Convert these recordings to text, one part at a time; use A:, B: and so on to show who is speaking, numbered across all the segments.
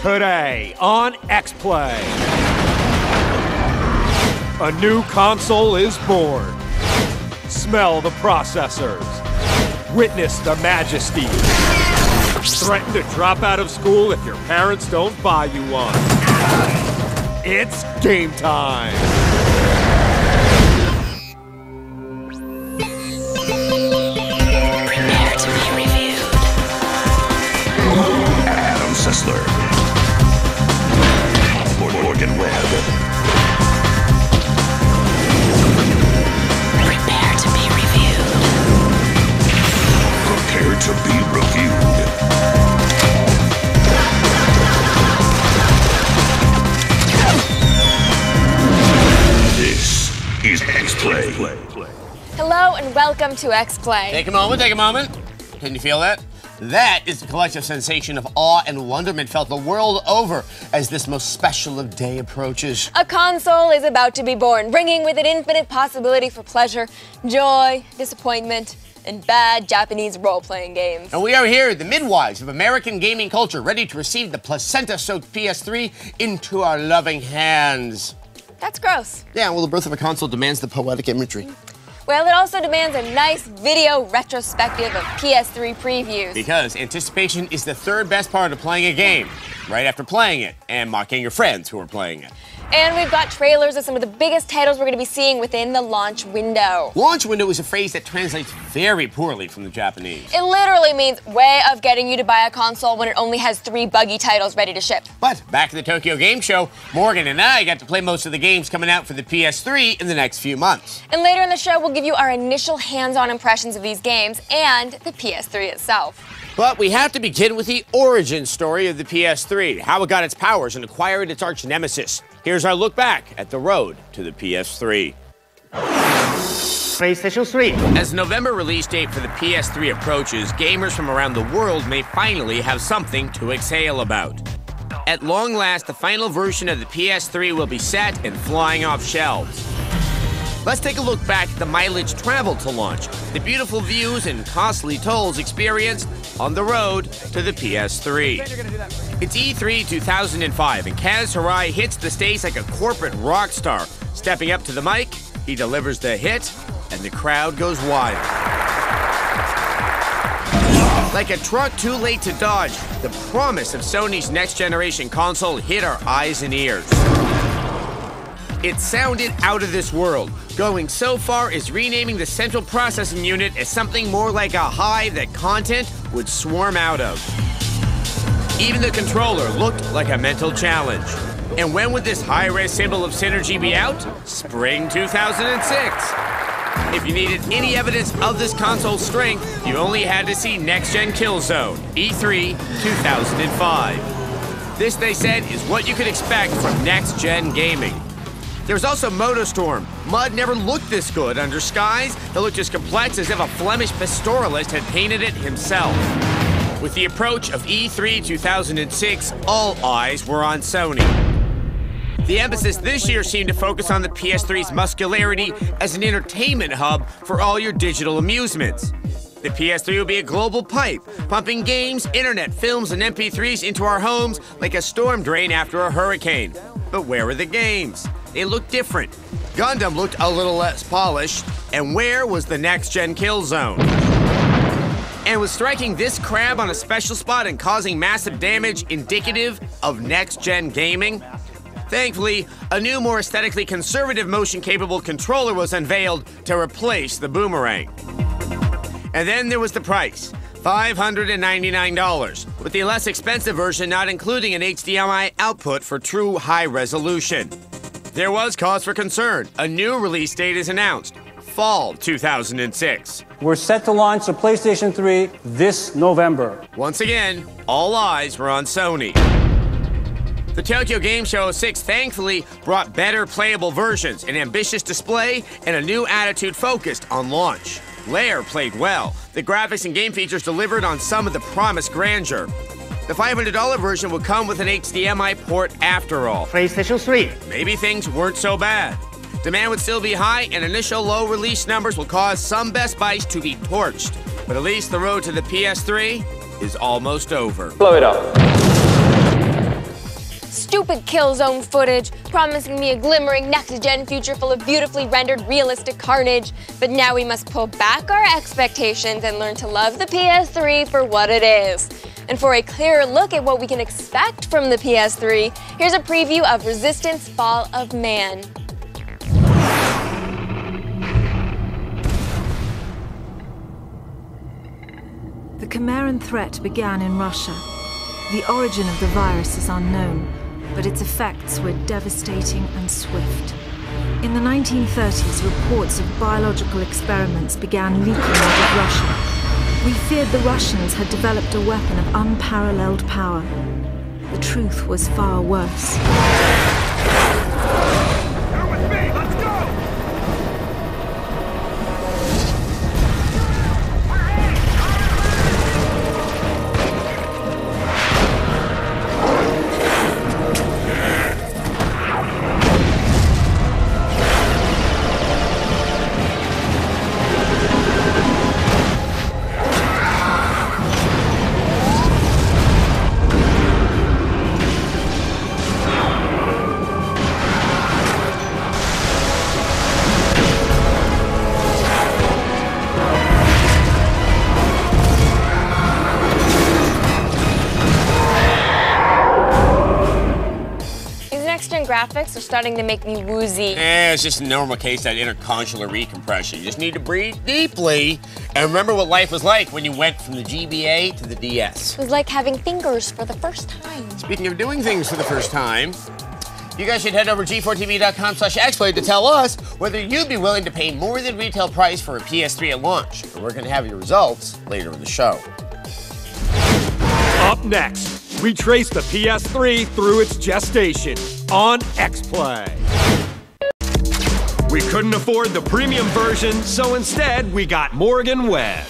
A: Today on X-Play, a new console is born. Smell the processors. Witness the majesty. Threaten to drop out of school if your parents don't buy you one. It's game time.
B: Prepare to be reviewed.
C: Adam Sessler. Morgan Webb.
B: Prepare to be reviewed.
C: Prepare to be reviewed. This is X-Play.
D: Hello and welcome to X-Play.
E: Take a moment, take a moment. Can you feel that? That is the collective sensation of awe and wonderment felt the world over as this most special of day approaches.
D: A console is about to be born, bringing with it infinite possibility for pleasure, joy, disappointment, and bad Japanese role-playing games.
E: And we are here, the midwives of American gaming culture, ready to receive the placenta-soaked PS3 into our loving hands.
D: That's gross.
E: Yeah, well, the birth of a console demands the poetic imagery.
D: Well, it also demands a nice video retrospective of PS3 previews.
E: Because anticipation is the third best part of playing a game, right after playing it and mocking your friends who are playing it.
D: And we've got trailers of some of the biggest titles we're going to be seeing within the launch window.
E: Launch window is a phrase that translates very poorly from the Japanese.
D: It literally means way of getting you to buy a console when it only has 3 buggy titles ready to ship.
E: But back to the Tokyo Game Show, Morgan and I got to play most of the games coming out for the PS3 in the next few months.
D: And later in the show, we'll give you our initial hands-on impressions of these games and the PS3 itself.
E: But we have to begin with the origin story of the PS3, how it got its powers and acquired its arch nemesis. Here's our look back at the road to the PS3.
F: PlayStation 3.
E: As the November release date for the PS3 approaches, gamers from around the world may finally have something to exhale about. At long last, the final version of the PS3 will be set and flying off shelves. Let's take a look back at the mileage traveled to launch, the beautiful views and costly tolls experienced on the road to the PS3. It's E3 2005, and Kaz Hirai hits the stage like a corporate rock star. Stepping up to the mic, he delivers the hit, and the crowd goes wild. Like a truck too late to dodge, the promise of Sony's next-generation console hit our eyes and ears. It sounded out of this world, going so far as renaming the central processing unit as something more like a hive that content would swarm out of. Even the controller looked like a mental challenge. And when would this high-res symbol of synergy be out? Spring 2006. If you needed any evidence of this console's strength, you only had to see Next-Gen Killzone, E3 2005. This, they said, is what you could expect from next-gen gaming. There was also MotoStorm. Mud never looked this good under skies that looked as complex as if a Flemish pastoralist had painted it himself. With the approach of E3 2006, all eyes were on Sony. The emphasis this year seemed to focus on the PS3's muscularity as an entertainment hub for all your digital amusements. The PS3 will be a global pipe, pumping games, internet, films, and MP3s into our homes like a storm drain after a hurricane. But where were the games? They looked different. Gundam looked a little less polished, and where was the next-gen Killzone? And was striking this crab on a special spot and causing massive damage indicative of next-gen gaming? Thankfully, a new, more aesthetically conservative motion-capable controller was unveiled to replace the boomerang. And then there was the price, $599, with the less expensive version not including an HDMI output for true high resolution. There was cause for concern. A new release date is announced, fall 2006.
F: We're set to launch the PlayStation 3 this November.
E: Once again, all eyes were on Sony. The Tokyo Game Show 06 thankfully brought better playable versions, an ambitious display, and a new attitude focused on launch. Lair played well. The graphics and game features delivered on some of the promised grandeur. The $500 version would come with an HDMI port after all.
F: PlayStation 3.
E: Maybe things weren't so bad. Demand would still be high, and initial low release numbers will cause some Best Buys to be torched. But at least the road to the PS3 is almost over.
G: Blow it up.
D: stupid Killzone footage, promising me a glimmering next-gen future full of beautifully rendered realistic carnage. But now we must pull back our expectations and learn to love the PS3 for what it is. And for a clearer look at what we can expect from the PS3, here's a preview of Resistance: Fall of Man.
G: The Chimeran threat began in Russia. The origin of the virus is unknown, but its effects were devastating and swift. In the 1930s, reports of biological experiments began leaking out of Russia. We feared the Russians had developed a weapon of unparalleled power. The truth was far worse.
A: You're with me, let's go!
D: Graphics are starting to make me woozy.
E: It's just a normal case of interconsular recompression. You just need to breathe deeply and remember what life was like when you went from the GBA to the DS.
D: It was like having fingers for the first time.
E: Speaking of doing things for the first time, you guys should head over to g4tv.com/xplay to tell us whether you'd be willing to pay more than retail price for a PS3 at launch. And we're going to have your results later in the show.
A: Up next, we trace the PS3 through its gestation on XPlay. We couldn't afford the premium version, so instead we got Morgan Webb.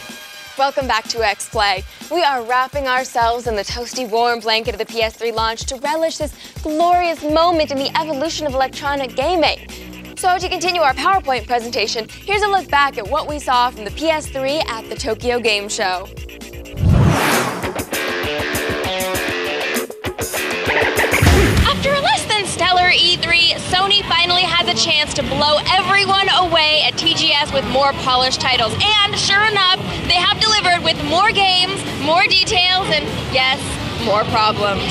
D: Welcome back to XPlay. We are wrapping ourselves in the toasty warm blanket of the PS3 launch to relish this glorious moment in the evolution of electronic gaming. So to continue our PowerPoint presentation, here's a look back at what we saw from the PS3 at the Tokyo Game Show. After a less than stellar E3, Sony finally has a chance to blow everyone away at TGS with more polished titles. And sure enough, they have delivered with more games, more details, and yes, more problems.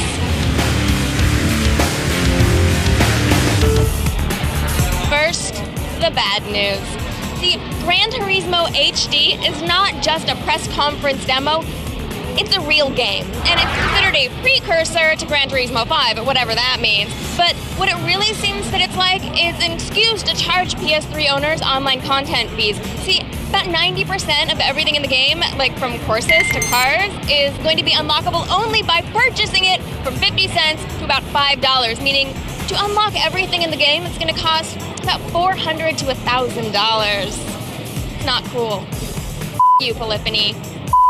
D: First, the bad news. See, Gran Turismo HD is not just a press conference demo. It's a real game, and it's considered a precursor to Gran Turismo 5, whatever that means. But what it really seems that it's like is an excuse to charge PS3 owners online content fees. See, about 90% of everything in the game, like from courses to cars, is going to be unlockable only by purchasing it from 50 cents to about $5, meaning to unlock everything in the game, it's going to cost about $400 to $1,000. It's not cool. You, Polyphony.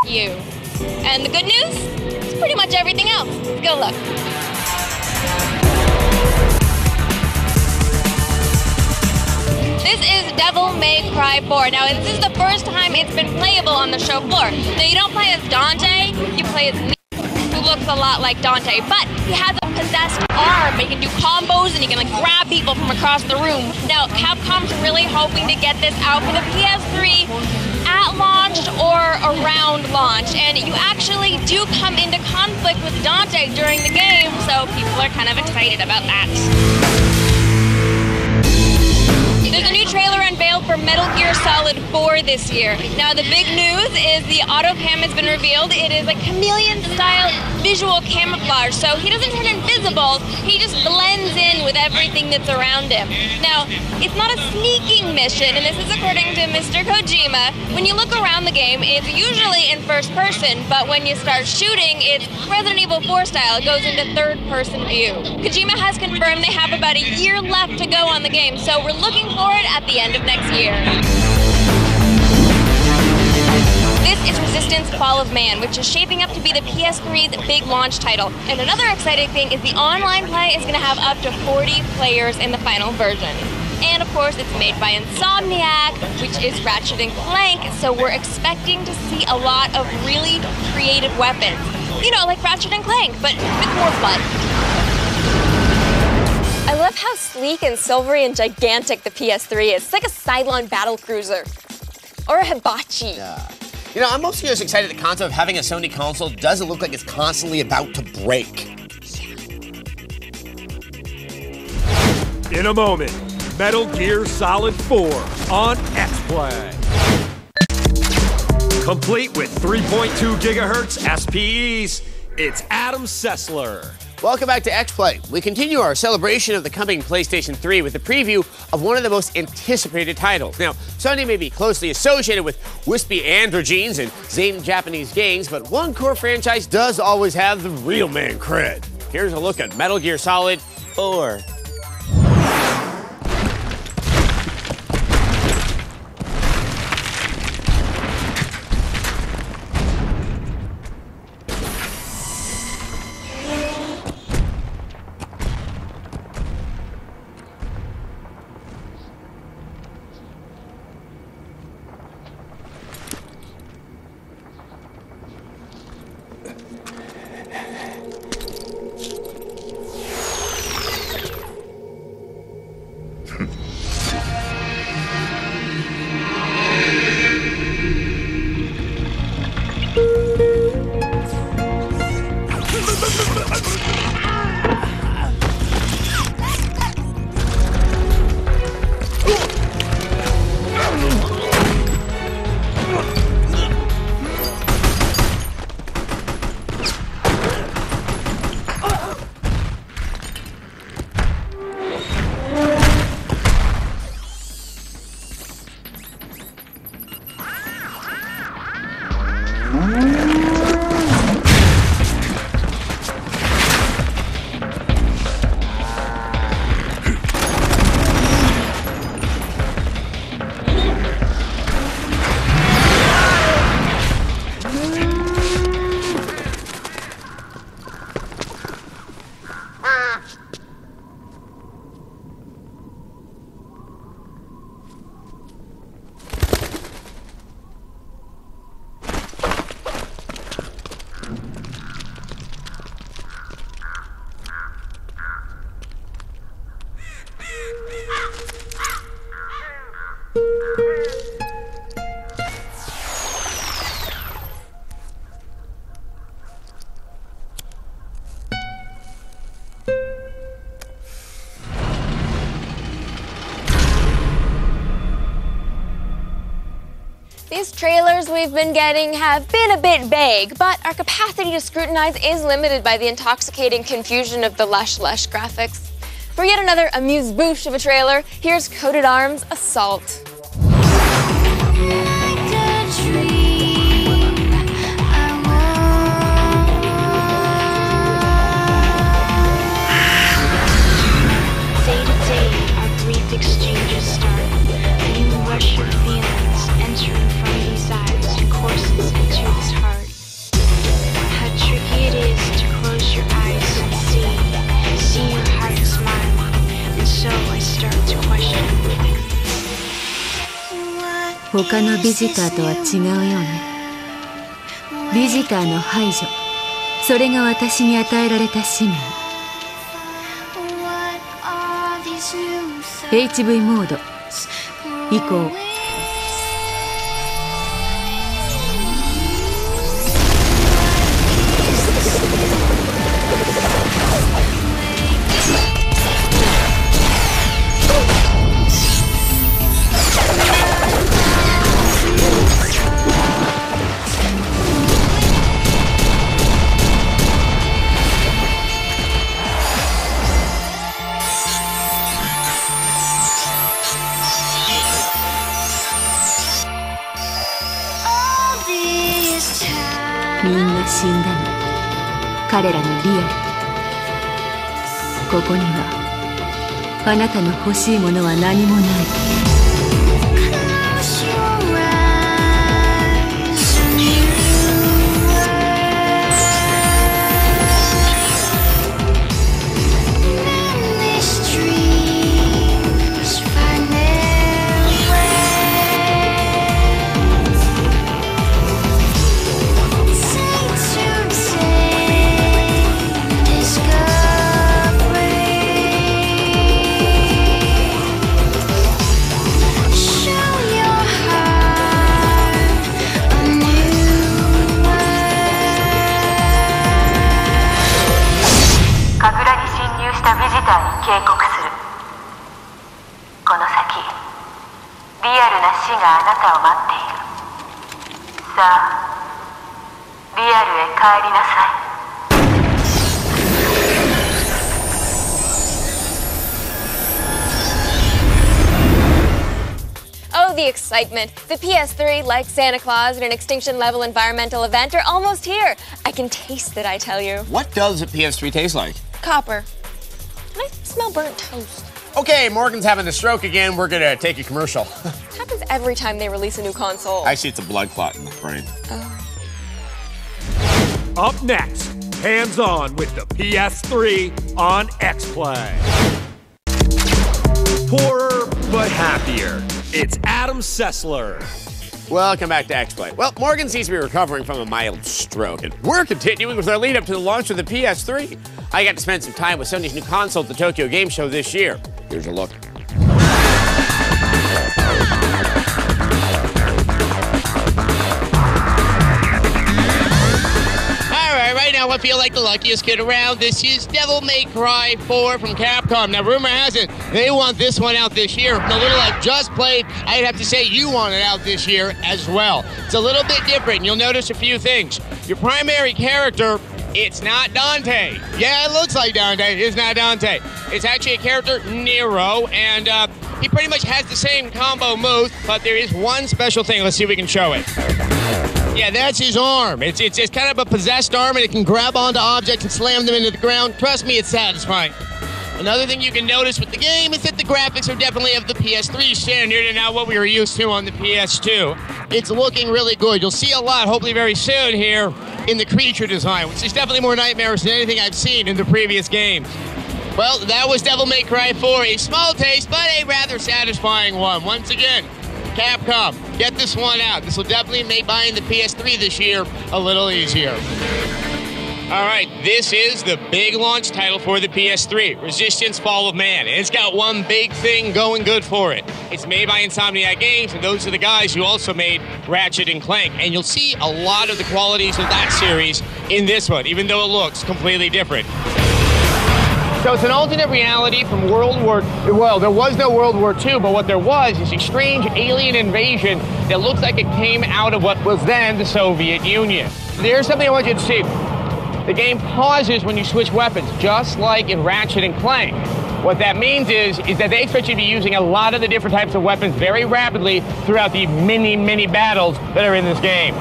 D: You. And the good news? It's pretty much everything else. Go look. This is Devil May Cry 4. Now, this is the first time it's been playable on the show floor. Now, you don't play as Dante, you play as Neo, who looks a lot like Dante, but he has a possessed arm. He can do combos and he can grab people from across the room. Now, Capcom's really hoping to get this out for the PS3 at launch or around launch, and you actually do come into conflict with Dante during the game, so people are kind of excited about that. There's a new trailer unveiled for Metal Gear Solid 4 this year. Now, the big news is the autocam has been revealed. It is a chameleon-style visual camouflage, so he doesn't turn invisible, he just blends in with everything that's around him. Now, it's not a sneaking mission, and this is according to Mr. Kojima. When you look around the game, it's usually in first person, but when you start shooting, it's Resident Evil 4 style. It goes into third-person view. Kojima has confirmed they have about a year left to go on the game, so we're looking for it at the end of next year. This is Resistance: Fall of Man, which is shaping up to be the PS3's big launch title. And another exciting thing is the online play is going to have up to 40 players in the final version. And of course, it's made by Insomniac, which is Ratchet & Clank, so we're expecting to see a lot of really creative weapons. You know, like Ratchet & Clank, but with more blood. how sleek and silvery and gigantic the PS3 is. It's like a Cylon battle cruiser. Or a hibachi.
E: You know, I'm mostly just excited the concept of having a Sony console doesn't look like it's constantly about to break.
A: In a moment, Metal Gear Solid 4 on X-Play. Complete with 3.2 gigahertz SPEs, it's Adam Sessler.
E: Welcome back to X-Play. We continue our celebration of the coming PlayStation 3 with a preview of one of the most anticipated titles. Now, Sony may be closely associated with wispy androgynes and zany Japanese gangs, but one core franchise does always have the real man cred. Here's a look at Metal Gear Solid 4.
D: These trailers we've been getting have been a bit vague, but our capacity to scrutinize is limited by the intoxicating confusion of the lush graphics. For yet another amuse-bouche of a trailer, here's Coated Arms Assault.
B: Day to day, our brief exchanges start. A new rush of feelings entering from these eyes and courses into this heart. How tricky it is to close your eyes and see your heart smile. And so I start to question.
H: 他のビジターとは違うよね。ビジターの排除、それが私に与えられた使命。HV モード移行。みんな死んだの。彼らのリアル。ここにはあなたの欲しいものは何もない。
I: たビジターに警告する。この先、リアルな死があなたを待っている。さあ、リアルへ帰りなさい。
D: Oh, the excitement. The PS3, like Santa Claus at an extinction-level environmental event, are almost here. I can taste it, I tell you.
E: What does a PS3 taste like?
D: Copper. And I smell burnt toast.
E: Okay, Morgan's having a stroke again. We're gonna take a commercial.
D: It happens every time they release a new console.
E: I see it's a blood clot in the brain.
D: Oh.
A: Up next, hands-on with the PS3 on X-Play. Poorer, but happier. It's Adam Sessler.
E: Welcome back to X-Play. Well, Morgan seems to be recovering from a mild stroke, and we're continuing with our lead-up to the launch of the PS3. I got to spend some time with Sony's new console at the Tokyo Game Show this year. Here's a look.
J: Right now I feel like the luckiest kid around. This is Devil May Cry 4 from Capcom. Now, rumor has it, they want this one out this year. The little I've just played, I'd have to say you want it out this year as well. It's a little bit different. You'll notice a few things. Your primary character, it's not Dante. Yeah, it looks like Dante. It's not Dante. It's actually a character, Nero, and he pretty much has the same combo moves, but there is one special thing. Let's see if we can show it. Yeah, that's his arm. It's kind of a possessed arm, and it can grab onto objects and slam them into the ground. Trust me, it's satisfying. Another thing you can notice with the game is that the graphics are definitely of the PS3 standard and not what we were used to on the PS2. It's looking really good. You'll see a lot, hopefully very soon here, in the creature design, which is definitely more nightmarish than anything I've seen in the previous games. Well, that was Devil May Cry 4. A small taste, but a rather satisfying one. Once again, Capcom, get this one out. This will definitely make buying the PS3 this year a little easier. All right, this is the big launch title for the PS3, Resistance Fall of Man. And it's got one big thing going good for it. It's made by Insomniac Games, and those are the guys who also made Ratchet and Clank. And you'll see a lot of the qualities of that series in this one, even though it looks completely different. So it's an alternate reality from World War... Well, there was no World War II, but what there was is a strange alien invasion that looks like it came out of what was then the Soviet Union. There's something I want you to see. The game pauses when you switch weapons, just like in Ratchet and Clank. What that means is that they expect you to be using a lot of the different types of weapons very rapidly throughout the many battles that are in this game.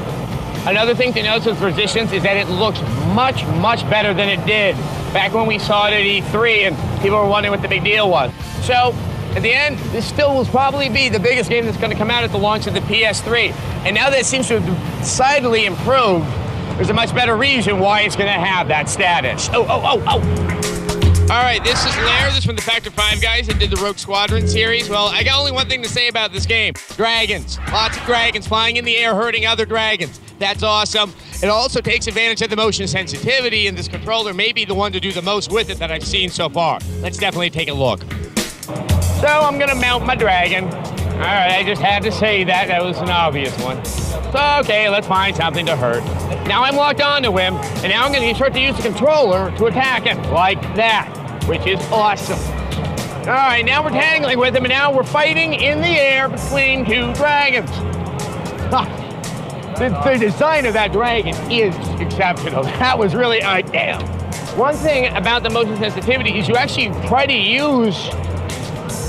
J: Another thing to notice with Resistance is that it looks much better than it did back when we saw it at E3 and people were wondering what the big deal was. So, at the end, this still will probably be the biggest game that's going to come out at the launch of the PS3. And now that it seems to have decidedly improved, there's a much better reason why it's going to have that status. Oh. All right, this is Lair. This is from the Factor 5 guys that did the Rogue Squadron series. Well, I got only one thing to say about this game. Dragons. Lots of dragons flying in the air, hurting other dragons. That's awesome. It also takes advantage of the motion sensitivity, and this controller may be the one to do the most with it that I've seen so far. Let's definitely take a look. So I'm going to mount my dragon. All right, I just had to say that. That was an obvious one. So, okay, let's find something to hurt. Now I'm locked onto him, and now I'm going to start to use the controller to attack him, like that, which is awesome. All right, now we're tangling with him, and now we're fighting in the air between two dragons. The design of that dragon is exceptional. That was really, damn. One thing about the motion sensitivity is you actually try to use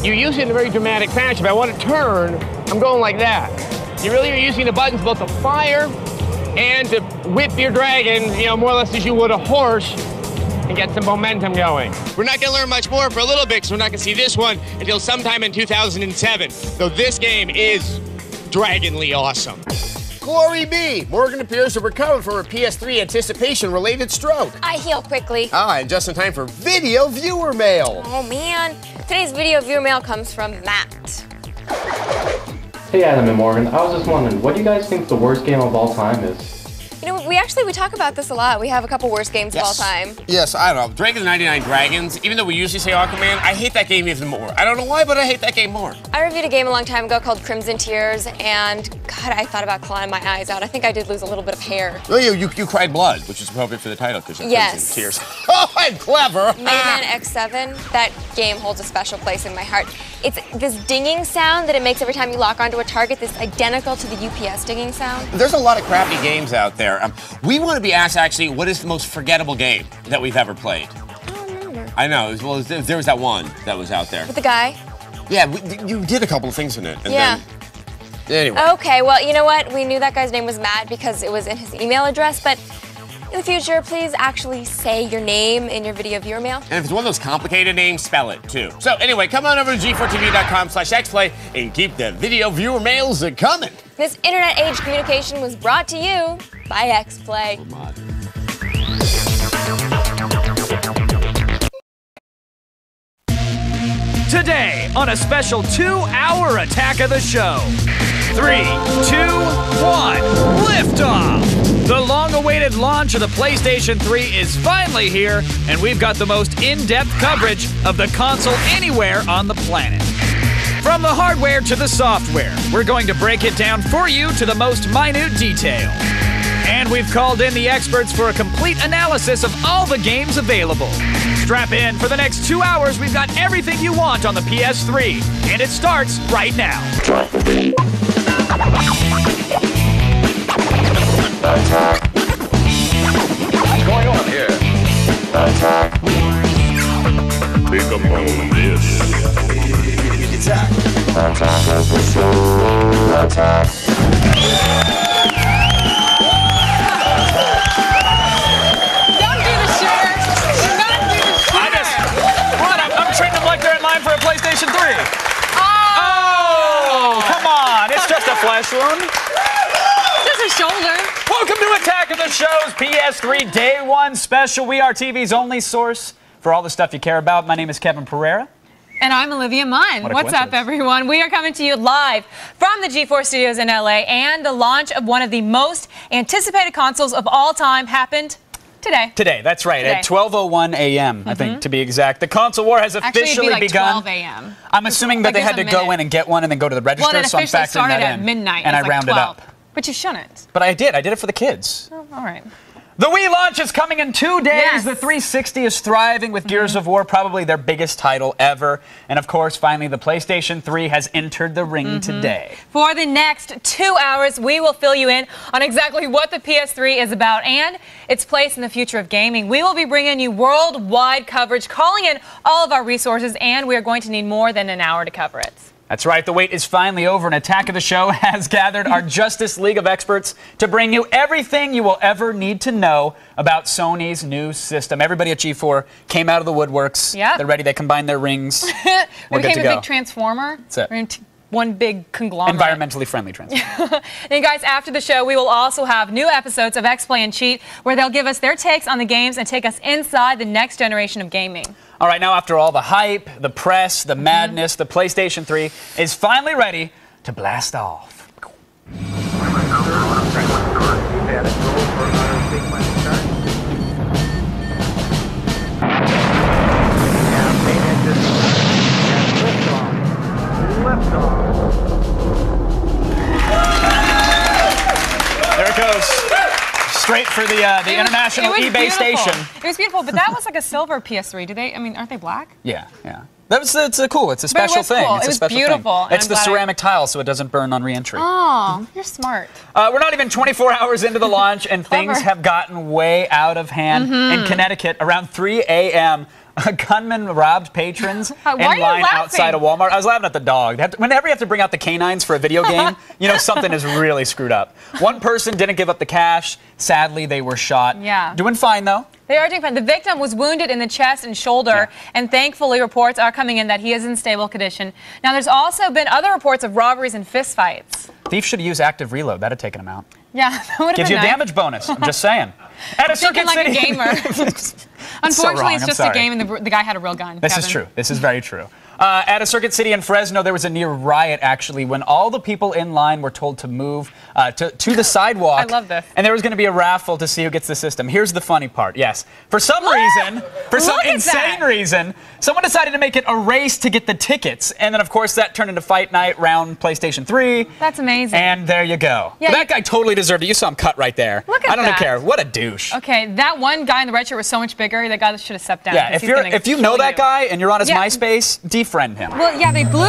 J: it in a very dramatic fashion. If I want to turn, I'm going like that. You really are using the buttons both to fire and to whip your dragon, more or less as you would a horse, and get some momentum going. We're not going to learn much more for a little bit, because we're not going to see this one until sometime in 2007. So this game is dragonly awesome.
E: Glory be! Morgan appears to recover from her PS3 anticipation-related stroke.
D: I heal quickly.
E: And just in time for video viewer mail.
D: Oh, man. Today's video viewer mail comes from Matt.
K: Hey, Adam and Morgan. I was just wondering, what do you guys think the worst game of all time is?
D: You know, we talk about this a lot. We have a couple worst games of all time.
E: Yes, I don't know. Drake and the 99 Dragons, even though we usually say Aquaman, I hate that game even more. I don't know why, but I hate that game more.
D: I reviewed a game a long time ago called Crimson Tears, and God, I thought about clawing my eyes out. I think I did lose a little bit of hair.
E: Oh, you cried blood, which is appropriate for the title, because you're Crimson Tears. Oh, I'm clever!
D: Mega Man X7, that game holds a special place in my heart. It's this dinging sound that it makes every time you lock onto a target, that's identical to the UPS dinging sound.
E: There's a lot of crappy games out there. We want to be asked, actually, what is the most forgettable game that we've ever played?
D: I don't remember.
E: I know. There was that one that was out there.
D: With the guy?
E: Yeah, you did a couple of things in it. And
D: yeah.
E: Then, anyway.
D: Okay, well, you know what? We knew that guy's name was Matt because it was in his email address, but in the future, please actually say your name in your video viewer mail.
E: And if it's one of those complicated names, spell it, too. So anyway, come on over to g4tv.com/xplay and keep the video viewer mails coming.
D: This internet age communication was brought to you by XPlay.
K: Today, on a special 2-hour attack of the show. 3, 2, 1, liftoff! The long-awaited launch of the PlayStation 3 is finally here, and we've got the most in-depth coverage of the console anywhere on the planet. From the hardware to the software, we're going to break it down for you to the most minute detail. And we've called in the experts for a complete analysis of all the games available. Strap in. For the next 2 hours, we've got everything you want on the PS3. And it starts right now.
C: Attack. What's going on here? Attack. Pick up on this. Attack. Attack of the show. Attack.
L: Don't do the share. Do not do the share.
K: I'm treating them like they're in line for a PlayStation 3. Oh, come on. It's just a flesh wound.
L: Just a shoulder.
K: Welcome to Attack of the Show's PS3 Day 1 special. We are TV's only source for all the stuff you care about. My name is Kevin Periera.
L: And I'm Olivia Munn. What's up, everyone? We are coming to you live from the G4 studios in LA, and the launch of one of the most anticipated consoles of all time happened today.
K: Today, that's right, at 12:01 a.m., I think, to be exact. The console war has officially
L: Actually, it'd be like
K: begun.
L: 12 a.m.
K: I'm assuming that they had to go in and get one and then go to the register,
L: Well, it
K: so I'm
L: officially
K: factoring
L: started
K: that
L: at
K: in.
L: midnight.
K: And I
L: It's like
K: rounded
L: 12.
K: up.
L: But you shouldn't.
K: But I did it for the kids.
L: Oh, all right.
K: The Wii launch is coming in 2 days. The 360 is thriving with Gears of War, probably their biggest title ever. And of course, finally, the PlayStation 3 has entered the ring today.
L: For the next 2 hours, we will fill you in on exactly what the PS3 is about and its place in the future of gaming. We will be bringing you worldwide coverage, calling in all of our resources, and we are going to need more than an hour to cover it.
K: That's right, the wait is finally over, and Attack of the Show has gathered our Justice League of experts to bring you everything you will ever need to know about Sony's new system. Everybody at G4 came out of the woodworks.
L: Yep.
K: They're ready, they combined their rings.
L: We became a big transformer.
K: That's it.
L: We're in one big conglomerate.
K: Environmentally friendly transformer.
L: And guys, after the show, we will also have new episodes of X-Play and Cheat, where they'll give us their takes on the games and take us inside the next generation of gaming.
K: All right, now after all the hype, the press, the madness, the PlayStation 3 is finally ready to blast off. There it goes. Straight for the international eBay station.
L: It was beautiful, but that was like a silver PS3. Do they? I mean, aren't they black?
K: Yeah, yeah. It's cool. It's a special thing.
L: Cool.
K: It's
L: it
K: a
L: was
K: special
L: beautiful.
K: thing. It's the ceramic tile, so it doesn't burn on re-entry.
L: Oh, you're smart.
K: We're not even 24 hours into the launch, and things have gotten way out of hand. In Connecticut, around 3 a.m., a gunman robbed patrons in line outside of Walmart. I was laughing at the dog. Whenever you have to bring out the canines for a video game, you know something is really screwed up. One person didn't give up the cash. Sadly, they were shot.
L: Yeah.
K: Doing fine, though.
L: They are doing fine. The victim was wounded in the chest and shoulder, and thankfully reports are coming in that he is in stable condition. Now, there's also been other reports of robberies and fistfights.
K: Thief should use active reload. That'd have taken him out.
L: Yeah, that would have
K: Gives
L: been
K: you a damage bonus. I'm just saying. At a Circuit
L: City. Like a gamer. Unfortunately,
K: so wrong.
L: it's just a game, and the guy had a real gun.
K: This
L: Kevin.
K: is true. This is very true. At a Circuit City in Fresno, there was a near riot, actually, when all the people in line were told to move to the sidewalk.
L: I love this.
K: And there was going to be a raffle to see who gets the system. Here's the funny part. Yes. For some reason, for some insane reason, someone decided to make it a race to get the tickets. And then, of course, that turned into Fight Night round PlayStation 3.
L: That's amazing.
K: And there you go.
L: Yeah,
K: that guy totally deserved it. You saw him cut right there.
L: Look at
K: I don't
L: that.
K: care. What a douche.
L: Okay, that one guy in the red shirt was so much bigger. That guy should have stepped down.
K: Yeah, if you know that guy and you're on his MySpace, defriend him.
L: Well, yeah, they blew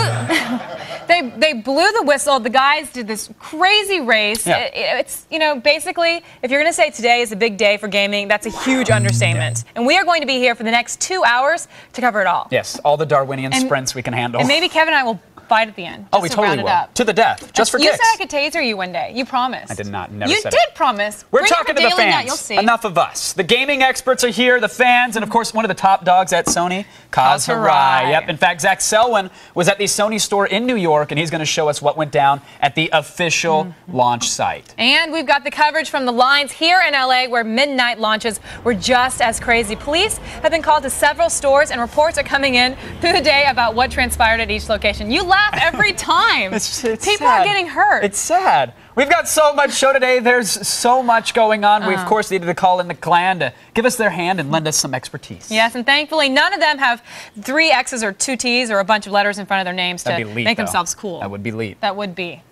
L: they blew the whistle. The guys did this crazy race.
K: Yeah.
L: It's, you know, basically, if you're going to say today is a big day for gaming, that's a huge understatement. And we are going to be here for the next 2 hours to cover it all.
K: Yes, all the Darwinian sprints we can handle.
L: And maybe Kevin and I will fight at the end.
K: Oh, we totally will. To the death, just for
L: you
K: kicks.
L: said I could taser you one day. You promised.
K: I did not. Never
L: you
K: said
L: did
K: it.
L: promise.
K: We're
L: Bring
K: talking to the fans.
L: You'll see.
K: Enough of us. The gaming experts are here, the fans, and of course one of the top dogs at Sony, Kaz Hirai. Yep. In fact, Zack Selwyn was at the Sony store in New York, and he's going to show us what went down at the official launch site.
L: And we've got the coverage from the lines here in LA, where midnight launches were just as crazy. Police have been called to several stores, and reports are coming in through the day about what transpired at each location. You laugh every time.
K: It's
L: People
K: sad.
L: are getting hurt.
K: It's sad. We've got so much show today. There's so much going on. We, of course, needed to call in the clan to give us their hand and lend us some expertise.
L: Yes, and thankfully, none of them have 3 X's or 2 T's or a bunch of letters in front of their names to make themselves cool.
K: That would be leap.
L: That would be.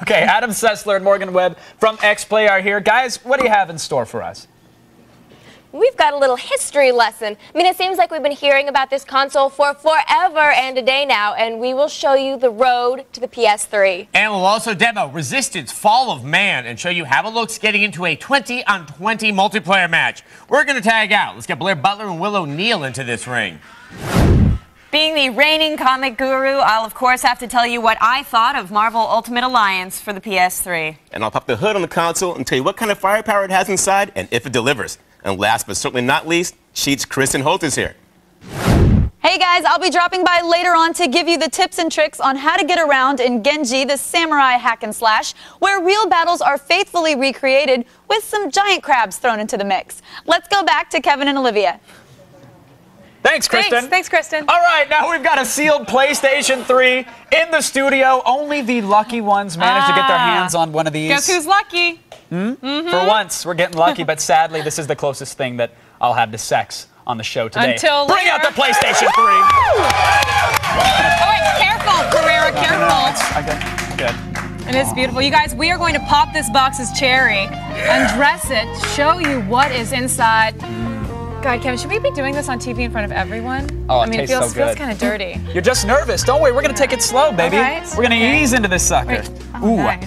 K: Okay, Adam Sessler and Morgan Webb from X-Play are here. Guys, what do you have in store for us?
D: We've got a little history lesson. I mean, it seems like we've been hearing about this console for forever and a day now, and we will show you the road to the PS3.
E: And we'll also demo Resistance Fall of Man and show you how it looks getting into a 20-on-20 multiplayer match. We're going to tag out. Let's get Blair, Butler, and Wil O'Neal into this ring.
M: Being the reigning comic guru, I'll of course have to tell you what I thought of Marvel Ultimate Alliance for the PS3.
N: And I'll pop the hood on the console and tell you what kind of firepower it has inside and if it delivers. And last but certainly not least, Cheat's Kristin Holt is here.
O: Hey guys, I'll be dropping by later on to give you the tips and tricks on how to get around in Genji, the samurai hack and slash, where real battles are faithfully recreated with some giant crabs thrown into the mix. Let's go back to Kevin and Olivia.
K: Thanks, Kristin.
L: Thanks, Kristin.
K: All right, now we've got a sealed PlayStation 3 in the studio. Only the lucky ones manage to get their hands on one of these.
L: Guess who's lucky?
K: For once, we're getting lucky, but sadly, this is the closest thing that I'll have to sex on the show today.
L: Until
K: Bring out the PlayStation 3.
L: Oh, wait, careful, Periera, careful.
K: Okay, good.
L: It is beautiful. You guys, we are going to pop this box's cherry, undress it, show you what is inside. God, Kevin, should we be doing this on TV in front of everyone?
K: Oh,
L: I mean,
K: it tastes so
L: feels
K: good.
L: kind of dirty.
K: You're just nervous. Don't worry, we're going to take it slow, baby.
L: Right.
K: We're going to ease into this sucker.
L: Wait. Oh,
K: Ooh,
L: nice.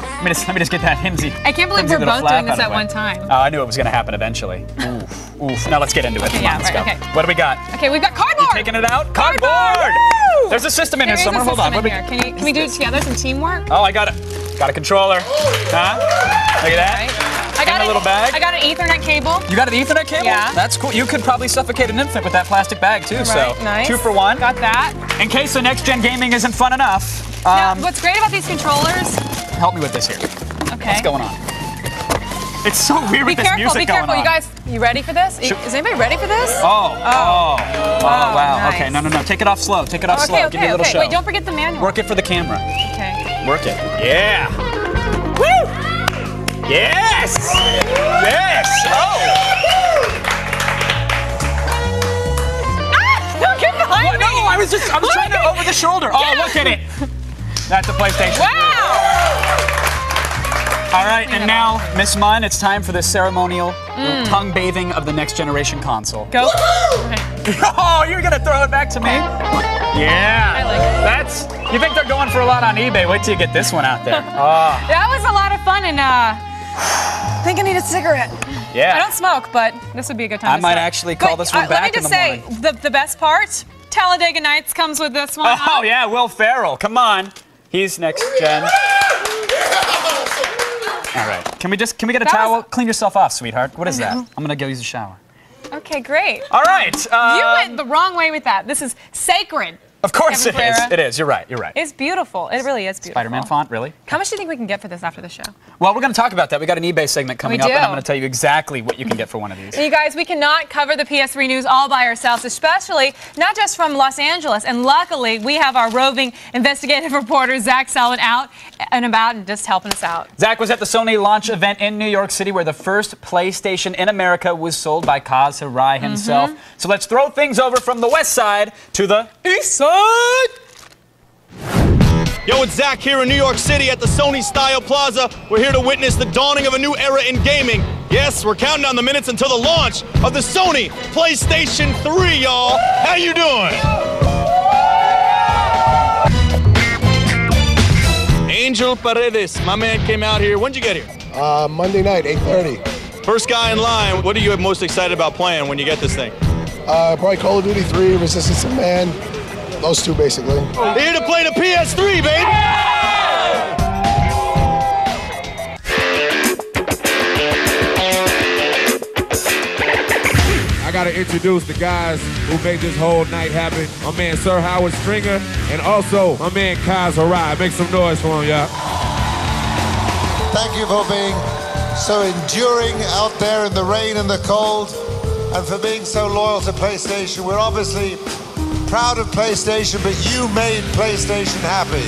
K: let me just get that himsy.
L: I can't believe
K: himsy
L: we're
K: little
L: both
K: flap
L: doing this
K: out of
L: at
K: the way.
L: one time.
K: Oh, I knew it was going to happen eventually. Oof, oof. Now let's get into it. Come on, let's go.
L: Okay.
K: What do we got?
L: Okay, we've got cardboard.
K: You taking it out? Cardboard!
L: Woo!
K: There's a system in here somewhere. Hold on.
L: Can we do it together? Some teamwork?
K: Oh, I got it. Got a controller. Huh? Look at that.
L: I got
K: a little bag.
L: I got an Ethernet cable.
K: You got an Ethernet cable?
L: Yeah.
K: That's cool. You could probably suffocate an infant with that plastic bag too.
L: Right,
K: So
L: nice.
K: 2 for 1.
L: Got that.
K: In case the next gen gaming isn't fun enough.
L: Now, what's great about these controllers?
K: Help me with this here.
L: Okay.
K: What's going on? It's so weird with this music going on.
L: You guys, you ready for this? Is anybody ready for this?
K: Oh, wow.
L: Nice.
K: Okay, no. Take it off slow. Take it off slow.
L: Okay,
K: Give me a little show.
L: Wait, don't forget the manual.
K: Work it for the camera.
L: Okay.
K: Work it. Yeah. Woo! Yes! Yes! Oh!
L: Don't get behind me!
K: No, I was trying to over the shoulder. Oh, look at it. That's the PlayStation.
L: Wow!
K: All right, and now, Miss Munn, it's time for the ceremonial tongue bathing of the next generation console.
L: Go.
K: Oh, you're gonna throw it back to me? Yeah.
L: I like it.
K: You think they're going for a lot on eBay? Wait till you get this one out there.
L: That was a lot of fun, and I think I need a cigarette.
K: Yeah.
L: I don't smoke, but this would be a good time
K: I
L: to
K: might
L: start.
K: actually call this one back in the morning.
L: Let me just say, the best part, Talladega Nights comes with this one.
K: Oh, yeah, Will Ferrell. Come on. He's next gen. All right. Can we get a towel? Clean yourself off, sweetheart. What is that? I'm going to go use a shower.
L: Okay, great.
K: All right.
L: You went the wrong way with that. This is sacred.
K: Of course
L: Kevin
K: it is.
L: Periera.
K: It is. You're right. You're right.
L: It's beautiful. It really is beautiful.
K: Spider-Man font, really?
L: How much do you think we can get for this after the show?
K: Well, we're going to talk about that. We got an eBay segment coming
L: We
K: up,
L: do.
K: and I'm going to tell you exactly what you can get for one of these.
L: You guys, we cannot cover the PS3 news all by ourselves, especially not just from Los Angeles. And luckily, we have our roving investigative reporter, Zack Selwyn, out and about and just helping us out.
K: Zack was at the Sony launch event in New York City where the first PlayStation in America was sold by Kaz Hirai himself. So let's throw things over from the west side to the east side.
P: Yo, it's Zack here in New York City at the Sony Style Plaza. We're here to witness the dawning of a new era in gaming. Yes, we're counting down the minutes until the launch of the Sony PlayStation 3, y'all. How you doing? Angel Paredes, my man, came out here. When'd you get here?
Q: Monday night, 8:30.
P: First guy in line. What are you most excited about playing when you get this thing?
Q: Probably Call of Duty 3, Resistance of Man. Those two, basically.
P: Here to play the PS3, baby!
R: I gotta introduce the guys who made this whole night happen. My man Sir Howard Stringer, and also my man Kaz Hirai. Make some noise for him, y'all.
S: Thank you for being so enduring out there in the rain and the cold, and for being so loyal to PlayStation. We're obviously proud of PlayStation, but you made PlayStation happy.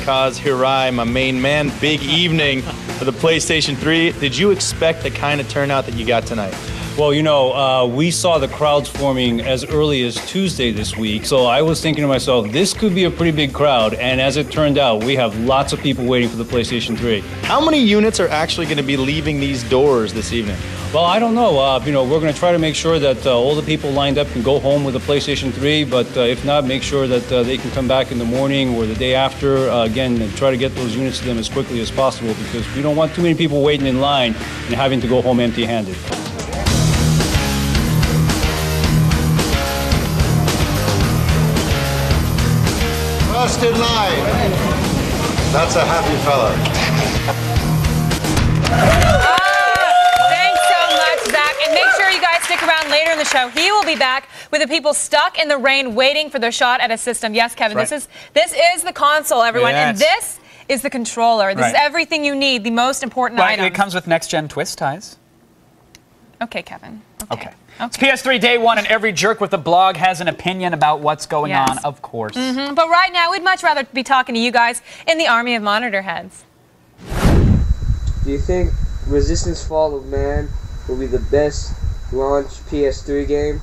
P: Kaz Hirai, my main man, big evening for the PlayStation 3. Did you expect the kind of turnout that you got tonight?
T: Well, you know, we saw the crowds forming as early as Tuesday this week, so I was thinking to myself, this could be a pretty big crowd, and as it turned out, we have lots of people waiting for the PlayStation 3.
P: How many units are actually going to be leaving these doors this evening?
T: Well, I don't know. You know, we're going to try to make sure that all the people lined up can go home with the PlayStation 3, but if not, make sure that they can come back in the morning or the day after, again, and try to get those units to them as quickly as possible, because we don't want too many people waiting in line and having to go home empty-handed.
S: First in line. That's a happy fella.
L: Thanks so much, Zack. And make sure you guys stick around later in the show. He will be back with the people stuck in the rain waiting for their shot at a system. Yes, Kevin,
K: Right.
L: this is the console, everyone.
K: Yes.
L: And this is the controller. This is
K: Right.
L: everything you need, the most important
K: Right,
L: item.
K: it comes with next-gen twist ties.
L: Okay, Kevin.
K: Okay. It's PS3 day one, and every jerk with a blog has an opinion about what's going
L: Yes.
K: on, of course.
L: But right now, we'd much rather be talking to you guys in the army of monitor heads.
U: Do you think Resistance Fall of Man will be the best launch PS3 game?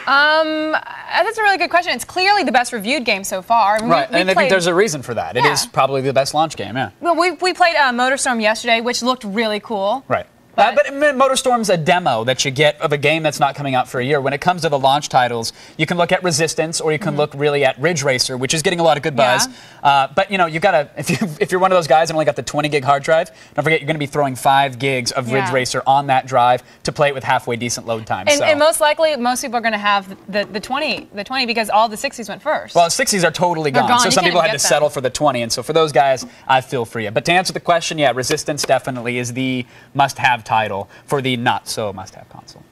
L: That's a really good question. It's clearly the best reviewed game so far. I mean,
K: Right,
L: we
K: and I think there's a reason for that. It is probably the best launch game, yeah.
L: Well, we played Motorstorm yesterday, which looked really cool.
K: Right. But Motorstorm's a demo that you get of a game that's not coming out for a year. When it comes to the launch titles, you can look at Resistance, or you can look really at Ridge Racer, which is getting a lot of good buzz. But you know, you gotta if you're one of those guys and only got the 20 gig hard drive, don't forget you're going to be throwing 5 gigs of Ridge Racer on that drive to play it with halfway decent load time.
L: And most likely, most people are going to have the 20 because all the 60s went first.
K: Well, 60s are totally gone. So
L: You
K: some
L: can't
K: people
L: even
K: had to
L: get
K: settle for the 20, and so for those guys, I feel for you. But to answer the question, yeah, Resistance definitely is the must-have title for the not-so must-have console.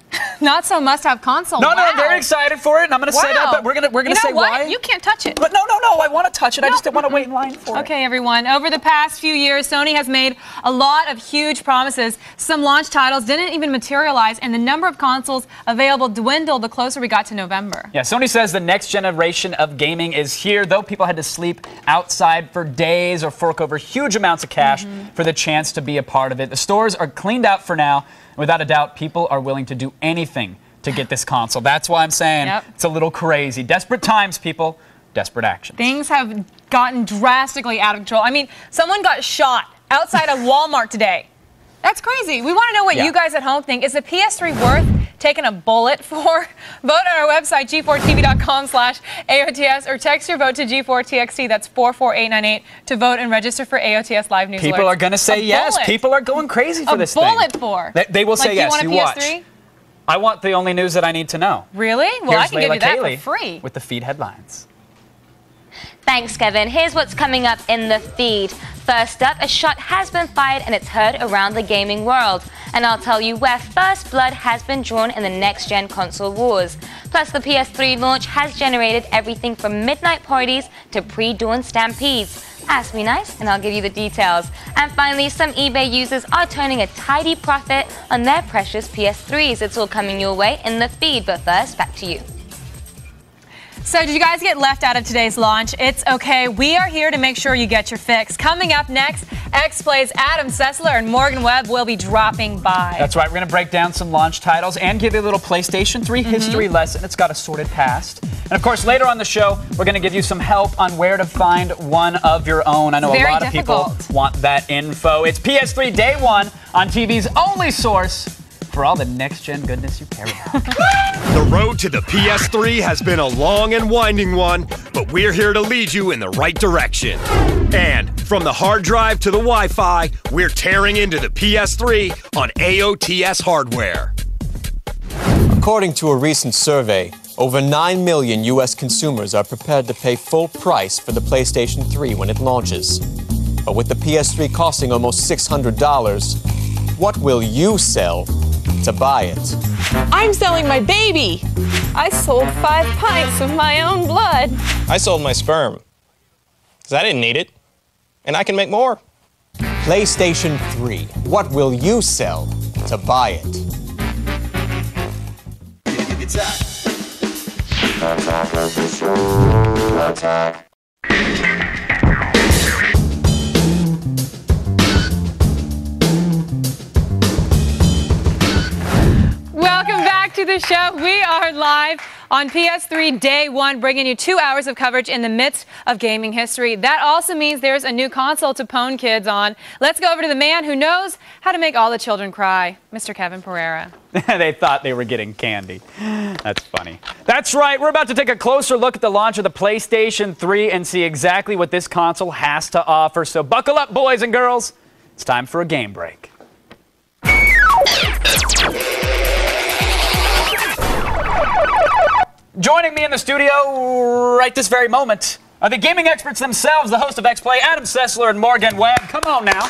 L: Not so must-have console.
K: No,
L: wow.
K: no, I'm very excited for it, and I'm going to say that, but we're going to say why.
L: You can't touch it.
K: But no, I want to touch it. I just didn't want to wait in line for it.
L: Okay, everyone. Over the past few years, Sony has made a lot of huge promises. Some launch titles didn't even materialize, and the number of consoles available dwindled the closer we got to November.
K: Yeah, Sony says the next generation of gaming is here, though people had to sleep outside for days or fork over huge amounts of cash for the chance to be a part of it. The stores are cleaned out for now. Without a doubt, people are willing to do anything to get this console. That's why I'm saying it's a little crazy. Desperate times, people. Desperate action.
L: Things have gotten drastically out of control. I mean, someone got shot outside of Walmart today. That's crazy. We want to know what you guys at home think. Is the PS3 worth taking a bullet for? Vote on our website, g4tv.com/AOTS, or text your vote to G4TXT. That's 44898 to vote and register for AOTS Live News
K: People
L: Alerts.
K: are going to say yes.
L: Bullet.
K: People are going crazy for this thing.
L: A bullet for?
K: They will say yes.
L: Do you want a PS3?
K: Watch. I want the only news that I need to know.
L: Really? Well,
K: Here's
L: I can give you that
K: Kayleigh
L: for free.
K: with the feed headlines.
V: Thanks, Kevin. Here's what's coming up in the feed.
F: First up, a shot has been fired and it's heard around the gaming world. And I'll tell you where first blood has been drawn in the next-gen console wars. Plus, the PS3 launch has generated everything from midnight parties to pre-dawn stampedes. Ask me nice, and I'll give you the details. And finally, some eBay users are turning a tidy profit on their precious PS3s. It's all coming your way in the feed, but first, back to you.
L: So did you guys get left out of today's launch? It's okay. We are here to make sure you get your fix. Coming up next, X-Play's Adam Sessler and Morgan Webb will be dropping by.
K: That's right. We're going to break down some launch titles and give you a little PlayStation 3 history lesson. It's got a sordid past. And of course, later on the show, we're going to give you some help on where to find one of your own. I know a lot of people want that info. It's PS3 Day 1 on TV's only source for all the next-gen goodness you care about.
A: The road to the PS3 has been a long and winding one, but we're here to lead you in the right direction. And from the hard drive to the Wi-Fi, we're tearing into the PS3 on AOTS hardware.
V: According to a recent survey, over 9 million U.S. consumers are prepared to pay full price for the PlayStation 3 when it launches. But with the PS3 costing almost $600, what will you sell to buy it?
W: I'm selling my baby. I sold 5 pints of my own blood.
X: I sold my sperm, because I didn't need it, and I can make more.
V: PlayStation 3. What will you sell to buy it?
C: Attack.
L: Welcome back to the show. We are live on PS3 Day 1, bringing you 2 hours of coverage in the midst of gaming history. That also means there's a new console to pwn kids on. Let's go over to the man who knows how to make all the children cry, Mr. Kevin Periera.
K: They thought they were getting candy. That's funny. That's right. We're about to take a closer look at the launch of the PlayStation 3 and see exactly what this console has to offer. So buckle up, boys and girls. It's time for a game break. Joining me in the studio right this very moment are the gaming experts themselves, the host of X-Play, Adam Sessler and Morgan Webb. Come on now.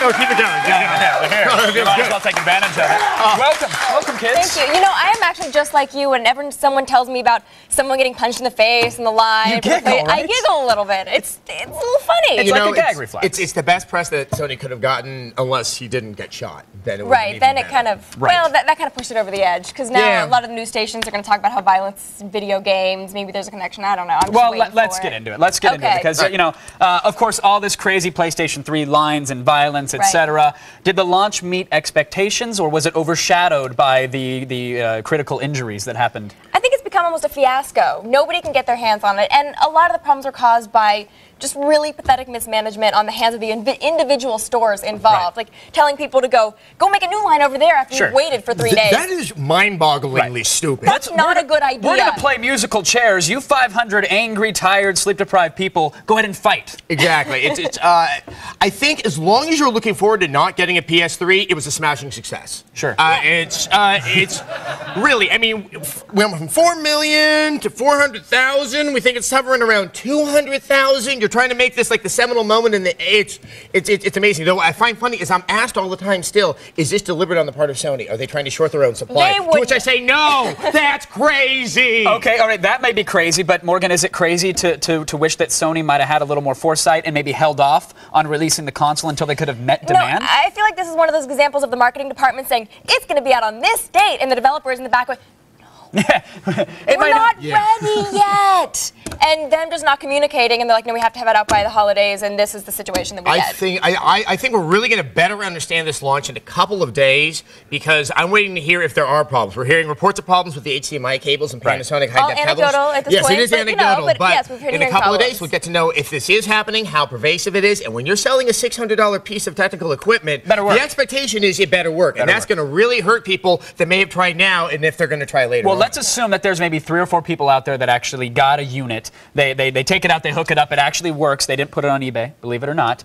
Y: No, keep it going.
K: We're here. You might as well take advantage of it. Welcome. Welcome, kids.
D: Thank you. You know, I am actually just like you. Whenever someone tells me about someone getting punched in the face in the live,
E: You giggle, right?
D: I giggle a little bit. It's a little funny.
E: It's like a gag reflex. It's the best press that Sony could have gotten, unless he didn't get shot. Then it would
D: Right, then it kind of, well, that kind of pushed it over the edge. Because now a lot of the news stations are going to talk about how violence in video games, maybe there's a connection, I don't know. I'm
K: Well, let's get into it. Let's get into it because, you know, of course, all this crazy PlayStation 3 lines and violence, etc. Did the launch meet expectations, or was it overshadowed by the critical injuries that happened?
D: I think it's become almost a fiasco. Nobody can get their hands on it, and a lot of the problems are caused by just really pathetic mismanagement on the hands of the individual stores involved. Like telling people to go make a new line over there after you've waited for 3 days.
E: That is mind-bogglingly stupid.
D: That's not a good idea.
K: We're going to play musical chairs. You 500 angry, tired, sleep-deprived people, go ahead and fight.
E: Exactly. I think as long as you're looking forward to not getting a PS3, it was a smashing success.
K: Sure.
E: It's really, I mean, we went from 4 million to 400,000. We think it's hovering around 200,000. You're trying to make this like the seminal moment, and it's amazing. Though what I find funny is I'm asked all the time still, is this deliberate on the part of Sony? Are they trying to short their own supply? To which I say, no, that's crazy.
K: Okay, all right, that may be crazy, but Morgan, is it crazy to wish that Sony might have had a little more foresight and maybe held off on releasing the console until they could have met demand?
D: No, I feel like this is one of those examples of the marketing department saying, it's going to be out on this date, and the developers in the back going, we're not ready yet. And them just not communicating, and they're like, no, we have to have it out by the holidays, and this is the situation that we get.
E: I think we're really going to better understand this launch in a couple of days, because I'm waiting to hear if there are problems. We're hearing reports of problems with the HDMI cables and Panasonic high-def cables.
D: Anecdotal at this point.
E: Yes, it is anecdotal, but
D: yes, we've heard
E: in a couple of days we'll get to know if this is happening, how pervasive it is, and when you're selling a $600 piece of technical equipment, the expectation is it better work, and that's going to really hurt people that may have tried now, and if they're going to try later.
K: Well, let's assume that there's maybe 3 or 4 people out there that actually got a unit. They take it out, they hook it up, it actually works. They didn't put it on eBay, believe it or not.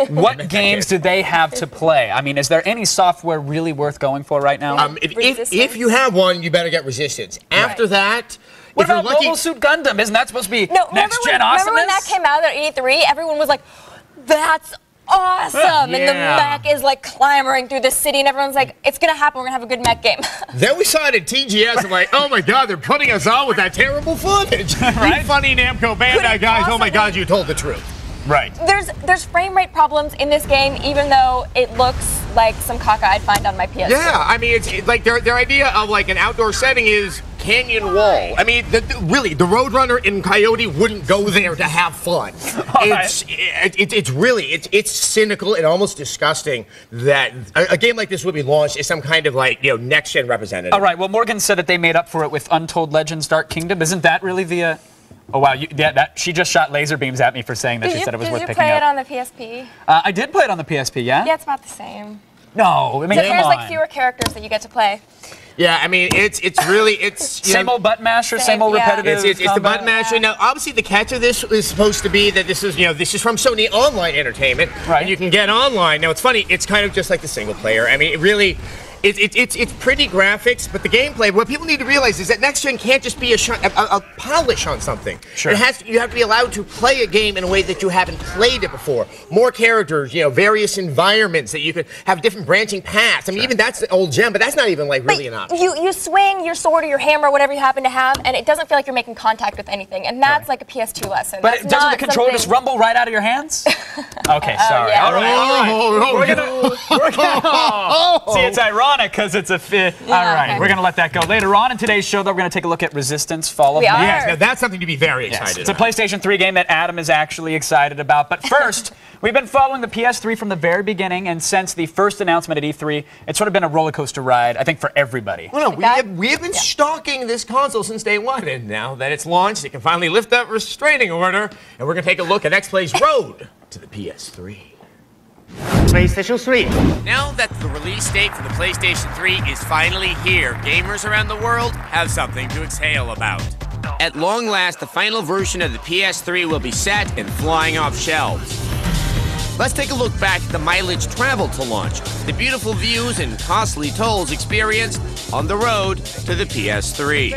K: What games do they have to play? I mean, is there any software really worth going for right now?
E: If you have one, you better get Resistance. After that,
K: what about Mobile Suit Gundam? Isn't that supposed to be next-gen awesomeness?
D: Remember when that came out at E3? Everyone was like, that's awesome! And the mech is like clamoring through the city, and everyone's like, it's gonna happen, we're gonna have a good mech game.
E: Then we saw it at TGS, and like, oh my god, they're putting us on with that terrible footage.
K: Right?
E: You funny Namco Bandai guys, oh my god, you told the truth.
K: Right.
D: There's frame rate problems in this game, even though it looks like some caca I'd find on my PS3.
E: Yeah, I mean, it's like their idea of like an outdoor setting is canyon wall. I mean, really, the Roadrunner in Coyote wouldn't go there to have fun. It's cynical and almost disgusting that a game like this would be launched as some kind of like, next gen representative.
K: All right, well, Morgan said that they made up for it with Untold Legends Dark Kingdom. Isn't that really the... Oh, wow, she just shot laser beams at me for saying that she said it was worth picking up.
D: Did you play it on the PSP?
K: I did play it on the PSP, yeah?
D: Yeah, it's about the same.
K: No, I mean,
D: Except there's like fewer characters that you get to play.
E: Yeah, I mean, it's
K: same old button masher, same old repetitive.
E: It's the button masher. Now, obviously, the catch of this is supposed to be that this is from Sony Online Entertainment, right? And you can get online. Now, it's funny. It's kind of just like the single player. I mean, it really. It's pretty graphics, but the gameplay, what people need to realize is that next gen can't just be a polish on something.
K: Sure.
E: You have to be allowed to play a game in a way that you haven't played it before. More characters, various environments that you could have different branching paths. I mean, even that's the old gem, but that's not even like really an option.
D: You swing your sword or your hammer, whatever you happen to have, and it doesn't feel like you're making contact with anything, and that's like a PS2 lesson.
K: But doesn't the controller just rumble right out of your hands? Okay, sorry.
D: Yeah.
K: All right. We're gonna see, it's ironic because it's a fit.
D: Yeah,
K: all right,
D: okay.
K: we're going to let that go. Later on in today's show, though, we're going to take a look at Resistance Fall of Man.
E: Yes, now that's something to be very excited
K: It's a
E: about.
K: PlayStation 3 game that Adam is actually excited about. But first, we've been following the PS3 from the very beginning, and since the first announcement at E3, it's sort of been a roller coaster ride, I think, for everybody.
E: Well, no, we have been stalking this console since day one, and now that it's launched, it can finally lift that restraining order, and we're going to take a look at X-Play's road to the PS3. PlayStation 3. Now that the release date for the PlayStation 3 is finally here, gamers around the world have something to exhale about. At long last, the final version of the PS3 will be set and flying off shelves. Let's take a look back at the mileage traveled to launch, the beautiful views and costly tolls experienced on the road to the PS3.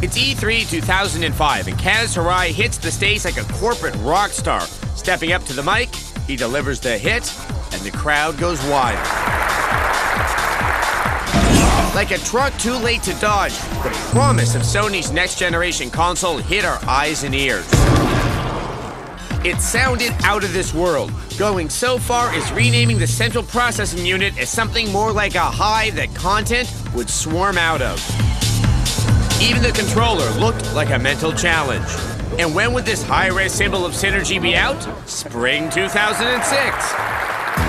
E: It's E3 2005, and Kaz Hirai hits the stage like a corporate rock star. Stepping up to the mic, he delivers the hit, and the crowd goes wild. Like a truck too late to dodge, the promise of Sony's next-generation console hit our eyes and ears. It sounded out of this world, going so far as renaming the central processing unit as something more like a hive that content would swarm out of. Even the controller looked like a mental challenge. And when would this high-res symbol of synergy be out? Spring 2006.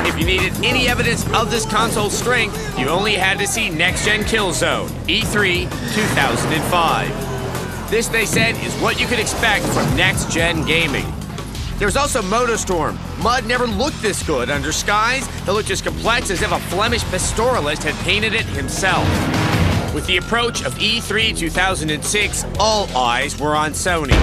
E: If you needed any evidence of this console's strength, you only had to see Next Gen Killzone, E3 2005. This, they said, is what you could expect from Next Gen gaming. There was also MotorStorm. Mud never looked this good under skies that looked as complex as if a Flemish pastoralist had painted it himself. With the approach of E3 2006, all eyes were on Sony.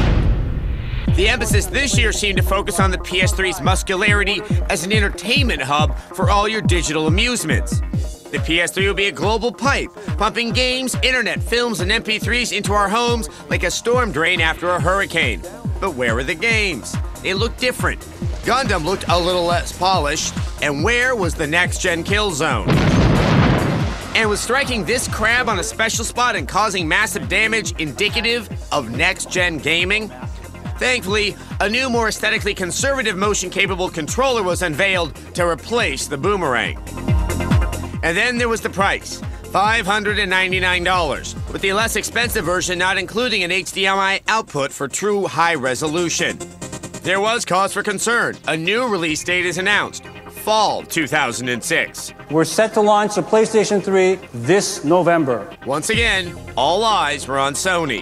E: The emphasis this year seemed to focus on the PS3's muscularity as an entertainment hub for all your digital amusements. The PS3 will be a global pipe, pumping games, internet, films, and MP3s into our homes like a storm drain after a hurricane. But where were the games? They looked different. Gundam looked a little less polished, and where was the next-gen Killzone? And was striking this crab on a special spot and causing massive damage indicative of next-gen gaming? Thankfully, a new, more aesthetically conservative motion-capable controller was unveiled to replace the boomerang. And then there was the price, $599, with the less expensive version not including an HDMI output for true high resolution. There was cause for concern. A new release date is announced, fall 2006.
T: We're set to launch the PlayStation 3 this November.
E: Once again, all eyes were on Sony.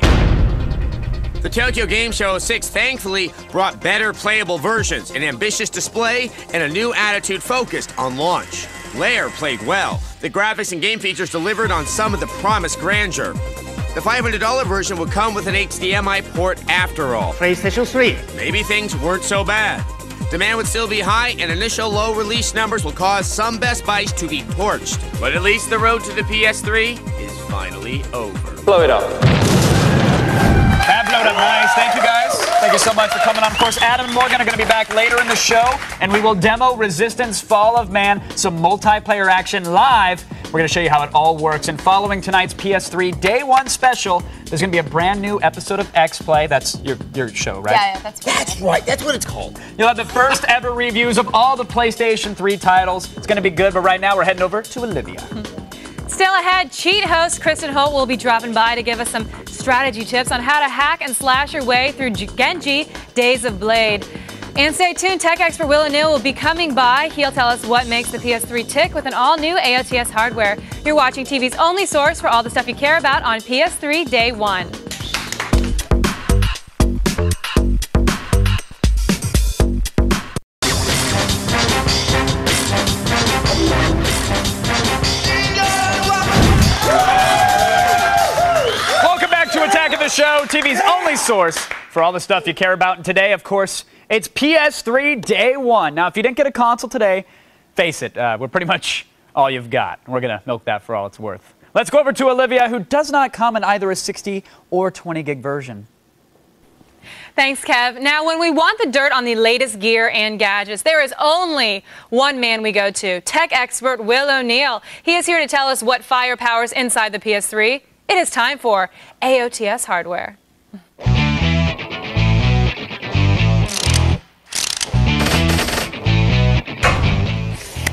E: The Tokyo Game Show 06 thankfully brought better playable versions, an ambitious display, and a new attitude focused on launch. Lair played well. The graphics and game features delivered on some of the promised grandeur. The $500 version will come with an HDMI port after all.
B: PlayStation 3.
E: Maybe things weren't so bad. Demand would still be high, and initial low release numbers will cause some Best Buys to be torched. But at least the road to the PS3 is finally over.
C: Blow it up.
K: Have blown up. Nice. Thank you, guys. Thank you so much for coming on. Of course, Adam and Morgan are going to be back later in the show, and we will demo Resistance Fall of Man, some multiplayer action live. We're going to show you how it all works. And following tonight's PS3 Day 1 special, there's going to be a brand new episode of X-Play. That's your show, right?
O: Yeah, that's
E: right. That's what it's called.
K: You'll have the first ever reviews of all the PlayStation 3 titles. It's going to be good, but right now we're heading over to Olivia.
L: Still ahead, cheat host Kristin Holt will be dropping by to give us some strategy tips on how to hack and slash your way through Genji Days of Blade. And stay tuned, tech expert Wil O'Neal will be coming by. He'll tell us what makes the PS3 tick with an all-new AOTS hardware. You're watching TV's only source for all the stuff you care about on PS3 Day 1.
K: Show, TV's only source for all the stuff you care about. And today, of course, it's PS3 Day 1. Now, if you didn't get a console today, face it, we're pretty much all you've got. And we're going to milk that for all it's worth. Let's go over to Olivia, who does not come in either a 60 or 20 gig version.
L: Thanks, Kev. Now, when we want the dirt on the latest gear and gadgets, there is only one man we go to, tech expert Wil O'Neal. He is here to tell us what firepower is inside the PS3. It is time for AOTS hardware.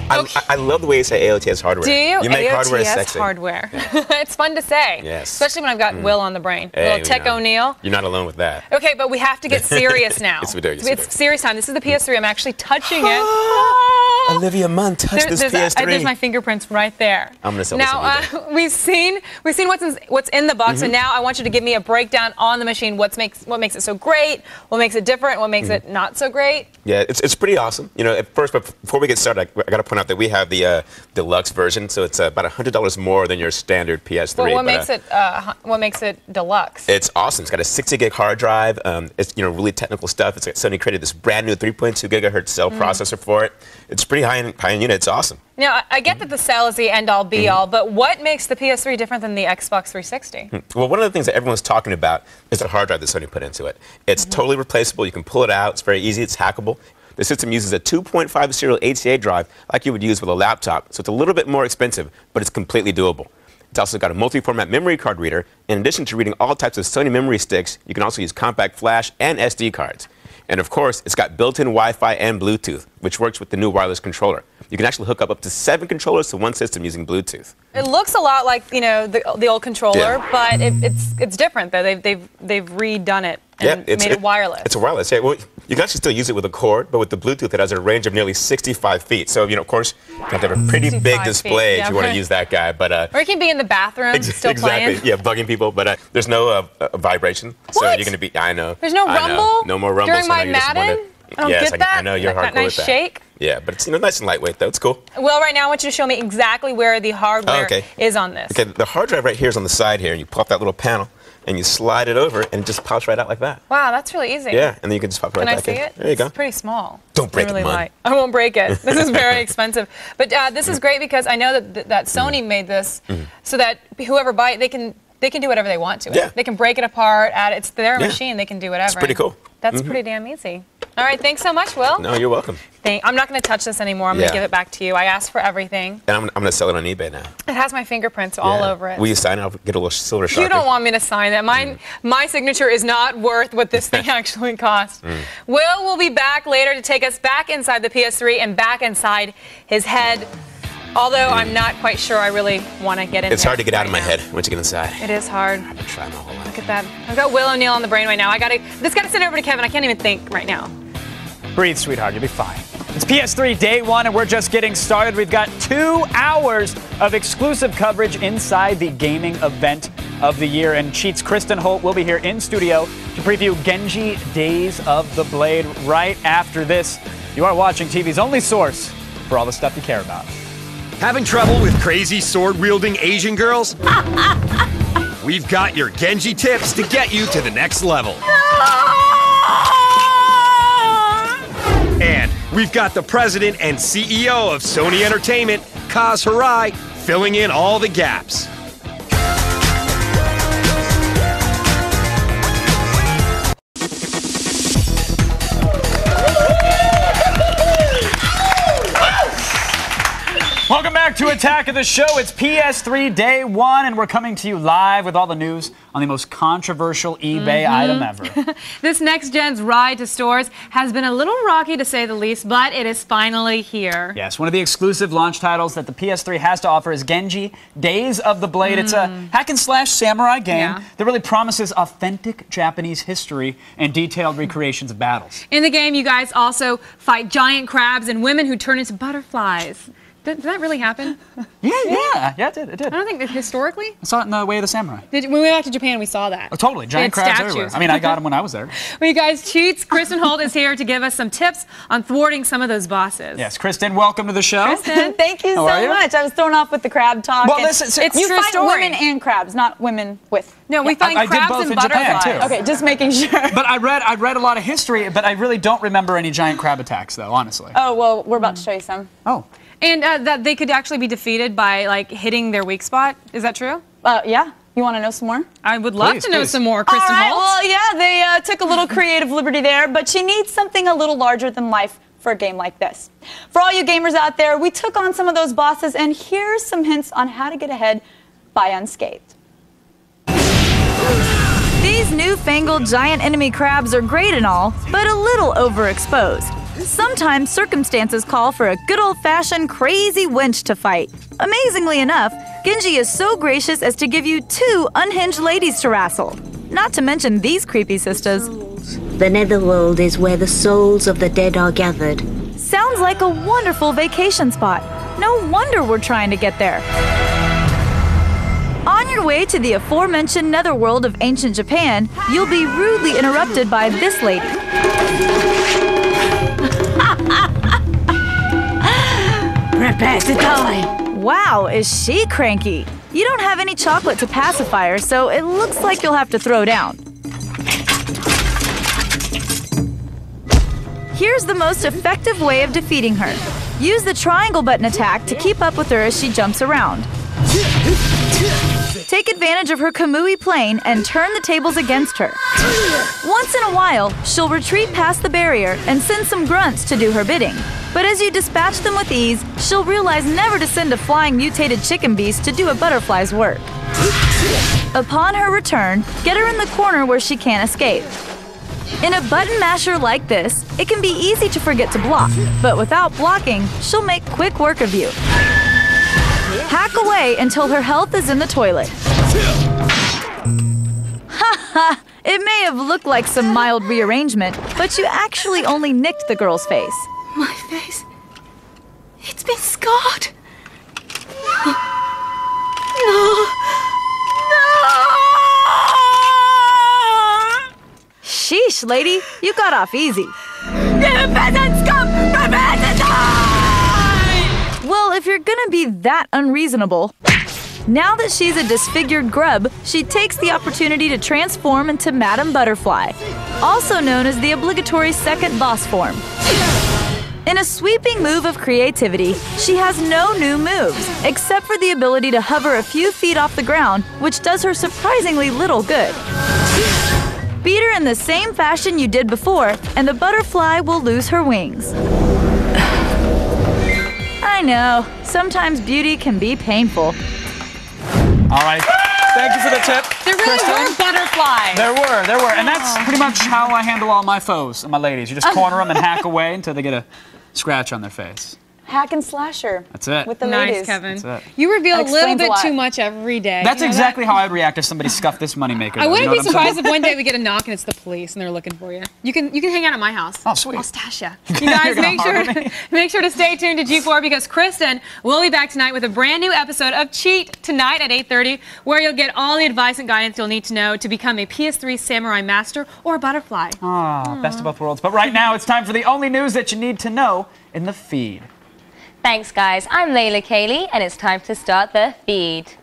N: I love the way you say AOTS hardware.
L: Do you?
N: You make
L: AOTS
N: hardware sexy.
L: hardware.
N: Yeah.
L: It's fun to say.
N: Yes.
L: Especially when I've got Will on the brain.
N: Hey,
L: Little Tech O'Neal.
N: You're not alone with that.
L: Okay, but we have to get serious now.
N: Yes, we do. Yes,
L: it's serious time. This is the PS3. I'm actually touching it.
N: Olivia Munn touched this PS3.
L: There's my fingerprints right there.
N: I'm gonna sell
L: now,
N: this on
L: we've seen what's in the box, and now I want you to give me a breakdown on the machine. What makes it so great? What makes it different? What makes it not so great?
N: Yeah, it's pretty awesome. You know, at first, but before we get started, I got to point out that we have the deluxe version, so it's about $100 more than your standard PS3.
L: Well, what makes it deluxe?
N: It's awesome. It's got a 60 gig hard drive. It's really technical stuff. It's Sony created this brand new 3.2 gigahertz cell processor for it. It's pretty high-end unit. It's awesome.
L: Now, I get that the cell is the end-all, be-all, but what makes the PS3 different than the Xbox 360?
N: Well, one of the things that everyone's talking about is the hard drive that Sony put into it. It's totally replaceable. You can pull it out. It's very easy. It's hackable. The system uses a 2.5 serial HCA drive like you would use with a laptop, so it's a little bit more expensive, but it's completely doable. It's also got a multi-format memory card reader. In addition to reading all types of Sony memory sticks, you can also use compact flash and SD cards. And of course, it's got built-in Wi-Fi and Bluetooth, which works with the new wireless controller. You can actually hook up to 7 controllers to one system using Bluetooth.
L: It looks a lot like, the old controller, but it's different though. They've redone it and made it wireless.
N: It's a wireless. Yeah, well, you can actually still use it with a cord, but with the Bluetooth, it has a range of nearly 65 feet. So, of course, you have to have a pretty big display if you want to use that guy. But
L: or you can be in the bathroom still playing.
N: Yeah, bugging people. But there's no vibration, so you're going to be. I know.
L: There's no rumble.
N: No more rumble.
L: During my Madden. I don't get that.
N: I know you're hardcore
L: nice
N: with that.
L: Shake.
N: Yeah, but it's nice and lightweight though. It's cool.
L: Well, right now I want you to show me exactly where the hardware is on this.
N: Okay, the hard drive right here is on the side here, and you pop that little panel, and you slide it over, and it just pops right out like that.
L: Wow, that's really easy.
N: Yeah, and then you can just pop it right back in.
L: Can I see it?
N: There you go.
L: It's pretty small.
N: Don't break it, Mom.
L: I won't break it. This is very expensive. But this is great because I know that Sony made this so that whoever buys it, they can do whatever they want to it.
N: Yeah.
L: They can break it apart, add it. It's their machine. They can do whatever.
N: It's pretty cool.
L: That's pretty damn easy. All right, thanks so much, Will.
N: No, you're welcome.
L: I'm not going to touch this anymore. I'm going to give it back to you. I asked for everything.
N: And I'm going to sell it on eBay now.
L: It has my fingerprints all over it.
N: Will you sign it? I'll get a little silver Sharpie.
L: You don't want me to sign that. My signature is not worth what this thing actually cost. Will be back later to take us back inside the PS3 and back inside his head. Although I'm not quite sure I really want to get in.
N: It's hard to get out of my head once you get inside.
L: It is hard.
N: I've been trying my whole life.
L: Look at that. I've got Wil O'Neal on the brain right now. This got to send over to Kevin. I can't even think right now.
K: Breathe, sweetheart. You'll be fine. It's PS3 Day 1, and we're just getting started. We've got 2 hours of exclusive coverage inside the gaming event of the year. And Cheat's Kristin Holt will be here in studio to preview Genji Days of the Blade right after this. You are watching TV's only source for all the stuff you care about.
A: Having trouble with crazy sword-wielding Asian girls? we've got your Genji tips to get you to the next level. And we've got the president and CEO of Sony Entertainment, Kaz Hirai, filling in all the gaps.
K: Welcome back to Attack of the Show. It's PS3 Day 1, and we're coming to you live with all the news on the most controversial eBay item ever.
L: This next gen's ride to stores has been a little rocky to say the least, but it is finally here.
K: Yes, one of the exclusive launch titles that the PS3 has to offer is Genji, Days of the Blade. It's a hack-and-slash samurai game that really promises authentic Japanese history and detailed recreations of battles.
L: In the game, you guys also fight giant crabs and women who turn into butterflies. Did that really happen?
K: Yeah, it did.
L: I don't think that historically.
K: I saw it in The Way of the Samurai.
L: When we went back to Japan, we saw that.
K: Oh, totally. Giant crabs everywhere. I mean, I got them when I was there.
L: Well, you guys, cheats. Kristin Holt is here to give us some tips on thwarting some of those bosses.
K: Yes, Kristin, welcome to the show.
O: Kristin, thank you so much. I was thrown off with the crab talk.
K: Well, listen,
O: it's you fight women and crabs, not women with.
L: No, we find crabs
K: did both
L: and
K: in Japan,
L: butterflies.
K: too.
O: Okay, just making sure.
K: But I read a lot of history, but I really don't remember any giant crab attacks, though, honestly.
O: Oh, well, we're about to show you some.
K: Oh.
L: And that they could actually be defeated by, like, hitting their weak spot. Is that true?
O: Yeah. You want to know some more?
L: I would love to know some more, Kristin
O: All right,
L: Holt.
O: well, yeah, they took a little creative liberty there, but she needs something a little larger than life for a game like this. For all you gamers out there, we took on some of those bosses, and here's some hints on how to get ahead by unscathed. These newfangled giant enemy crabs are great and all, but a little overexposed. Sometimes circumstances call for a good old-fashioned crazy wench to fight. Amazingly enough, Genji is so gracious as to give you 2 unhinged ladies to wrestle. Not to mention these creepy sisters.
B: The Netherworld is where the souls of the dead are gathered.
O: Sounds like a wonderful vacation spot. No wonder we're trying to get there. On your way to the aforementioned Netherworld of ancient Japan, you'll be rudely interrupted by this lady.
B: Prepare to die!
O: Wow, is she cranky? You don't have any chocolate to pacify her, so it looks like you'll have to throw down. Here's the most effective way of defeating her. Use the triangle button attack to keep up with her as she jumps around. Take advantage of her Kamui plane and turn the tables against her. Once in a while, she'll retreat past the barrier and send some grunts to do her bidding. But as you dispatch them with ease, she'll realize never to send a flying mutated chicken beast to do a butterfly's work. Upon her return, get her in the corner where she can't escape. In a button masher like this, it can be easy to forget to block, but without blocking, she'll make quick work of you. Hack away until her health is in the toilet. Haha, it may have looked like some mild rearrangement, but you actually only nicked the girl's face.
B: My face. It's been scarred. No.
O: Sheesh, lady, you got off easy.
B: You peasants come prepare to die!
O: Well, if you're gonna be that unreasonable, now that she's a disfigured grub, she takes the opportunity to transform into Madame Butterfly, also known as the obligatory second boss form. In a sweeping move of creativity, she has no new moves, except for the ability to hover a few feet off the ground, which does her surprisingly little good. Beat her in the same fashion you did before, and the butterfly will lose her wings. I know, sometimes beauty can be painful.
K: All right. Thank you for the tip.
L: There really were butterflies.
K: There were. And that's pretty much how I handle all my foes and my ladies. You just corner them and hack away until they get a scratch on their face.
O: Hack and slasher.
K: That's it.
O: With the
L: nice,
O: ladies.
L: Kevin.
K: That's it.
L: You reveal a
O: That
L: little
O: explains a
L: bit
O: lot.
L: too much every day.
K: That's
L: You know
K: exactly
L: that?
K: how I'd react if somebody scuffed this moneymaker.
L: I wouldn't
K: you know
L: be
K: what I'm
L: surprised
K: saying?
L: if one day we get a knock and it's the police and they're looking for you. You can hang out at my house.
K: Oh, sweet.
L: I'll stash you. You guys,
K: You're
L: make sure to stay tuned to G4 because Kristin will be back tonight with a brand new episode of Cheat tonight at 8:30, where you'll get all the advice and guidance you'll need to know to become a PS3 Samurai Master or a Butterfly.
K: Ah, best of both worlds. But right now, it's time for the only news that you need to know in the feed.
F: Thanks, guys. I'm Layla, Kayleigh, and it's time to start the feed.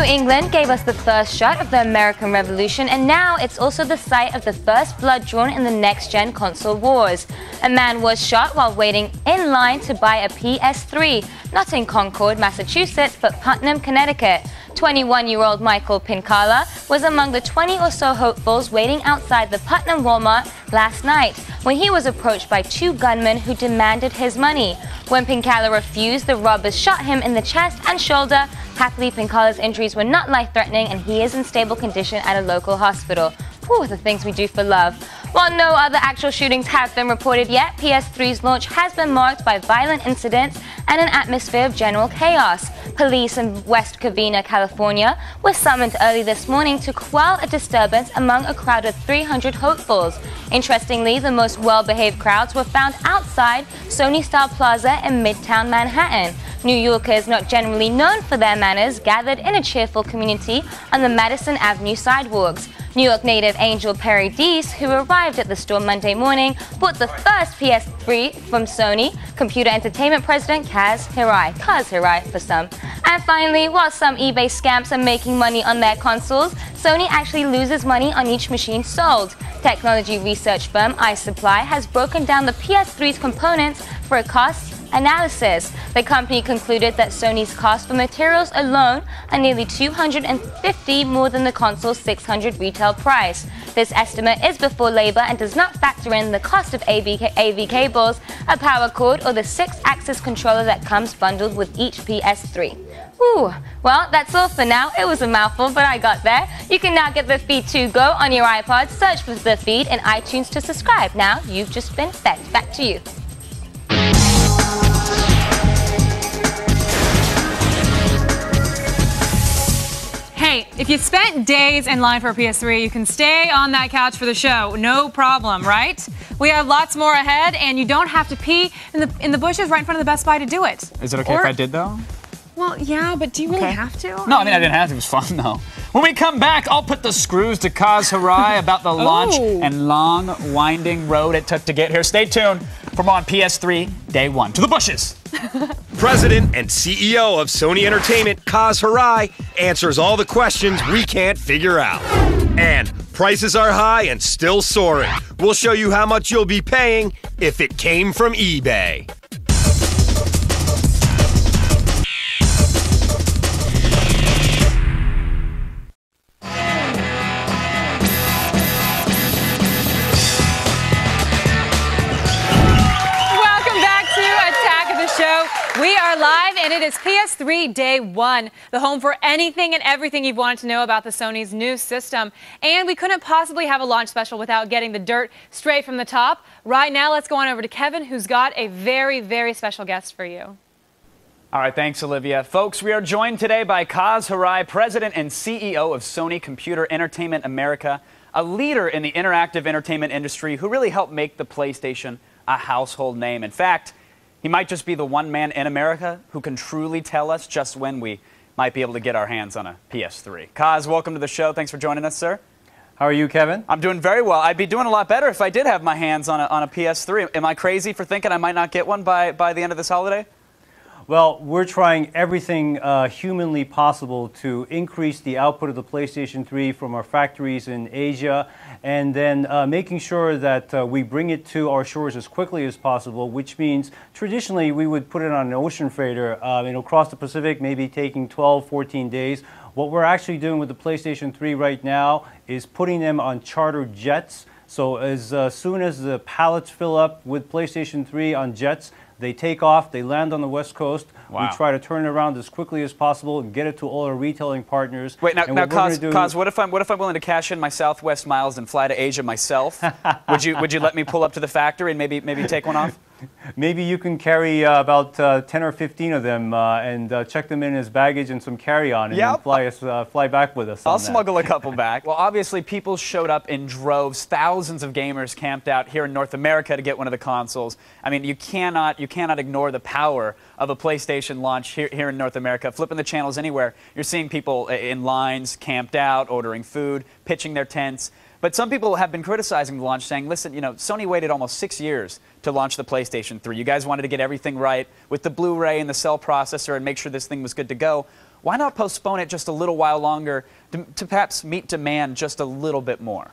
F: England gave us the first shot of the American Revolution, and now it's also the site of the first blood drawn in the next-gen console wars. A man was shot while waiting in line to buy a PS3, not in Concord, Massachusetts, but Putnam, Connecticut. 21-year-old Michael Penkala was among the 20 or so hopefuls waiting outside the Putnam Walmart last night when he was approached by two gunmen who demanded his money. When Penkala refused, the robbers shot him in the chest and shoulder. Happily, Penkala's injuries were not life-threatening and he is in stable condition at a local hospital. Whew, the things we do for love. While no other actual shootings have been reported yet, PS3's launch has been marked by violent incidents and an atmosphere of general chaos. Police in West Covina, California, were summoned early this morning to quell a disturbance among a crowd of 300 hopefuls. Interestingly, the most well-behaved crowds were found outside Sony-style Plaza in Midtown Manhattan. New Yorkers, not generally known for their manners, gathered in a cheerful community on the Madison Avenue sidewalks. New York native Angel Paradis, who arrived at the store Monday morning, bought the first PS3 from Sony Computer Entertainment President Kaz Hirai for some. And finally, while some eBay scamps are making money on their consoles, Sony actually loses money on each machine sold. Technology research firm iSupply has broken down the PS3's components for a cost analysis. The company concluded that Sony's cost for materials alone are nearly $250 more than the console's $600 retail price. This estimate is before labor and does not factor in the cost of AV cables, a power cord, or the 6-axis controller that comes bundled with each PS3. Whew. Well, that's all for now. It was a mouthful, but I got there. You can now get the feed to go on your iPod. Search for the feed in iTunes to subscribe. Now you've just been fed. Back to you.
L: Hey, if you spent days in line for a PS3, you can stay on that couch for the show. No problem, right? We have lots more ahead, and you don't have to pee in the bushes right in front of the Best Buy to do it.
K: Is it okay if I did, though?
L: Well, yeah, but do you really have to?
K: No, I mean, I didn't have to. It was fun, though. When we come back, I'll put the screws to Kaz Hirai about the launch and long, winding road it took to get here. Stay tuned for more on PS3 Day 1. To the bushes!
A: President and CEO of Sony Entertainment, Kaz Hirai, answers all the questions we can't figure out. And prices are high and still soaring. We'll show you how much you'll be paying if it came from eBay.
L: We are live, and it is PS3 Day 1, the home for anything and everything you've wanted to know about the Sony's new system. And we couldn't possibly have a launch special without getting the dirt straight from the top. Right now, let's go on over to Kevin, who's got a very, very special guest for you.
K: All right, thanks, Olivia. Folks, we are joined today by Kaz Hirai, President and CEO of Sony Computer Entertainment America, a leader in the interactive entertainment industry who really helped make the PlayStation a household name. In fact, he might just be the one man in America who can truly tell us just when we might be able to get our hands on a PS3. Kaz, welcome to the show. Thanks for joining us, sir.
G: How are you, Kevin?
K: I'm doing very well. I'd be doing a lot better if I did have my hands on a PS3. Am I crazy for thinking I might not get one by the end of this holiday?
G: Well, we're trying everything humanly possible to increase the output of the PlayStation 3 from our factories in Asia, and then making sure that we bring it to our shores as quickly as possible, which means traditionally we would put it on an ocean freighter across the Pacific, maybe taking 12, 14 days. What we're actually doing with the PlayStation 3 right now is putting them on charter jets. So as soon as the pallets fill up with PlayStation 3 on jets, they take off, they land on the West Coast.
K: Wow.
G: We try to turn it around as quickly as possible and get it to all our retailing partners.
K: Wait, now Kaz, what if I'm willing to cash in my Southwest miles and fly to Asia myself? would you let me pull up to the factory and maybe take one off?
G: Maybe you can carry about 10 or 15 of them and check them in as baggage and some carry-on, and then fly back with us.
K: I'll smuggle a couple back. Well, obviously, people showed up in droves. Thousands of gamers camped out here in North America to get one of the consoles. I mean, you cannot ignore the power of a PlayStation launch here in North America. Flipping the channels anywhere, you're seeing people in lines, camped out, ordering food, pitching their tents. But some people have been criticizing the launch, saying, listen, Sony waited almost 6 years to launch the PlayStation 3. You guys wanted to get everything right with the Blu-ray and the cell processor and make sure this thing was good to go. why not postpone it just a little while longer to perhaps meet demand just a little bit more?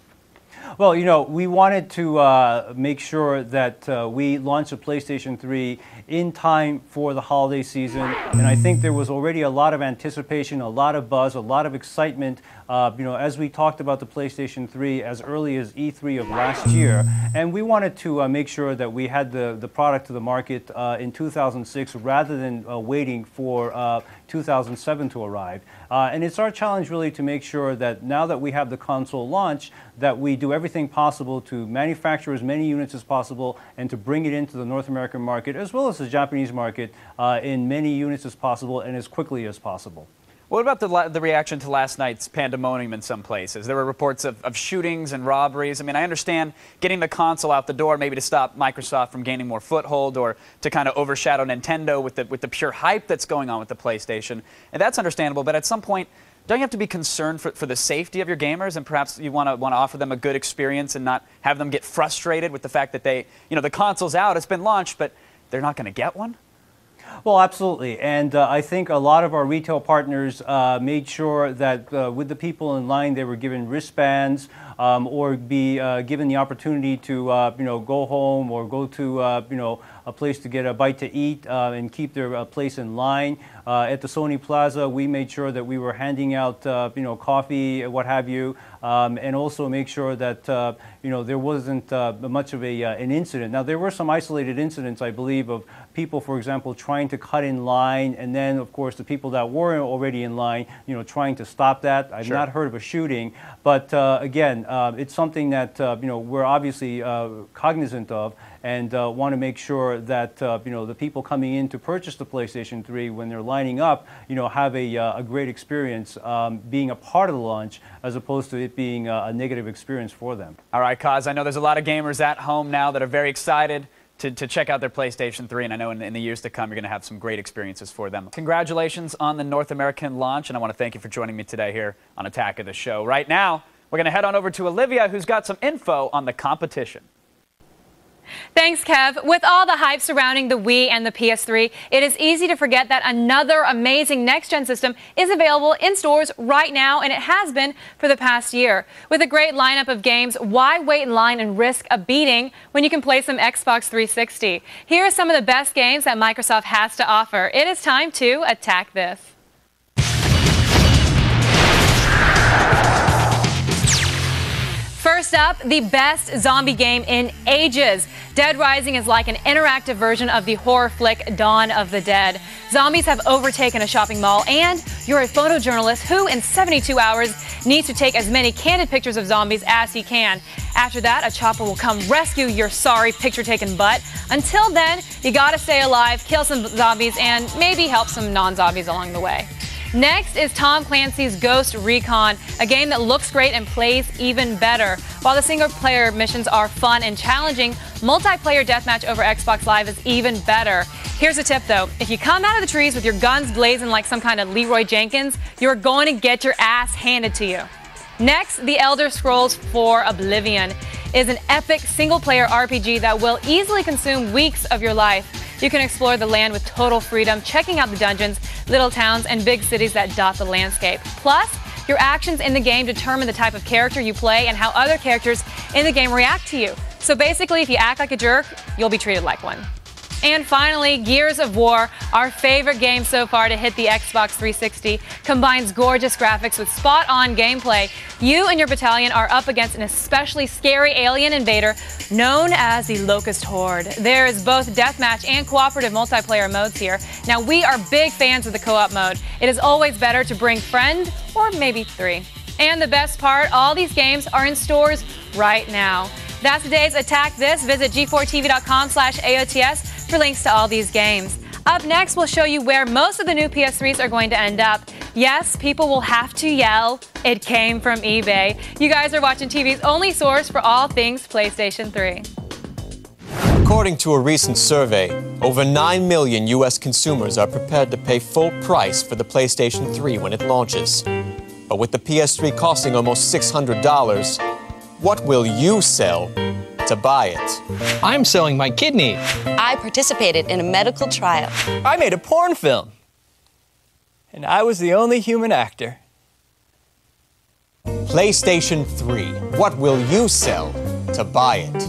G: Well, you know, we wanted to make sure that we launched the PlayStation 3 in time for the holiday season, and I think there was already a lot of anticipation, a lot of buzz, a lot of excitement, you know, as we talked about the PlayStation 3 as early as E3 of last year, and we wanted to make sure that we had the product to the market in 2006 rather than waiting for 2007 to arrive. And it's our challenge really to make sure that now that we have the console launch, that we do everything possible to manufacture as many units as possible and to bring it into the North American market as well as the Japanese market in many units as possible and as quickly as possible.
K: What about the reaction to last night's pandemonium in some places? There were reports of shootings and robberies. I mean, I understand getting the console out the door maybe to stop Microsoft from gaining more foothold or to kind of overshadow Nintendo with the pure hype that's going on with the PlayStation. And that's understandable, but at some point, don't you have to be concerned for the safety of your gamers, and perhaps you want to offer them a good experience and not have them get frustrated with the fact that the console's out, it's been launched, but they're not going to get one?
G: Well, absolutely. And I think a lot of our retail partners made sure that with the people in line, they were given wristbands or be given the opportunity to, go home or go to, a place to get a bite to eat and keep their place in line. At the Sony Plaza, we made sure that we were handing out, coffee, what have you, and also make sure that, there wasn't much of an incident. Now, there were some isolated incidents, I believe, of people, for example, trying to cut in line, and then, of course, the people that were already in line, trying to stop that. I've not heard of a shooting, but again, it's something that, we're obviously cognizant of and want to make sure that, the people coming in to purchase the PlayStation 3 when they're lining up, have a great experience being a part of the launch as opposed to it being a negative experience for them.
K: All right, Kaz, I know there's a lot of gamers at home now that are very excited to check out their PlayStation 3, and I know in the years to come you're going to have some great experiences for them. Congratulations on the North American launch, and I want to thank you for joining me today here on Attack of the Show. Right now, we're going to head on over to Olivia, who's got some info on the competition.
L: Thanks, Kev. With all the hype surrounding the Wii and the PS3, it is easy to forget that another amazing next-gen system is available in stores right now, and it has been for the past year. With a great lineup of games, why wait in line and risk a beating when you can play some Xbox 360? Here are some of the best games that Microsoft has to offer. It is time to attack this. First up, the best zombie game in ages. Dead Rising is like an interactive version of the horror flick Dawn of the Dead. Zombies have overtaken a shopping mall, and you're a photojournalist who, in 72 hours, needs to take as many candid pictures of zombies as he can. After that, a chopper will come rescue your sorry picture-taking butt. Until then, you gotta stay alive, kill some zombies, and maybe help some non-zombies along the way. Next is Tom Clancy's Ghost Recon, a game that looks great and plays even better. While the single-player missions are fun and challenging, multiplayer deathmatch over Xbox Live is even better. Here's a tip, though. If you come out of the trees with your guns blazing like some kind of Leroy Jenkins, you're going to get your ass handed to you. Next, The Elder Scrolls IV Oblivion is an epic single-player RPG that will easily consume weeks of your life. You can explore the land with total freedom, checking out the dungeons, little towns, and big cities that dot the landscape. Plus, your actions in the game determine the type of character you play and how other characters in the game react to you. So basically, if you act like a jerk, you'll be treated like one. And finally, Gears of War, our favorite game so far to hit the Xbox 360, combines gorgeous graphics with spot-on gameplay. You and your battalion are up against an especially scary alien invader known as the Locust Horde. There is both deathmatch and cooperative multiplayer modes here. Now, we are big fans of the co-op mode. It is always better to bring friends or maybe three. And the best part, all these games are in stores right now. That's today's Attack This. Visit g4tv.com/AOTS for links to all these games. Up next, we'll show you where most of the new PS3s are going to end up. Yes, people will have to yell, "It came from eBay." You guys are watching TV's only source for all things PlayStation 3.
V: According to a recent survey, over 9 million U.S. consumers are prepared to pay full price for the PlayStation 3 when it launches. But with the PS3 costing almost $600, what will you sell to buy it?
X: I'm selling my kidney.
H: I participated in a medical trial.
X: I made a porn film.
H: and I was the only human actor.
V: PlayStation 3. What will you sell to buy it?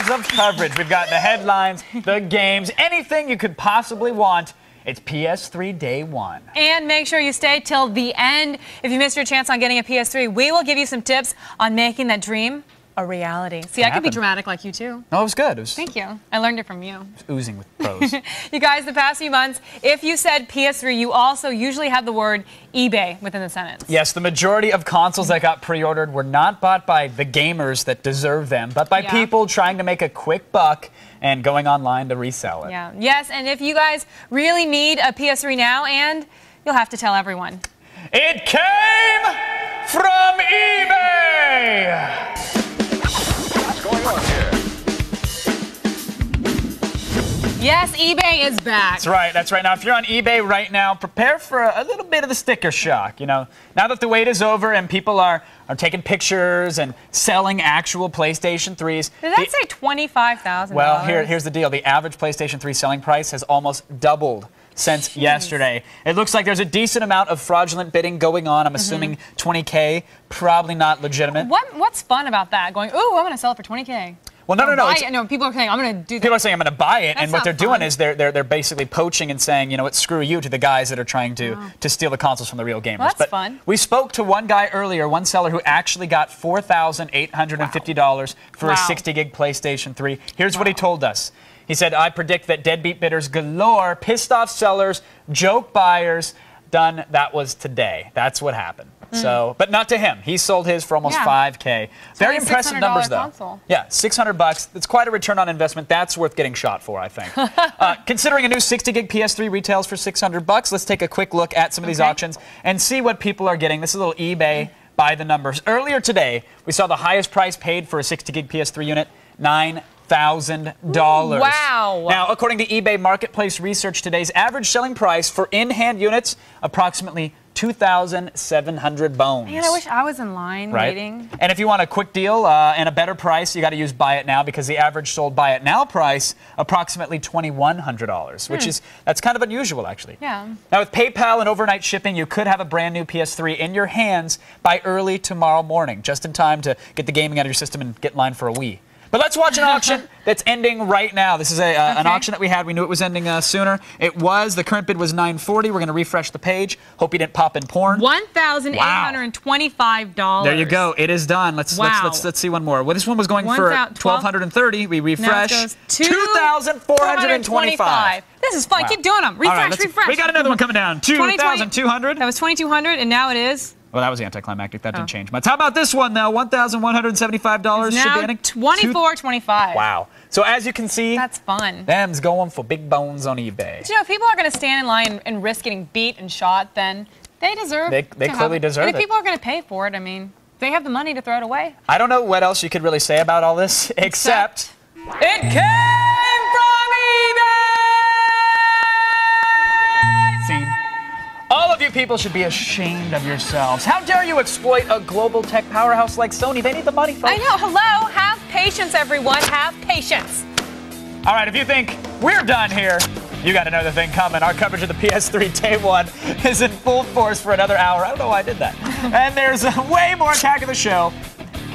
K: Of coverage. We've got the headlines, the games, anything you could possibly want. It's PS3 Day 1.
L: And make sure you stay till the end. If you missed your chance on getting a PS3, we will give you some tips on making that dream a reality. See, I could be dramatic like you too.
K: No, it was good.
L: Thank you. I learned it from you.
K: Oozing with pros.
L: You guys, the past few months, if you said PS3, you also usually have the word eBay within the sentence.
K: Yes, the majority of consoles that got pre-ordered were not bought by the gamers that deserve them, but by people trying to make a quick buck and going online to resell it.
L: Yeah. Yes, and if you guys really need a PS3 now, and you'll have to tell everyone.
K: It came from eBay!
C: What's going on here?
L: Yes, eBay is back.
K: That's right, that's right. Now, if you're on eBay right now, prepare for a little bit of the sticker shock. You know, now that the wait is over and people are taking pictures and selling actual PlayStation 3s.
L: Did that say $25,000?
K: Well, here's the deal. The average PlayStation 3 selling price has almost doubled since yesterday. It looks like there's a decent amount of fraudulent bidding going on. I'm assuming 20K, probably not legitimate.
L: What's fun about that? Going, ooh, I'm going to sell it for 20K.
K: Well, no.
L: No, people are saying, I'm going to do that.
K: People are saying, I'm going to buy it,
L: That's
K: and what they're
L: not
K: doing
L: fun.
K: is they're basically poaching and saying, you know what, screw you to the guys that are trying to steal the consoles from the real gamers.
L: Well, that's
K: but
L: fun.
K: We spoke to one guy earlier, one seller who actually got $4,850 for a 60-gig PlayStation 3. Here's what he told us. He said, I predict that deadbeat bidders galore, pissed off sellers, joke buyers, done. That was today. That's what happened. So, but not to him. He sold his for almost $5K. Very impressive numbers, though.
L: Console.
K: Yeah, $600. It's quite a return on investment. That's worth getting shot for, I think. Considering a new 60-gig PS3 retails for $600, let's take a quick look at some of these auctions and see what people are getting. This is a little eBay by the numbers. Earlier today, we saw the highest price paid for a 60-gig PS3 unit, $9,000.
L: Wow.
K: Now, according to eBay Marketplace Research, today's average selling price for in-hand units, approximately 2,700 bones.
L: Man, I wish I was in line waiting.
K: And if you want a quick deal and a better price, you got to use Buy It Now, because the average sold Buy It Now price approximately $2,100, which that's kind of unusual, actually.
L: Yeah.
K: Now, with PayPal and overnight shipping, you could have a brand new PS3 in your hands by early tomorrow morning, just in time to get the gaming out of your system and get in line for a Wii. But let's watch an auction that's ending right now. This is an auction that we had. We knew it was ending sooner. It was. The current bid was $940. We're going to refresh the page. Hope you didn't pop in porn.
L: $1,825.
K: There you go. It is done. Let's see one more. Well, this one was going for $1,230. We refresh. $2,425.
L: This is fun. Keep doing them. Refresh, refresh.
K: We got another one coming down. $2,200.
L: That was $2,200, and now it is.
K: Well, that was anticlimactic. That didn't change much. How about this one, though? $1,175 should be ending.
L: $2,425.
K: Wow. So as you can see,
L: that's fun.
K: Them's going for big bones on eBay.
L: But you know, if people are going to stand in line and risk getting beat and shot, then they deserve
K: They clearly deserve
L: it.
K: it.
L: If people are going to pay for it, I mean, they have the money to throw it away.
K: I don't know what else you could really say about all this, except it came from eBay! Scene. All of you people should be ashamed of yourselves. How dare you exploit a global tech powerhouse like Sony? They need the money, folks.
L: I know. Hello. Have patience, everyone. Have patience.
K: All right, if you think we're done here, you got another thing coming. Our coverage of the PS3 Day 1 is in full force for another hour. I don't know why I did that. And there's way more Attack of the Show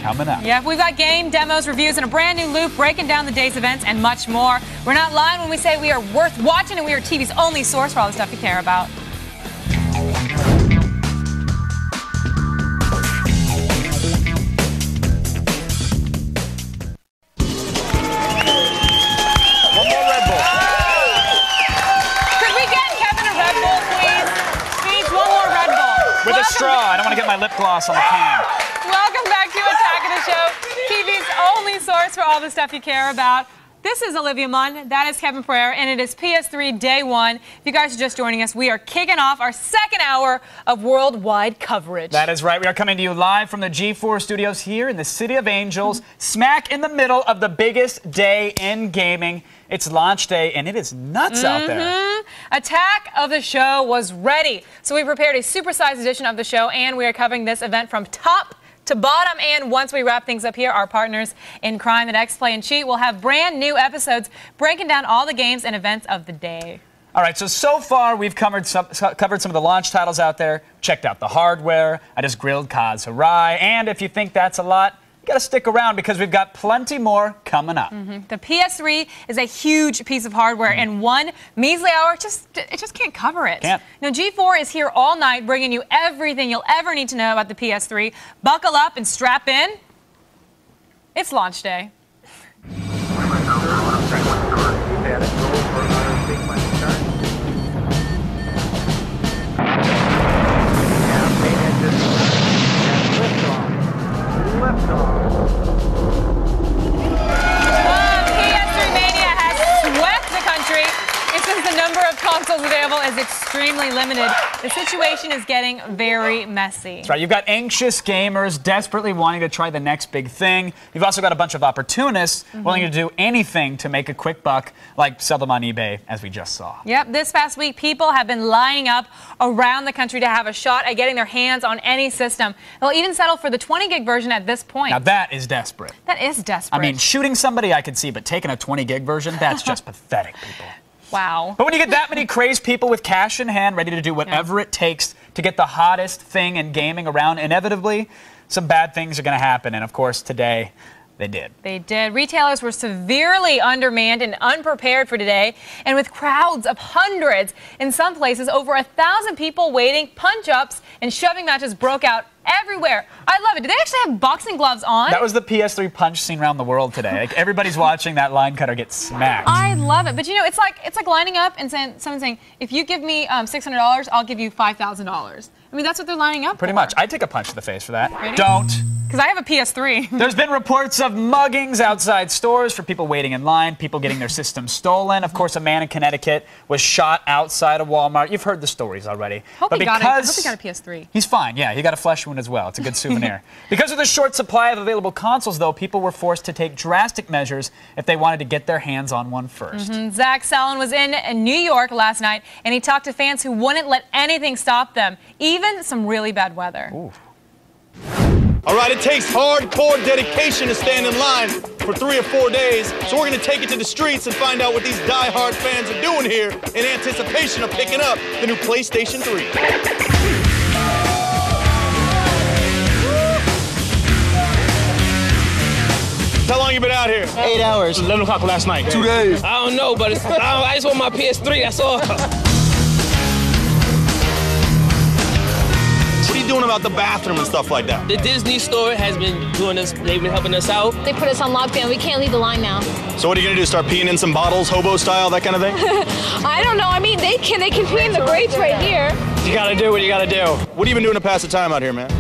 K: coming up.
L: Yeah, we've got game, demos, reviews, and a brand new loop breaking down the day's events and much more. We're not lying when we say we are worth watching, and we are TV's only source for all the stuff you care about.
K: With a straw. I don't want to get my lip gloss on the can.
L: Welcome back to Attack of the Show, TV's only source for all the stuff you care about. This is Olivia Munn, that is Kevin Periera, and it is PS3 Day 1. If you guys are just joining us, we are kicking off our second hour of worldwide coverage.
K: That is right. We are coming to you live from the G4's studios here in the City of Angels, smack in the middle of the biggest day in gaming. It's launch day, and it is nuts out there.
L: Attack of the Show was ready. So we prepared a supersized edition of the show, and we are covering this event from top to bottom. And once we wrap things up here, our partners in crime at X Play and Cheat will have brand new episodes breaking down all the games and events of the day.
K: All right, so far we've covered some of the launch titles out there, checked out the hardware, I just grilled Kaz Hirai, and if you think that's a lot, you gotta stick around because we've got plenty more coming up.
L: The PS3 is a huge piece of hardware, and one measly hour it just can't cover it.
K: Can't.
L: Now, G4 is here all night bringing you everything you'll ever need to know about the PS3. Buckle up and strap in. It's launch day. PS3 Mania has swept the country. And since the number of consoles available is extremely limited, the situation is getting very messy.
K: That's right. You've got anxious gamers desperately wanting to try the next big thing. You've also got a bunch of opportunists willing to do anything to make a quick buck, like sell them on eBay, as we just saw.
L: Yep, this past week, people have been lining up around the country to have a shot at getting their hands on any system. They'll even settle for the 20 gig version at this point.
K: Now that is desperate.
L: That is desperate.
K: I mean, shooting somebody I could see, but taking a 20 gig version, that's just pathetic, people.
L: Wow.
K: But when you get that many crazed people with cash in hand ready to do whatever it takes to get the hottest thing in gaming around, inevitably, some bad things are going to happen. And of course, today, they did.
L: They did. Retailers were severely undermanned and unprepared for today. And with crowds of hundreds, in some places, over 1,000 people waiting, punch-ups and shoving matches broke out everywhere. I love it. Did they actually have boxing gloves on?
K: That was the PS3 punch scene around the world today. Like, everybody's watching that line cutter get smacked.
L: I love it. But you know, it's like lining up and someone saying, if you give me $600, I'll give you $5,000. I mean, that's what they're lining up
K: Pretty
L: for.
K: much. I'd take a punch to the face for that.
L: Ready?
K: Don't.
L: Because I have a PS3.
K: There's been reports of muggings outside stores for people waiting in line, people getting their systems stolen. Of course, a man in Connecticut was shot outside of Walmart. You've heard the stories already.
L: I hope he got a PS3.
K: He's fine, yeah. He got a flesh wound as well. It's a good souvenir. Because of the short supply of available consoles, though, people were forced to take drastic measures if they wanted to get their hands on one first.
L: Zack Selwyn was in New York last night, and he talked to fans who wouldn't let anything stop them, even some really bad weather.
K: Ooh.
P: All right, it takes hardcore dedication to stand in line for 3 or 4 days, so we're going to take it to the streets and find out what these die-hard fans are doing here in anticipation of picking up the new PlayStation 3. How long you been out here?
X: 8 hours.
P: 11 o'clock last night.
X: 2 days.
W: I don't know, but I just want my PS3, that's all.
P: What are you doing about the bathroom and stuff like that?
W: The Disney store has been doing this, they've been helping us out.
D: They put us on lockdown. We can't leave the line now.
P: So what are you gonna do, start peeing in some bottles, hobo style, that kind of thing?
D: I don't know. I mean, they can pee in the grates right here.
X: You gotta do what you gotta do.
P: What have you been doing to pass the time out here, man?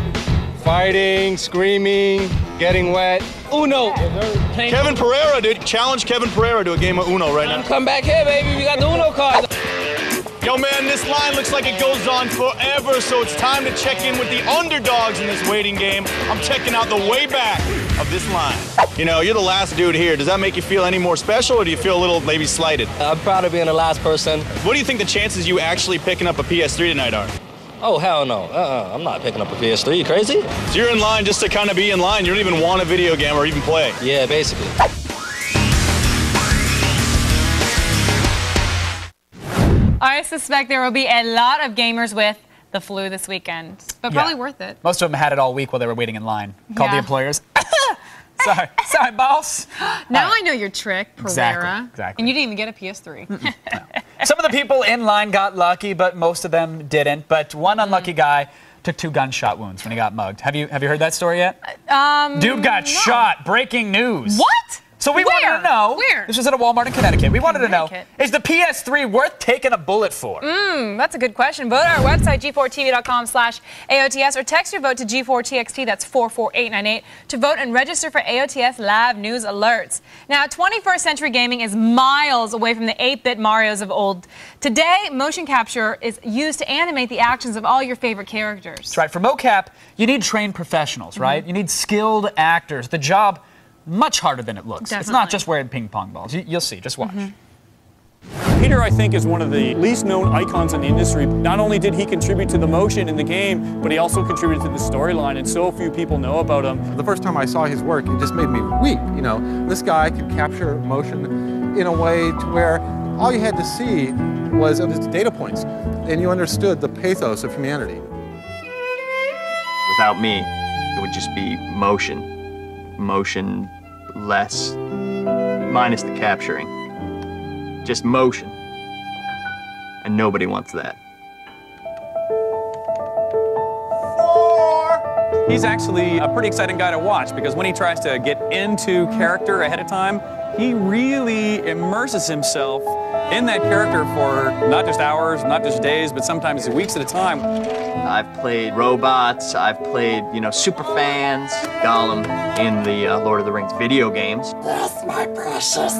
X: Fighting, screaming, getting wet.
W: Uno.
P: Kevin Periera, dude. Challenge Kevin Periera to a game of Uno right now.
W: Come back here, baby. We got the Uno card.
P: Yo, man, this line looks like it goes on forever, so it's time to check in with the underdogs in this waiting game. I'm checking out the way back of this line. You know, you're the last dude here. Does that make you feel any more special, or do you feel a little maybe slighted?
W: I'm proud of being the last person.
P: What do you think the chances you actually picking up a PS3 tonight are?
W: Oh, hell no. I'm not picking up a PS3. You crazy?
P: So you're in line just to kind of be in line. You don't even want a video game or even play.
W: Yeah, basically.
L: I suspect there will be a lot of gamers with the flu this weekend, but probably worth it.
K: Most of them had it all week while they were waiting in line. Called the employers. Sorry, boss.
L: Now I know your trick, Periera.
K: Exactly.
L: And you didn't even get a PS3.
K: Some of the people in line got lucky, but most of them didn't. But one unlucky guy took 2 gunshot wounds when he got mugged. Have you heard that story yet? Dude got shot. Breaking news.
L: What?
K: So we wanted to know.
L: Where?
K: This was at a Walmart in Connecticut. We wanted to know, is the PS3 worth taking a bullet for?
L: That's a good question. Vote on our website, g4tv.com/AOTS, or text your vote to G4TXT, that's 44898, to vote and register for AOTS live news alerts. Now, 21st century gaming is miles away from the 8-bit Marios of old. Today, motion capture is used to animate the actions of all your favorite characters.
K: That's right. For mocap, you need trained professionals, right? You need skilled actors. The job much harder than it looks. It's not just wearing ping pong balls. You'll see. Just watch.
I: Peter, I think, is one of the least known icons in the industry. Not only did he contribute to the motion in the game, but he also contributed to the storyline, and so few people know about him.
J: The first time I saw his work, it just made me weep. You know, this guy could capture motion in a way to where all you had to see was his data points, and you understood the pathos of humanity.
M: Without me, it would just be motion. Motion less, minus the capturing. Just motion. And nobody wants that.
Q: He's actually a pretty exciting guy to watch because when he tries to get into character ahead of time, he really immerses himself in that character for not just hours, not just days, but sometimes weeks at a time.
M: I've played robots, I've played, super fans, Gollum in the Lord of the Rings video games.
Y: Yes, my precious.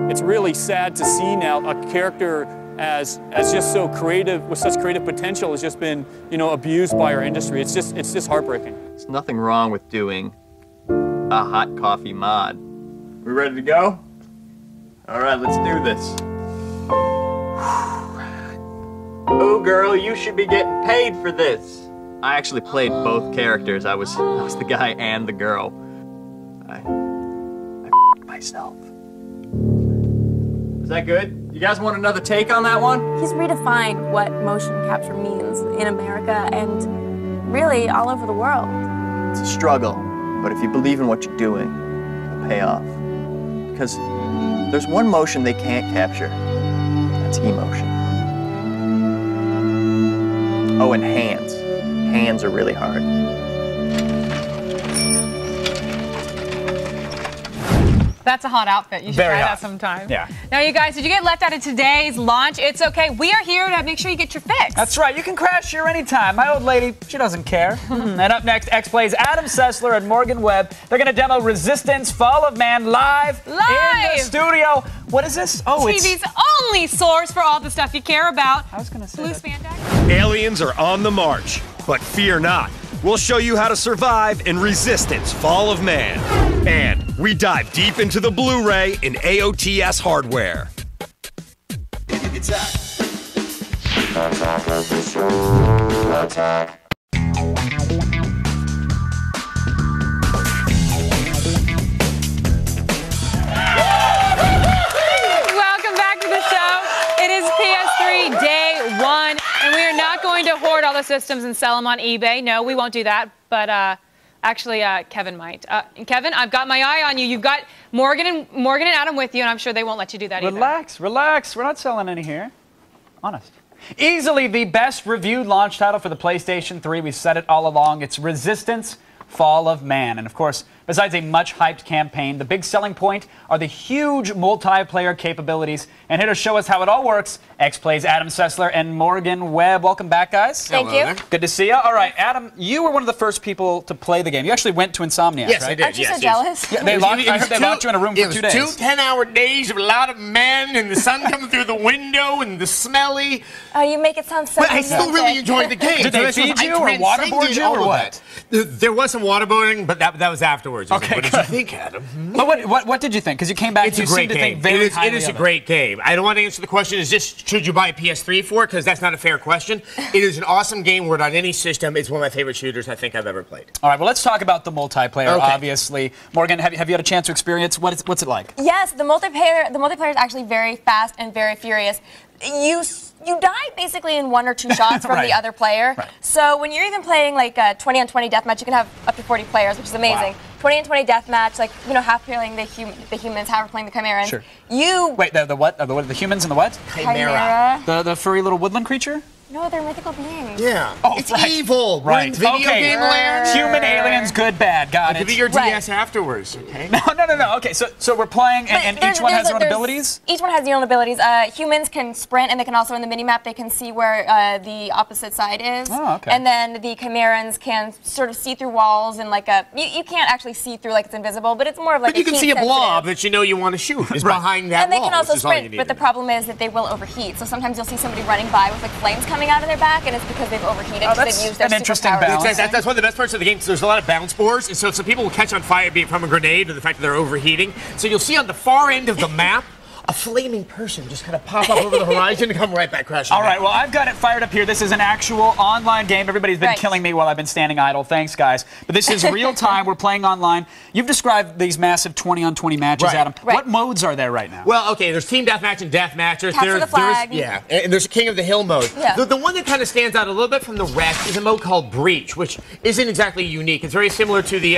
I: It's really sad to see now a character as just so creative, with such creative potential, has just been, abused by our industry. It's just heartbreaking.
M: There's nothing wrong with doing a hot coffee mod. We ready to go? All right, let's do this. Oh, girl, you should be getting paid for this. I actually played both characters. I was the guy and the girl. I f***ed myself. Was that good? You guys want another take on that one?
W: He's redefined what motion capture means in America and really all over the world.
M: It's a struggle, but if you believe in what you're doing, it'll pay off. Because there's one motion they can't capture. That's emotion. Oh, and hands. Hands are really hard.
L: That's a hot outfit. You should try that sometime.
K: Yeah.
L: Now, you guys, did you get left out of today's launch? It's okay. We are here to make sure you get your fix.
K: That's right. You can crash here anytime. My old lady, she doesn't care. And up next, X plays Adam Sessler and Morgan Webb. They're going to demo Resistance Fall of Man live in the studio. What is this? Oh,
L: TV's only source for all the stuff you care about.
K: I was going to say
L: Blue spandex.
A: Aliens are on the march, but fear not. We'll show you how to survive in Resistance Fall of Man. And we dive deep into the Blu-ray in AOTS hardware.
L: Welcome back to the show. It is PS3 day one, and we are not going to hoard all the systems and sell them on eBay. No, we won't do that, but actually, Kevin might. Kevin, I've got my eye on you. You've got Morgan and Adam with you, and I'm sure they won't let you do that either.
K: Relax. We're not selling any here. Honest. Easily the best reviewed launch title for the PlayStation 3. We've said it all along. It's Resistance Fall of Man. And of course, besides a much-hyped campaign, the big selling point are the huge multiplayer capabilities. And here to show us how it all works, X plays Adam Sessler and Morgan Webb. Welcome back, guys.
D: Thank you.
K: Good to see you. All right, Adam, you were one of the first people to play the game. You actually went to Insomniac,
E: Yes,
K: right?
E: I did.
W: Aren't you so jealous?
K: Yeah, I heard they locked you in a room for 2 days.
E: It was 2 10-hour days of a lot of men and the sun coming through the window and the smelly.
W: Oh, you make it sound so
E: But I still really enjoyed the game.
K: Did they feed you or waterboard you or what?
E: There was some waterboarding, but that was afterwards.
K: Okay,
E: what did you think, Adam?
K: But what did you think? Because you came back,
E: It's a
K: you
E: great
K: seemed to
E: game.
K: think very highly
E: It is a
K: of
E: great game. I don't want to answer the question, should you buy a PS3 for it? Because that's not a fair question. It is an awesome game. Where on any system, it's one of my favorite shooters I think I've ever played.
K: All right, well, let's talk about the multiplayer, obviously. Morgan, have you had a chance to experience? What's it like?
W: Yes, the multiplayer is actually very fast and very furious. You die basically in 1 or 2 shots from the other player.
K: Right.
W: So when you're even playing like a 20 on 20 deathmatch, you can have up to 40 players, which is amazing.
K: Wow.
W: 20 on 20 deathmatch, like half playing the humans, half playing the Chimerans.
K: Sure.
W: You
K: wait, the what? The humans and the what?
W: Chimera.
K: The furry little woodland creature?
W: No, they're mythical beings.
E: Yeah.
K: Oh,
E: it's
K: right.
E: evil. We're
K: Right.
E: in video game land.
K: Human aliens, good, bad. Got it.
E: Give me your DS afterwards, okay?
K: No. Okay, so we're playing, and each one has their own abilities?
W: Each one has their own abilities. Humans can sprint, and they can also, in the mini-map, they can see where the opposite side is.
K: Oh, okay.
W: And then the Chimerans can sort of see through walls, and like you can't actually see through like it's invisible, but it's more of like
E: But you can see a blob that you know you want to shoot is behind that
W: and they
E: wall.
W: can also
E: which is all you
W: sprint,
E: need
W: but
E: to
W: the
E: know.
W: problem is that they will overheat. So sometimes you'll see somebody running by with like flames coming out of their back, and it's because they've overheated because they've used their superpowers.
E: That's one of the best parts of the game because there's a lot of bounce boards, and so some people will catch on fire be it from a grenade or the fact that they're overheating. So you'll see on the far end of the map a flaming person just kind of pop up over the horizon and come right back crashing.
K: All right, well, I've got it fired up here. This is an actual online game. Everybody's been killing me while I've been standing idle. Thanks, guys. But this is real time. We're playing online. You've described these massive 20-on-20 matches, Adam. What modes are there right now?
E: Well, okay, there's team deathmatch and deathmatchers.
W: Capture the flag.
E: And there's a King of the Hill mode.
W: Yeah.
E: The one that kind of stands out a little bit from the rest is a mode called Breach, which isn't exactly unique. It's very similar to the,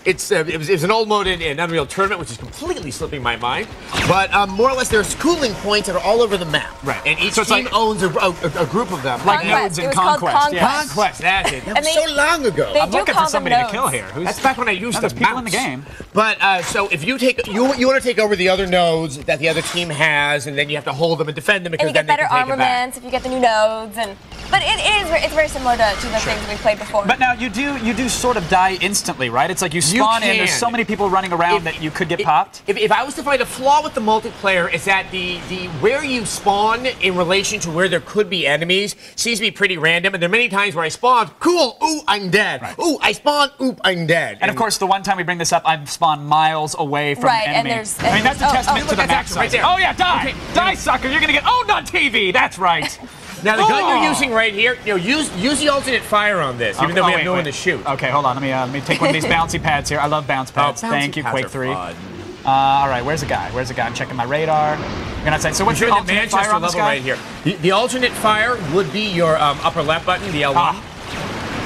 E: it was an old mode in Unreal Tournament, which is completely slipping my mind. But more or less, there's cooling points that are all over the map. Right. And each team owns a group of them.
K: Like nodes in Conquest.
E: Conquest, that's it. That was so long ago.
K: I'm looking for somebody to kill here.
E: That's back when I used the
K: people in the game.
E: But so if you take you want to take over the other nodes that the other team has, and then you have to hold them and defend them because
W: And you get
E: then
W: better
E: they can take it back.
W: armaments if you get the new nodes, but it's very similar to the things we've played before.
K: But now you do sort of die instantly, right? It's like you spawn in. There's so many people running around that you could get popped.
E: If I was to find a flaw with the multiplayer, it's that the where you spawn in relation to where there could be enemies seems to be pretty random. And there are many times where I spawn, cool, ooh, I'm dead. Right. Ooh, I spawn, ooh, I'm dead.
K: And of course, the one time we bring this up, I've spawned miles away from the enemy. I mean, that's a testament to the max
E: right there.
K: Oh yeah, die, die, sucker! You're gonna get owned on TV. That's right.
E: Now the gun you're using right here, use the alternate fire on this, even though we have no one to shoot.
K: Okay, hold on. Let me take one of these bouncy pads here. I love bounce pads. Thank you, Quake 3. All right, where's the guy? I'm checking my radar. You're gonna say, so what's your alternate fire on this guy?
E: Right here. The alternate fire would be your upper left button, the L1.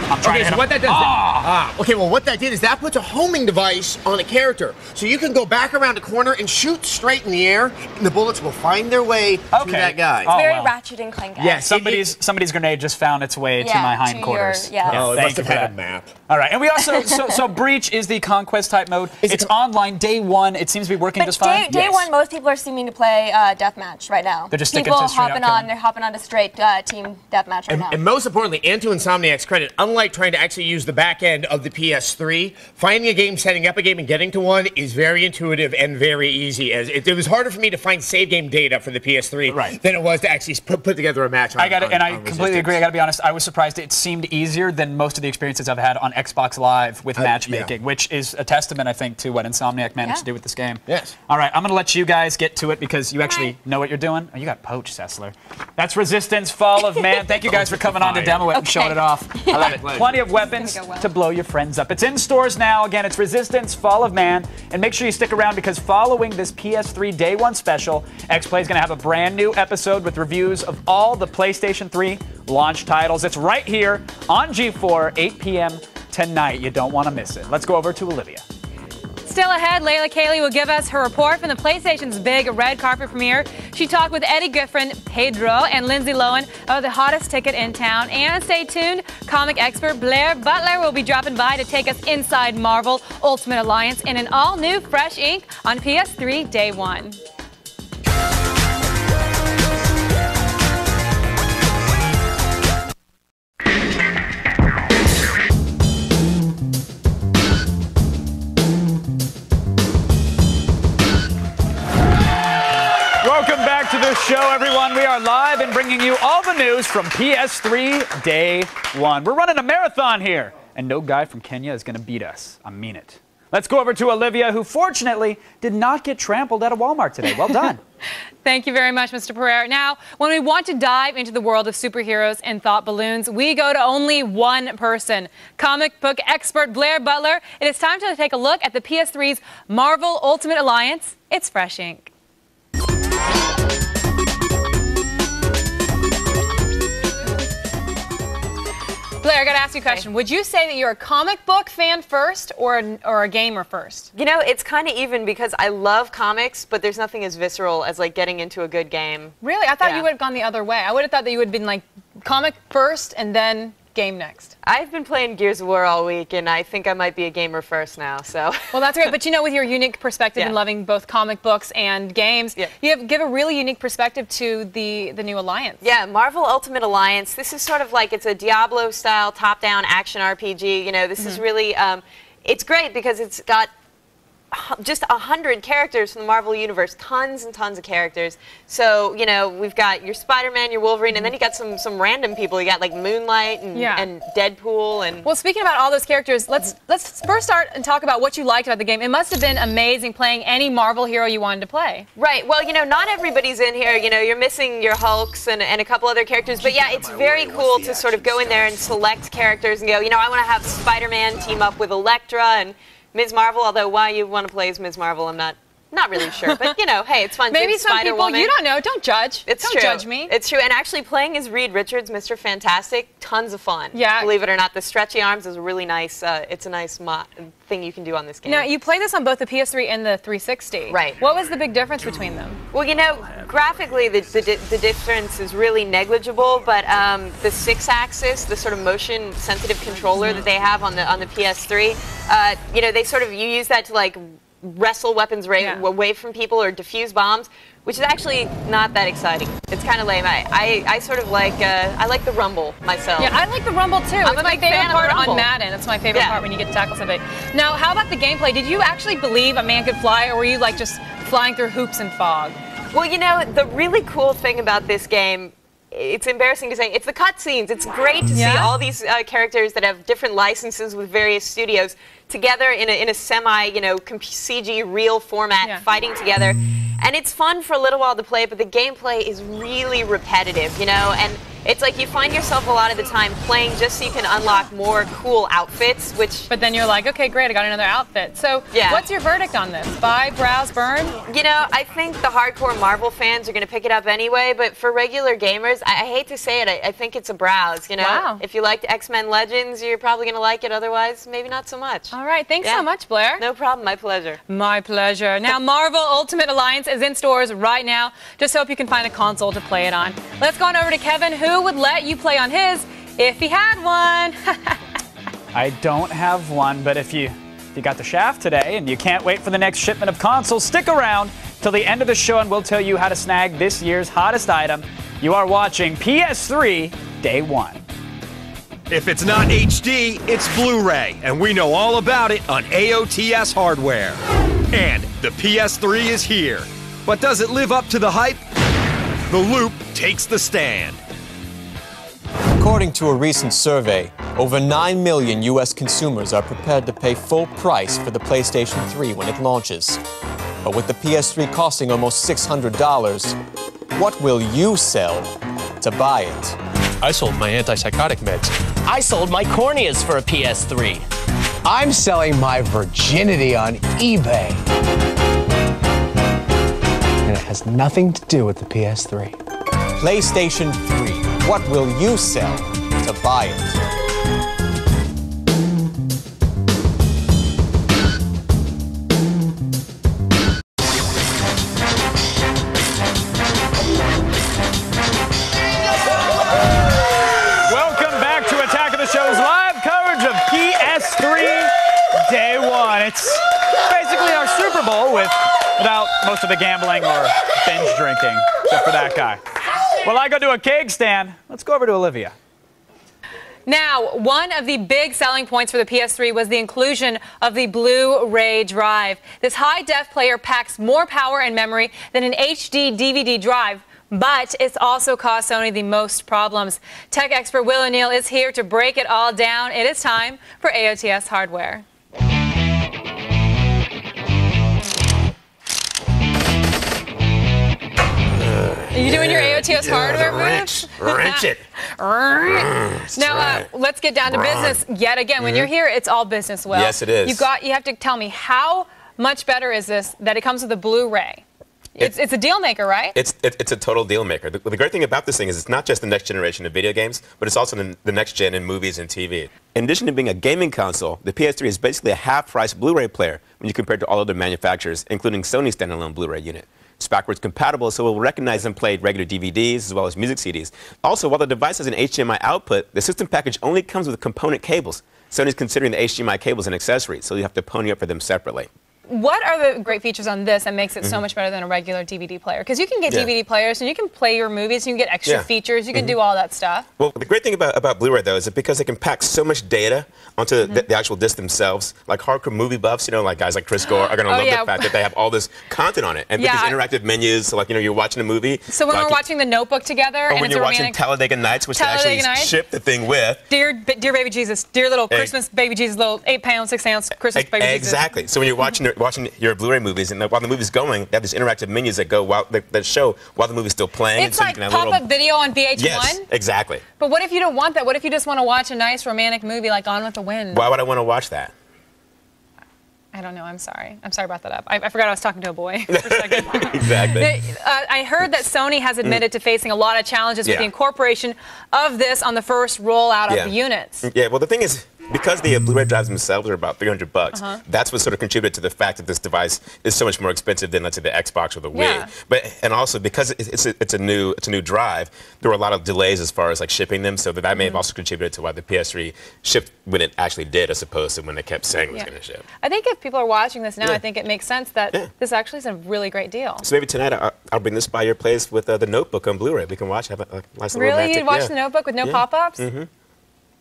K: I'm trying to hit him.
E: What that does okay, well, what that did is that puts a homing device on a character. So you can go back around a corner and shoot straight in the air, and the bullets will find their way to that guy.
W: It's very Ratchet and Clank.
K: Yeah, somebody's grenade just found its way to my hindquarters.
E: Oh, it must
K: thank you
E: have
K: for
E: had
K: that.
E: a map.
K: All right, and we also, so Breach is the Conquest type mode. It's online, day one. It seems to be working just fine.
W: Day one, most people are seeming to play deathmatch right now.
K: They're just sticking
W: people
K: to straight
W: hopping
K: up
W: on. They're hopping on to straight team deathmatch right now.
E: And most importantly, and to Insomniac's credit, unlike trying to actually use the back end of the PS3, finding a game, setting up a game, and getting to one is very intuitive and very easy. As it was harder for me to find save game data for the PS3 than it was to actually put together a match.
K: I completely agree. I got to be honest. I was surprised. It seemed easier than most of the experiences I've had on Xbox Live with matchmaking, which is a testament, I think, to what Insomniac managed to do with this game.
E: Yes.
K: All right, I'm going to let you guys get to it because you actually know what you're doing. Oh, you got poached, Sessler. That's Resistance, Fall of Man. Thank you guys for coming on to demo it and showing it off. I love it. Plenty of weapons to blow your friends up. It's in stores now. Again, it's Resistance, Fall of Man. And make sure you stick around because following this PS3 Day 1 special, X-Play is going to have a brand new episode with reviews of all the PlayStation 3 launch titles. It's right here on G4, 8 p.m. tonight. You don't want to miss it. Let's go over to Olivia.
L: Still ahead, Kayleigh will give us her report from the PlayStation's big red carpet premiere. She talked with Eddie Griffin, Pedro, and Lindsay Lohan about the hottest ticket in town. And stay tuned, comic expert Blair Butler will be dropping by to take us inside Marvel Ultimate Alliance in an all-new fresh ink on PS3 Day 1.
K: Welcome back to the show, everyone. We are live and bringing you all the news from PS3 Day 1. We're running a marathon here, and no guy from Kenya is going to beat us. I mean it. Let's go over to Olivia, who fortunately did not get trampled at a Walmart today. Well done.
L: Thank you very much, Mr. Periera. Now, when we want to dive into the world of superheroes and thought balloons, we go to only one person, comic book expert Blair Butler. It is time to take a look at the PS3's Marvel Ultimate Alliance. It's fresh ink. Blair, I got to ask you a question. Would you say that you're a comic book fan first or a gamer first?
R: You know, it's kind of even because I love comics, but there's nothing as visceral as like getting into a good game.
L: Really? I thought you would have gone the other way. I would have thought that you would have been like comic first and then game next?
R: I've been playing Gears of War all week, and I think I might be a gamer first now, so.
L: Well, that's great, but you know, with your unique perspective
R: Yeah.
L: and loving both comic books and games, you give a really unique perspective to the new Alliance.
R: Yeah, Marvel Ultimate Alliance. This is sort of like, it's a Diablo-style top-down action RPG. You know, this is really, it's great because it's got just 100 characters from the Marvel Universe, tons and tons of characters. So, you know, we've got your Spider-Man, your Wolverine, and then you got some random people. You got like Moonlight and Deadpool. And
L: well, speaking about all those characters, let's first start and talk about what you liked about the game. It must have been amazing playing any Marvel hero you wanted to play.
R: Right. Well, you know, not everybody's in here. You know, you're missing your Hulks and a couple other characters. But yeah, it's very cool to sort of go in there and select characters and go, you know, I want to have Spider-Man team up with Elektra and Ms. Marvel, although why you want to play as Ms. Marvel, I'm not really sure. But, you know, hey, it's fun.
L: Maybe some people, you don't know. Don't judge.
R: Don't
L: judge me.
R: It's true. And actually playing as Reed Richards, Mr. Fantastic, tons of fun.
L: Yeah.
R: Believe it or not, the stretchy arms is a really nice, it's a nice thing you can do on this game.
L: Now, you play this on both the PS3 and the 360.
R: Right.
L: What was the big difference between them?
R: Well, you know, graphically, the difference is really negligible, but the 6-axis, the sort of motion-sensitive controller that they have on the PS3, you know, you use that to, like, wrestle weapons away from people or defuse bombs, which is actually not that exciting. It's kind of lame. I sort of like, I like the rumble myself.
L: Yeah, I like the rumble too.
R: I'm
L: It's
R: a
L: my
R: big
L: favorite
R: fan of
L: part
R: the rumble.
L: on Madden. It's my favorite part when you get to tackle somebody. Now, how about the gameplay? Did you actually believe a man could fly, or were you like just flying through hoops and fog?
R: Well, you know, the really cool thing about this game, it's embarrassing to say, it's the cutscenes. It's great to see all these characters that have different licenses with various studios together in a semi, you know, CG real format, fighting together. And it's fun for a little while to play, but the gameplay is really repetitive, you know, and it's like you find yourself a lot of the time playing just so you can unlock more cool outfits, which...
L: But then you're like, okay, great, I got another outfit. So what's your verdict on this? Buy, browse, burn?
R: You know, I think the hardcore Marvel fans are going to pick it up anyway, but for regular gamers, I hate to say it, I think it's a browse, you know?
L: Wow.
R: If you liked X-Men Legends, you're probably going to like it, otherwise, maybe not so much.
L: All right, thanks so much, Blair.
R: No problem, my pleasure.
L: My pleasure. Now, Marvel Ultimate Alliance is in stores right now. Just hope you can find a console to play it on. Let's go on over to Kevin, who would let you play on his if he had one.
Q: I don't have one, but if you got the shaft today and you can't wait for the next shipment of consoles, stick around till the end of the show and we'll tell you how to snag this year's hottest item. You are watching PS3 Day 1.
A: If it's not HD, it's Blu-ray, and we know all about it on AOTS hardware. And the PS3 is here. But does it live up to the hype? The Loop takes the stand.
V: According to a recent survey, over 9 million U.S. consumers are prepared to pay full price for the PlayStation 3 when it launches. But with the PS3 costing almost $600, what will you sell to buy it?
N: I sold my antipsychotic meds. I sold my corneas for a PS3.
S: I'm selling my virginity on eBay. And it has nothing to do with the PS3.
V: PlayStation 3. What will you sell to buy it?
Q: Welcome back to Attack of the Show's live coverage of PS3 Day 1. It's basically our Super Bowl without most of the gambling or binge drinking, except for that guy. Well, I go to a keg stand. Let's go over to Olivia.
L: Now, one of the big selling points for the PS3 was the inclusion of the Blu-ray drive. This high-def player packs more power and memory than an HD DVD drive, but it's also caused Sony the most problems. Tech expert Wil O'Neal is here to break it all down. It is time for AOTS Hardware. Are you doing your AOTS hardware moves?
A: Wrench it.
L: Now, let's get down to business yet again. When you're here, it's all business, Will.
T: Yes, it is.
L: You have to tell me, how much better is this that it comes with a Blu-ray? It's a deal maker, right?
T: It's a total deal maker. The great thing about this thing is it's not just the next generation of video games, but it's also the next gen in movies and TV. In addition to being a gaming console, the PS3 is basically a half-price Blu-ray player when you compare it to all other manufacturers, including Sony's standalone Blu-ray unit. It's backwards compatible, so it will recognize and play regular DVDs as well as music CDs. Also, while the device has an HDMI output, the system package only comes with component cables. Sony's considering the HDMI cables an accessory, so you have to pony up for them separately.
L: What are the great features on this that makes it so much better than a regular DVD player? Because you can get DVD players and you can play your movies, you can get extra features, you can do all that stuff.
T: Well, the great thing about Blu-ray, though, is that because they can pack so much data onto the actual disc themselves, like hardcore movie buffs, you know, like guys like Chris Gore are going to love the fact that they have all this content on it. And with these interactive menus, so like, you know, you're watching a movie.
L: So when we're watching The Notebook together,
T: or
L: and
T: when
L: it's
T: you're
L: a
T: watching Talladega Nights, which they actually ship the thing with.
L: Dear baby Jesus, dear little Christmas baby Jesus, little 8-pound, 6-ounce Christmas baby Jesus.
T: Exactly. So when you're watching your Blu-ray movies, and while the movie's going, they have these interactive menus that go that show while the movie's still playing.
L: It's like pop-up video on VH1?
T: Yes, exactly.
L: But what if you don't want that? What if you just want to watch a nice romantic movie like Gone with the Wind?
T: Why would I want to watch that?
L: I don't know. I'm sorry. I'm sorry about that. I forgot I was talking to a boy for a second.
T: Exactly.
L: I heard that Sony has admitted to facing a lot of challenges with the incorporation of this on the first rollout of the units.
T: Yeah, well, the thing is, because the Blu-ray drives themselves are about $300, that's what sort of contributed to the fact that this device is so much more expensive than, let's say, the Xbox or the Wii. And also because it's a new drive, there were a lot of delays as far as like shipping them, so that may have also contributed to why the PS3 shipped when it actually did, as opposed to when they kept saying it was going to ship.
L: I think if people are watching this now, I think it makes sense that this actually is a really great deal.
T: So maybe tonight I'll bring this by your place with the Notebook on Blu-ray. We can watch, have a nice little romantic.
L: Really? You'd watch the Notebook with no pop-ups?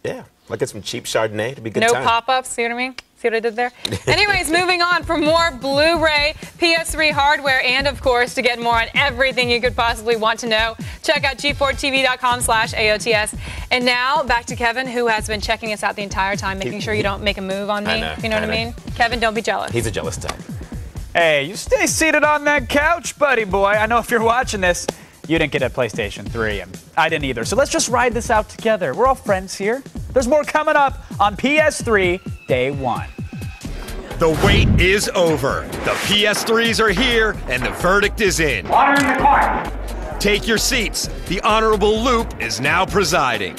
T: Yeah, like get some cheap Chardonnay. It'd be a good
L: time.
T: No
L: pop-ups, see what I mean? See what I did there? Anyways, moving on for more Blu-ray, PS3 hardware, and of course, to get more on everything you could possibly want to know, check out g4tv.com/AOTS. And now, back to Kevin, who has been checking us out the entire time, making sure you don't make a move on me. You know what I mean? Kevin, don't be jealous.
T: He's a jealous type.
K: Hey, you stay seated on that couch, buddy boy. I know if you're watching this, you didn't get a PlayStation 3, and I didn't either. So let's just ride this out together. We're all friends here. There's more coming up on PS3 Day 1.
A: The wait is over. The PS3s are here, and the verdict is in.
C: Water in the court.
A: Take your seats. The Honorable Loop is now presiding.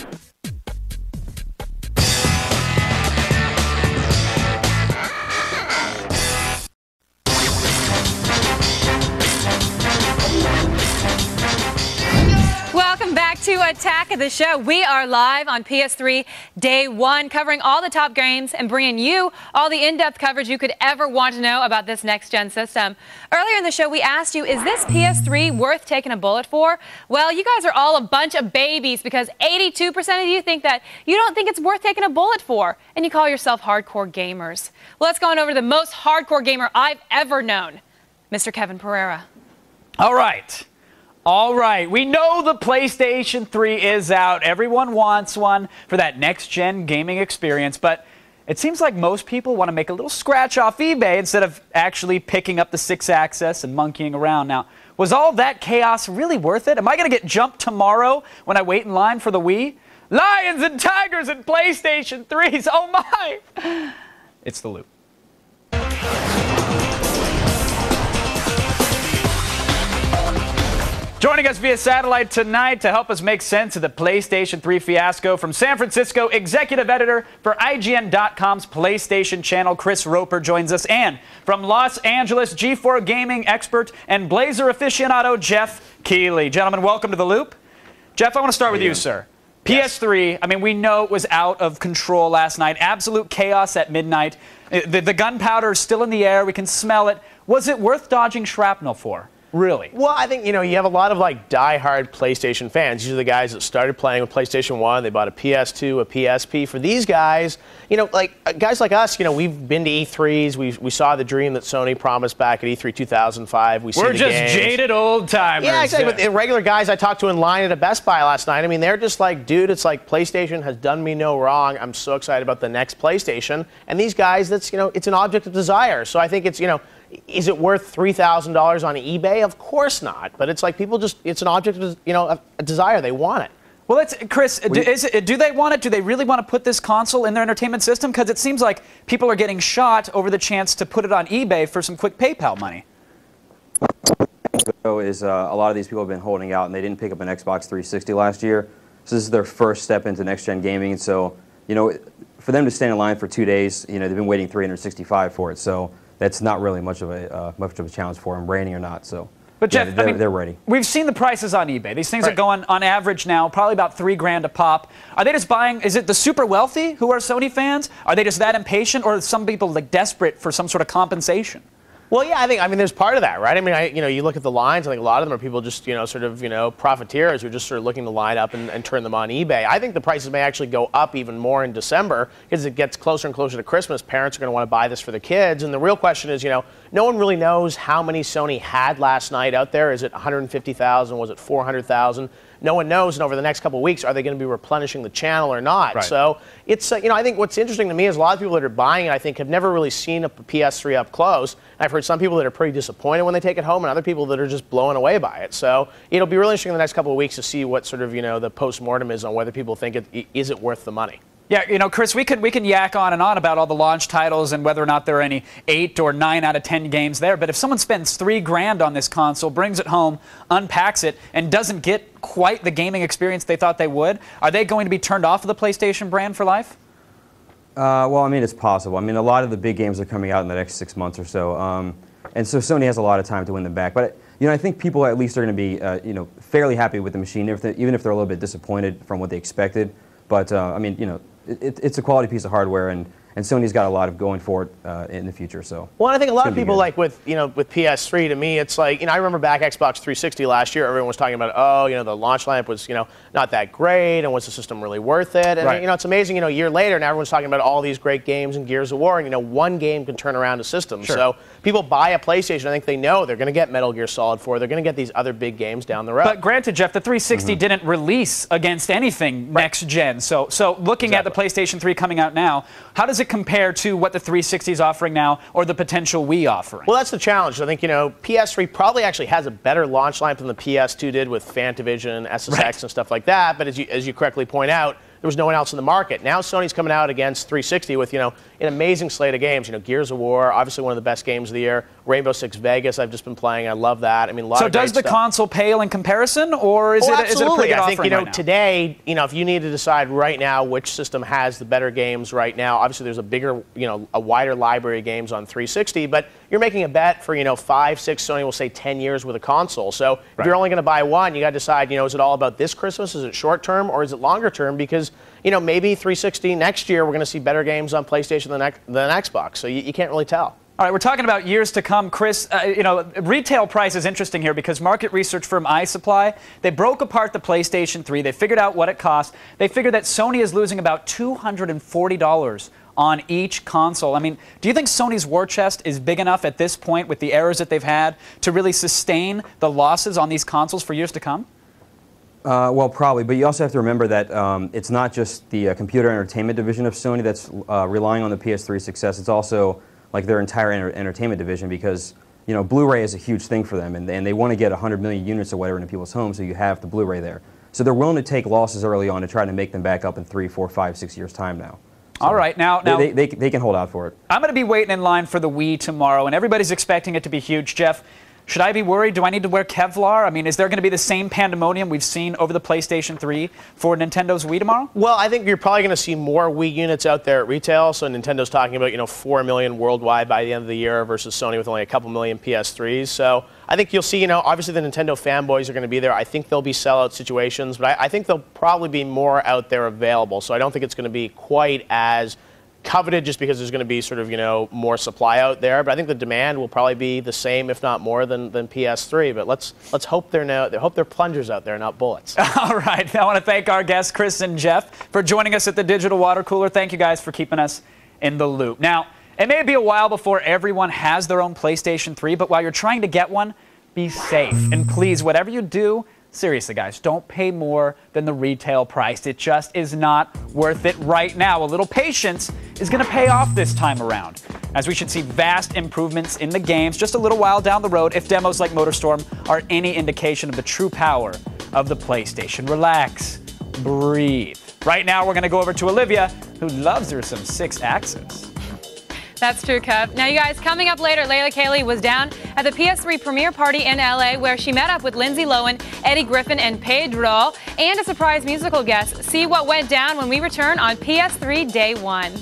L: Welcome back to Attack of the Show. We are live on PS3 Day 1, covering all the top games and bringing you all the in-depth coverage you could ever want to know about this next-gen system. Earlier in the show, we asked you, is this PS3 worth taking a bullet for? Well, you guys are all a bunch of babies because 82% of you think that you don't think it's worth taking a bullet for, and you call yourself hardcore gamers. Well, let's go on over to the most hardcore gamer I've ever known, Mr. Kevin Periera.
K: All right. All right, we know the PlayStation 3 is out. Everyone wants one for that next-gen gaming experience, but it seems like most people want to make a little scratch off eBay instead of actually picking up the 6-axis and monkeying around. Now, was all that chaos really worth it? Am I going to get jumped tomorrow when I wait in line for the Wii? Lions and tigers and PlayStation 3s, oh my! It's the Loop. Joining us via satellite tonight to help us make sense of the PlayStation 3 fiasco, from San Francisco, executive editor for IGN.com's PlayStation channel, Chris Roper joins us, and from Los Angeles, G4 gaming expert and Blazer aficionado, Jeff Kayleigh. Gentlemen, welcome to The Loop. Jeff, I want to start with you, sir. PS3, I mean, we know it was out of control last night. Absolute chaos at midnight. The gunpowder is still in the air. We can smell it. Was it worth dodging shrapnel for? Really?
B: Well, I think, you know, you have a lot of like die-hard PlayStation fans. These are the guys that started playing with PlayStation 1. They bought a PS2, a PSP. For these guys, you know, like guys like us, you know, we've been to E3s. We saw the dream that Sony promised back at E3 2005. We're
K: just jaded old timers.
B: Yeah, exactly. But the regular guys I talked to in line at a Best Buy last night, I mean, they're just like, dude, it's like PlayStation has done me no wrong. I'm so excited about the next PlayStation. And these guys, that's, you know, it's an object of desire. So I think it's, you know, is it worth $3,000 on eBay? Of course not. But it's like people just, it's an object of, you know, a desire. They want it.
K: Well, Chris, do they want it? Do they really want to put this console in their entertainment system? Because it seems like people are getting shot over the chance to put it on eBay for some quick PayPal money.
F: Is a lot of these people have been holding out, and they didn't pick up an Xbox 360 last year. So this is their first step into next-gen gaming. So, you know, for them to stand in line for 2 days, you know, they've been waiting 365 for it. So that's not really much of a challenge for them, raining or not. So
K: But Jeff,
F: yeah, they're ready.
K: We've seen the prices on eBay. These things are going on average now, probably about $3,000 a pop. Are they just buying? Is it the super wealthy who are Sony fans? Are they just that impatient, or are some people like desperate for some sort of compensation?
B: Well, yeah, I mean, there's part of that, right? I mean, you look at the lines. I think a lot of them are people just, sort of, profiteers who are just sort of looking to line up and turn them on eBay. I think the prices may actually go up even more in December as it gets closer and closer to Christmas. Parents are going to want to buy this for the kids, and the real question is, no one really knows how many Sony had last night out there. Is it 150,000? Was it 400,000? No one knows, and over the next couple of weeks, are they going to be replenishing the channel or not? Right. So it's, I think what's interesting to me is a lot of people that are buying it, I think, have never really seen a PS3 up close. I've heard some people that are pretty disappointed when they take it home, and other people that are just blown away by it. So it'll be really interesting in the next couple of weeks to see what sort of, the post-mortem is on whether people think is it worth the money.
K: Yeah, Chris, we can yak on and on about all the launch titles and whether or not there are any 8 or 9 out of 10 games there. But if someone spends $3,000 on this console, brings it home, unpacks it, and doesn't get quite the gaming experience they thought they would, are they going to be turned off of the PlayStation brand for life?
F: Well, I mean, it's possible. I mean, a lot of the big games are coming out in the next 6 months or so. And so Sony has a lot of time to win them back. But, I think people at least are going to be, fairly happy with the machine, even if they're a little bit disappointed from what they expected. But, I mean, it's a quality piece of hardware, and Sony's got a lot of going for it in the future. So.
B: Well, I think a lot of people like with PS3. To me, it's like I remember back Xbox 360 last year. Everyone was talking about the launch lineup was not that great, and was the system really worth it? And it's amazing. A year later, now everyone's talking about all these great games and Gears of War, and one game can turn around a system. Sure. So people buy a PlayStation. I think they know they're going to get Metal Gear Solid 4. They're going to get these other big games down the road.
K: But granted, Jeff, the 360 didn't release against anything next gen. So looking at the PlayStation 3 coming out now, how does it compare to what the 360 is offering now, or the potential Wii offering?
B: Well, that's the challenge. I think PS3 probably actually has a better launch lineup than the PS2 did with Fantavision, SSX, and stuff like that. But as you correctly point out, there was no one else in the market. Now Sony's coming out against 360 with an amazing slate of games. Gears of War, obviously one of the best games of the year. Rainbow Six Vegas, I've just been playing. I love that. I mean, a lot of great stuff.
K: So does the console pale in comparison, or is it a pretty good offering right now?
B: I think today, if you need to decide right now which system has the better games right now, obviously there's a bigger, a wider library of games on 360. But you're making a bet for 5, 6, Sony will say 10 years with a console. So if you're only going to buy one, you got to decide. Is it all about this Christmas? Is it short term or is it longer term? Because maybe 360 next year we're going to see better games on PlayStation than Xbox. So you can't really tell.
K: All right, we're talking about years to come, Chris. Retail price is interesting here because market research firm iSupply, they broke apart the PlayStation 3. They figured out what it cost. They figured that Sony is losing about $240 on each console. I mean, do you think Sony's war chest is big enough at this point with the errors that they've had to really sustain the losses on these consoles for years to come?
F: Well, probably, but you also have to remember that it's not just the computer entertainment division of Sony that's relying on the PS3 success. It's also like their entire entertainment division, because Blu-ray is a huge thing for them, and they want to get 100 million units or whatever into people's homes, so you have the Blu-ray there. So they're willing to take losses early on to try to make them back up in 3, 4, 5, 6 years' time now. So
K: all right, now
F: they can hold out for it.
K: I'm going to be waiting in line for the Wii tomorrow, and everybody's expecting it to be huge. Jeff, should I be worried? Do I need to wear Kevlar? I mean, is there going to be the same pandemonium we've seen over the PlayStation 3 for Nintendo's Wii tomorrow?
B: Well, I think you're probably going to see more Wii units out there at retail. So Nintendo's talking about, 4 million worldwide by the end of the year versus Sony with only a couple million PS3s. So I think you'll see, obviously the Nintendo fanboys are going to be there. I think there'll be sellout situations, but I think there'll probably be more out there available. So I don't think it's going to be quite as coveted just because there's going to be sort of, more supply out there. But I think the demand will probably be the same, if not more, than PS3. But let's hope they're plungers out there, not bullets.
K: All right. I want to thank our guests, Chris and Jeff, for joining us at the Digital Water Cooler. Thank you guys for keeping us in the loop. Now, it may be a while before everyone has their own PlayStation 3, but while you're trying to get one, be safe. And please, whatever you do, seriously, guys, don't pay more than the retail price. It just is not worth it right now. A little patience is going to pay off this time around, as we should see vast improvements in the games just a little while down the road if demos like MotorStorm are any indication of the true power of the PlayStation. Relax, breathe. Right now, we're going to go over to Olivia, who loves her some 6-axis.
L: That's true, Kev. Now, you guys, coming up later, Kayleigh was down at the PS3 premiere party in LA, where she met up with Lindsay Lohan, Eddie Griffin, and Pedro, and a surprise musical guest. See what went down when we return on PS3 Day 1.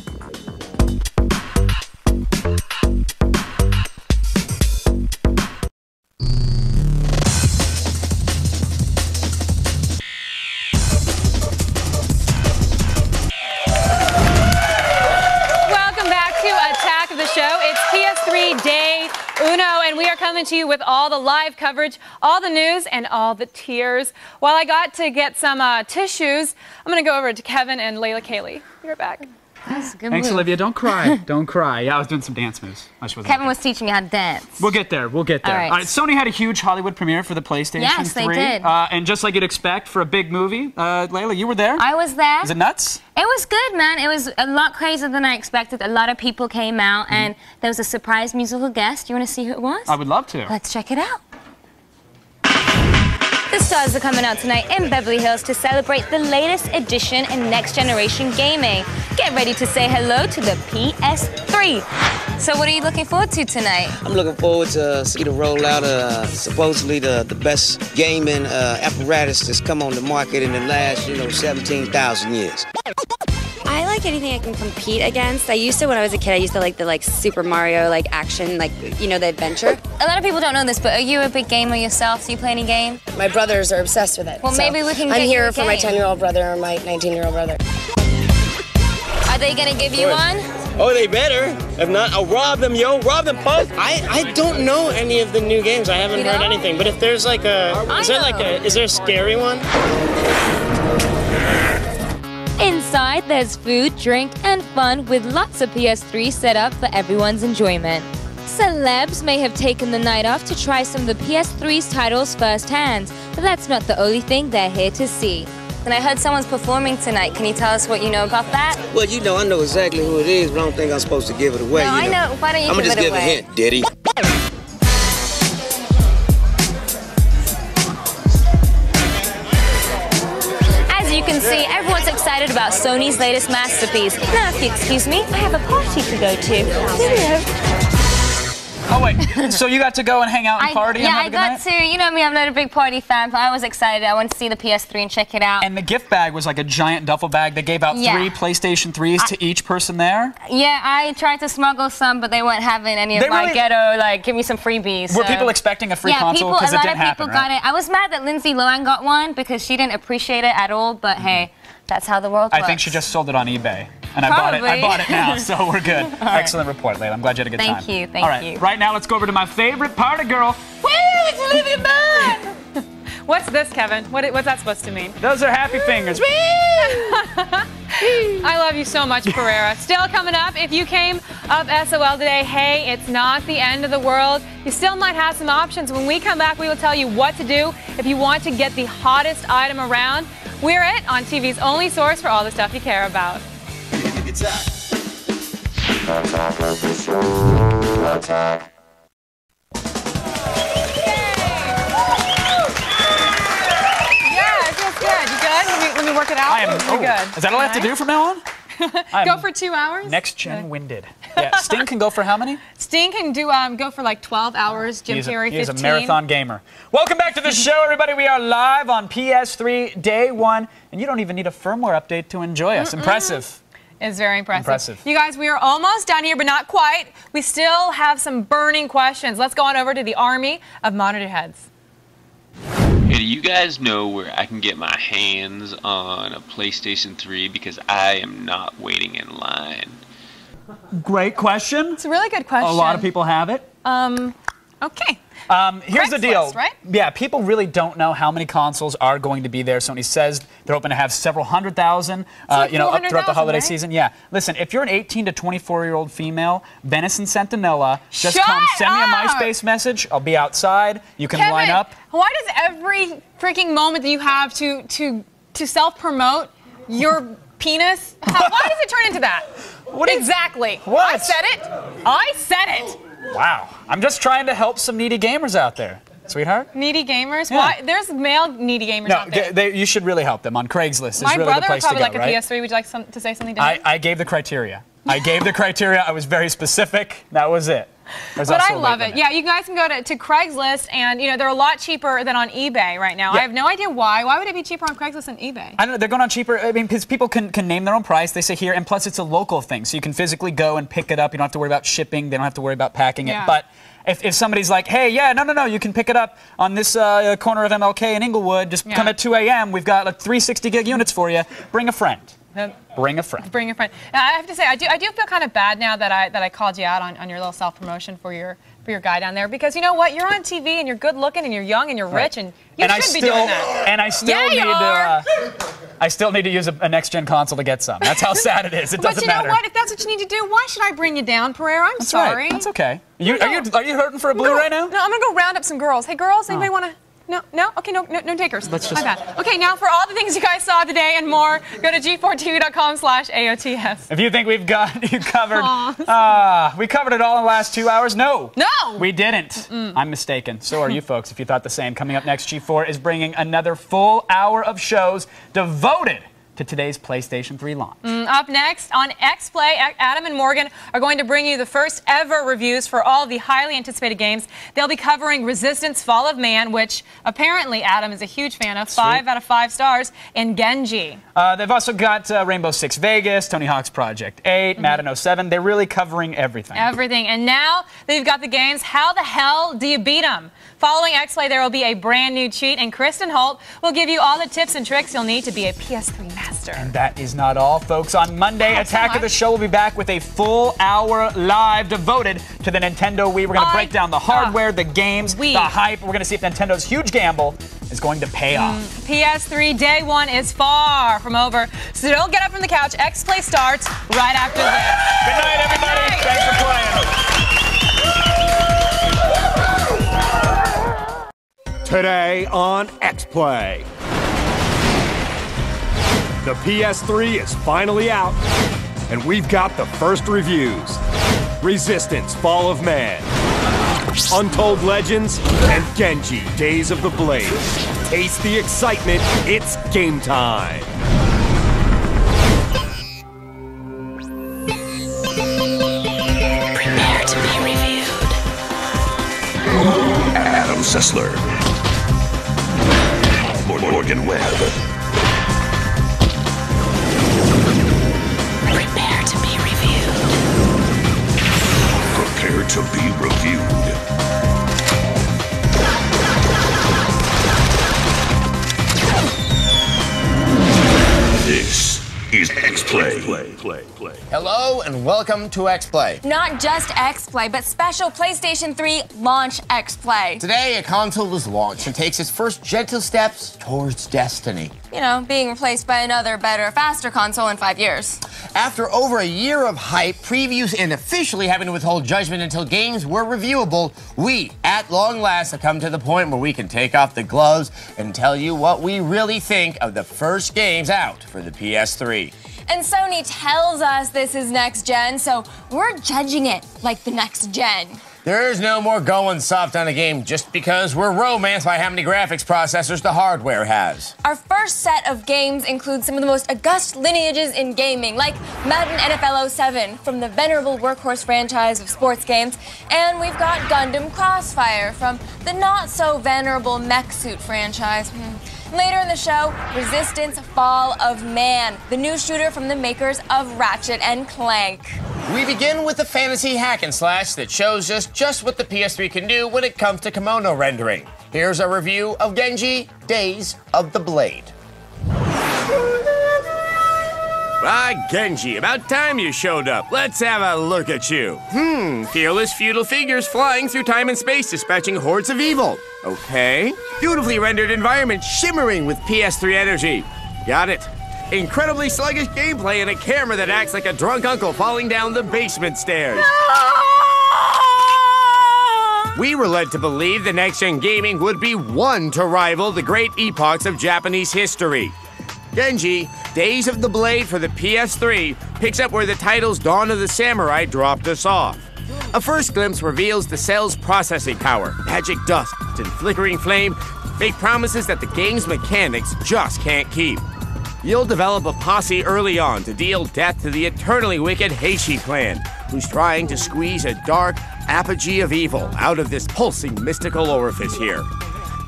L: Uno, and we are coming to you with all the live coverage, all the news, and all the tears. While I got to get some tissues, I'm going to go over to Kevin and Layla Kayleigh. You're back.
W: That's a good
Q: Thanks,
W: move.
Q: Olivia. Don't cry. Don't cry. Yeah, I was doing some dance moves.
W: Kevin was teaching you how to dance.
Q: We'll get there. We'll get there.
W: All right.
Q: Sony had a huge Hollywood premiere for the PlayStation 3.
W: Yes, they did.
Q: And just like you'd expect for a big movie, Layla, you were there?
W: I was there.
Q: Was it nuts?
W: It was good, man. It was a lot crazier than I expected. A lot of people came out, and there was a surprise musical guest. You want to see who it was?
Q: I would love to.
W: Let's check it out. The stars are coming out tonight in Beverly Hills to celebrate the latest edition in next-generation gaming. Get ready to say hello to the PS3. So what are you looking forward to tonight?
G: I'm looking forward to see the rollout of supposedly the best gaming apparatus that's come on the market in the last, 17,000 years.
H: I like anything I can compete against. I used to, when I was a kid, I used to like the Super Mario action, the adventure.
W: A lot of people don't know this, but are you a big gamer yourself? Do you play any game?
H: My brothers are obsessed with it.
W: Well,
H: so
W: maybe we can
H: I'm
W: get you
H: here
W: a
H: for my
W: game.
H: 10-year-old brother or my 19-year-old brother.
W: Are they gonna give you one?
G: Oh, they better. If not, I'll rob them, yo. Rob them, punk. I don't know any of the new games. I haven't heard anything. But if there's is there a scary one?
W: Inside, there's food, drink, and fun with lots of PS3 set up for everyone's enjoyment. Celebs may have taken the night off to try some of the PS3's titles firsthand, but that's not the only thing they're here to see. And I heard someone's performing tonight. Can you tell us what you know about that?
G: Well, I know exactly who it is, but I don't think I'm supposed to give it away.
W: No, I know. Why don't you
G: I'm
W: give
G: gonna just
W: it
G: give
W: away?
G: a hint, Diddy.
W: As you can see, everyone's excited about Sony's latest masterpiece. Now, if you excuse me, I have a party to go to.
Q: Oh, wait. So you got to go and hang out and party and have a good night?
W: Yeah, I got to. You know me, I'm not a big party fan, but I was excited. I went to see the PS3 and check it out.
Q: And the gift bag was like a giant duffel bag. They gave out 3 PlayStation 3s to each person there.
W: Yeah, I tried to smuggle some, but they weren't having any of my ghetto, give me some freebies.
Q: Were people expecting a free console? Because it didn't happen,
W: a lot of people got it. I was mad that Lindsay Lohan got one because she didn't appreciate it at all, but hey, that's how the world works.
Q: I think she just sold it on eBay. And
W: Probably.
Q: I bought it now, so we're good. Excellent report, Layla. I'm glad you had a good time.
W: Thank you,
Q: All right, right now let's go over to my favorite party girl.
L: Woo! It's Olivia Munn! What's this, Kevin? What's that supposed to mean?
Q: Those are happy fingers.
L: I love you so much, Periera. Still coming up, if you came up SOL today, hey, it's not the end of the world. You still might have some options. When we come back, we will tell you what to do if you want to get the hottest item around. We're it on TV's only source for all the stuff you care about. Let me work it out. You're good.
Q: Is that all I have to do from now on?
L: Go for 2 hours.
Q: Next gen winded. Yeah, Sting can go for how many?
L: Sting can do go for 12 hours. Jim Carrey 15.
Q: He's a marathon gamer. Welcome back to the show, everybody. We are live on PS3 Day 1, and you don't even need a firmware update to enjoy us. Impressive.
L: It's very impressive. You guys, we are almost done here, but not quite. We still have some burning questions. Let's go on over to the army of monitor heads.
O: Hey, do you guys know where I can get my hands on a PlayStation 3 because I am not waiting in line?
Q: Great question.
L: It's a really good question.
Q: A lot of people have it.
L: Okay.
Q: Here's the deal.
L: Craigslist, right?
Q: Yeah, people really don't know how many consoles are going to be there. Sony says they're hoping to have several 100,000, up throughout the holiday season. Yeah. Listen, if you're an 18 to 24-year-old female, Venison Sentinella, just come send me a MySpace message. I'll be outside. You can line up.
L: Why does every freaking moment that you have to self-promote your penis, why does it turn into that? Exactly.
Q: What?
L: I said it. I said it.
Q: Wow. I'm just trying to help some needy gamers out there. Sweetheart?
L: Needy gamers?
Q: Yeah.
L: Why? There's male needy gamers out there.
Q: You should really help them on Craigslist.
L: My
Q: is really
L: brother
Q: the place
L: would probably
Q: to go,
L: like a
Q: right?
L: PS3. Would you like to say something different?
Q: I gave the criteria. I was very specific. That was it.
L: But I love it. Yeah, you guys can go to Craigslist, and they're a lot cheaper than on eBay right now.
Q: Yeah.
L: I have no idea why. Why would it be cheaper on Craigslist than eBay?
Q: I don't know. They're going on cheaper. I mean, because people can name their own price. They say here, and plus it's a local thing, so you can physically go and pick it up. You don't have to worry about shipping. They don't have to worry about packing it. But if somebody's like, hey, yeah, no, you can pick it up on this corner of MLK in Inglewood. Just come at 2 a.m. We've got 360 gig units for you. Bring a friend. Bring a friend.
L: Bring a friend. Now, I have to say, I do feel kind of bad now that I called you out on your little self-promotion for your for your guy down there because you know what? You're on TV and you're good looking and you're young and you're rich and you should be doing that.
K: And I still need to use a next-gen console to get some. That's how sad it is. It doesn't matter.
L: But you know what? If that's what you need to do, why should I bring you down, Periera? I'm sorry.
K: Right. That's okay. Are you hurting for a blue right now?
L: No, I'm gonna go round up some girls. Hey, girls, anybody want to? No? Okay, no takers.
K: Let's just...
L: My bad. Okay, now for all the things you guys saw today and more, go to g4tv.com/AOTS.
K: If you think we've got you covered, we covered it all in the last 2 hours. No, we didn't. I'm mistaken. So are you folks, if you thought the same. Coming up next, G4 is bringing another full hour of shows devoted to today's PlayStation 3 launch.
L: Up next on X-Play, Adam and Morgan are going to bring you the first ever reviews for all the highly anticipated games. They'll be covering Resistance: Fall of Man, which apparently Adam is a huge fan of, 5 out of 5 stars, and Genji.
K: They've also got Rainbow Six Vegas, Tony Hawk's Project 8, Madden 07. They're really covering everything.
L: Everything. And now they've got the games. How the hell do you beat them? Following X-Play, there will be a brand new cheat, and Kristin Holt will give you all the tips and tricks you'll need to be a PS3 master.
K: And that is not all, folks. On Monday, Attack of the Show will be back with a full hour live devoted to the Nintendo Wii. We're going to break down the hardware, the games, the hype. We're going to see if Nintendo's huge gamble is going to pay off.
L: PS3 Day 1 is far from over, so don't get up from the couch. X-Play starts right after this.
K: Good night, everybody. Thanks for playing.
A: Today on X-Play. The PS3 is finally out, and we've got the first reviews. Resistance: Fall of Man, Untold Legends, and Genji: Days of the Blade. Taste the excitement, it's game time.
J: Prepare to be reviewed. Adam Sessler, Morgan Webb. Prepare to be reviewed. Prepare to be reviewed. This is X-Play.
E: Hello and welcome to X-Play.
H: Not just X-Play, but special PlayStation 3 launch X-Play.
E: Today, a console was launched and takes its first gentle steps towards destiny.
H: You know, being replaced by another, better, faster console in 5 years.
E: After over a year of hype, previews, and officially having to withhold judgment until games were reviewable, we, at long last, have come to the point where we can take off the gloves and tell you what we really think of the first games out for the PS3.
H: And Sony tells us this is next gen, so we're judging it like the next gen.
E: There's no more going soft on a game just because we're romanced by how many graphics processors the hardware has.
H: Our first set of games includes some of the most august lineages in gaming, like Madden NFL 07 from the venerable workhorse franchise of sports games, and we've got Gundam Crossfire from the not-so-venerable mech suit franchise. Later in the show, Resistance: Fall of Man, the new shooter from the makers of Ratchet and Clank.
E: We begin with a fantasy hack and slash that shows us just what the PS3 can do when it comes to kimono rendering. Here's a review of Genji: Days of the Blade.
P: Ah, Genji, about time you showed up. Let's have a look at you. Fearless feudal figures flying through time and space, dispatching hordes of evil. Okay. Beautifully rendered environment shimmering with PS3 energy. Got it. Incredibly sluggish gameplay and a camera that acts like a drunk uncle falling down the basement stairs. We were led to believe the next-gen gaming would be one to rival the great epochs of Japanese history. Genji: Days of the Blade for the PS3 picks up where the title's Dawn of the Samurai dropped us off. A first glimpse reveals the cell's processing power, magic dust, and flickering flame, fake promises that the game's mechanics just can't keep. You'll develop a posse early on to deal death to the eternally wicked Heishi clan, who's trying to squeeze a dark apogee of evil out of this pulsing mystical orifice here.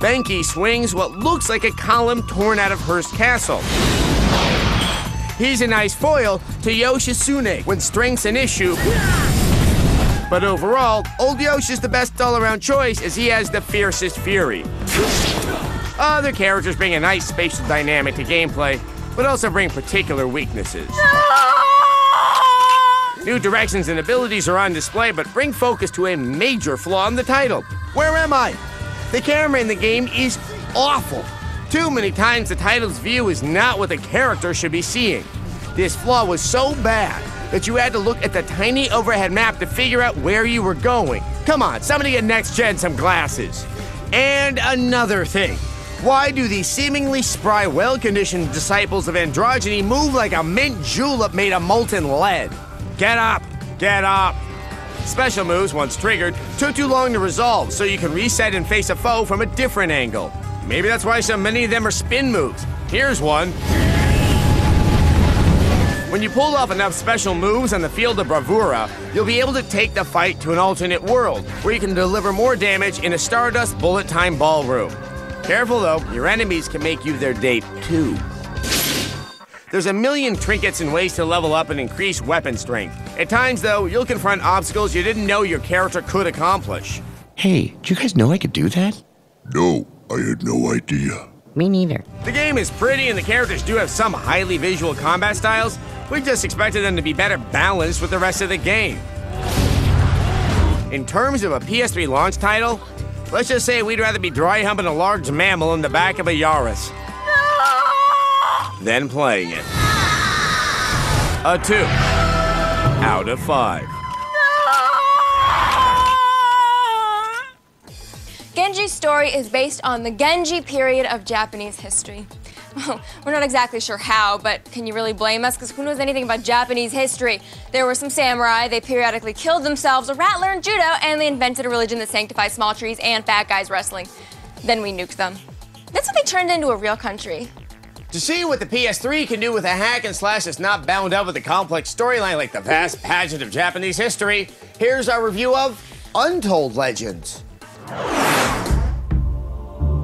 P: Benki swings what looks like a column torn out of Hearst Castle. He's a nice foil to Yoshitsune when strength's an issue. But overall, old Yoshi's the best all-around choice as he has the fiercest fury. Other characters bring a nice spatial dynamic to gameplay, but also bring particular weaknesses. New directions and abilities are on display, but bring focus to a major flaw in the title. Where am I? The camera in the game is awful. Too many times the title's view is not what the character should be seeing. This flaw was so bad that you had to look at the tiny overhead map to figure out where you were going. Come on, somebody get Next Gen some glasses. And another thing. Why do these seemingly spry, well-conditioned disciples of androgyny move like a mint julep made of molten lead? Get up! Get up! Special moves, once triggered, took too long to resolve, so you can reset and face a foe from a different angle. Maybe that's why so many of them are spin moves. Here's one. When you pull off enough special moves on the field of bravura, you'll be able to take the fight to an alternate world, where you can deliver more damage in a Stardust bullet time ballroom. Careful though, your enemies can make you their date too. There's a million trinkets and ways to level up and increase weapon strength. At times though, you'll confront obstacles you didn't know your character could accomplish.
E: Hey, do you guys know I could do that?
J: No, I had no idea.
N: Me neither.
P: The game is pretty and the characters do have some highly visual combat styles. We just expected them to be better balanced with the rest of the game. In terms of a PS3 launch title, let's just say we'd rather be dry humping a large mammal in the back of a Yaris than playing it. A 2 out of 5.
H: Genji's story is based on the Genji period of Japanese history. Well, we're not exactly sure how, but can you really blame us? Because who knows anything about Japanese history? There were some samurai, they periodically killed themselves, a rat learned judo, and they invented a religion that sanctifies small trees and fat guys wrestling. Then we nuked them. That's what they turned into a real country.
P: To see what the PS3 can do with a hack and slash that's not bound up with a complex storyline like the vast pageant of Japanese history, here's our review of Untold Legends.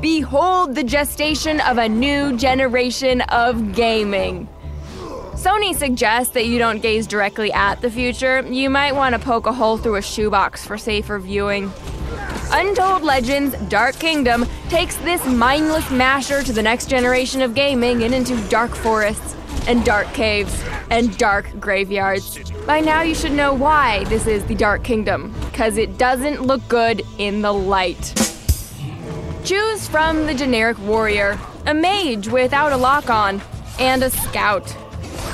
H: Behold the gestation of a new generation of gaming. Sony suggests that you don't gaze directly at the future. You might want to poke a hole through a shoebox for safer viewing. Untold Legends Dark Kingdom takes this mindless masher to the next generation of gaming and into dark forests and dark caves and dark graveyards. By now you should know why this is the Dark Kingdom, because it doesn't look good in the light. Choose from the generic warrior, a mage without a lock on, and a scout.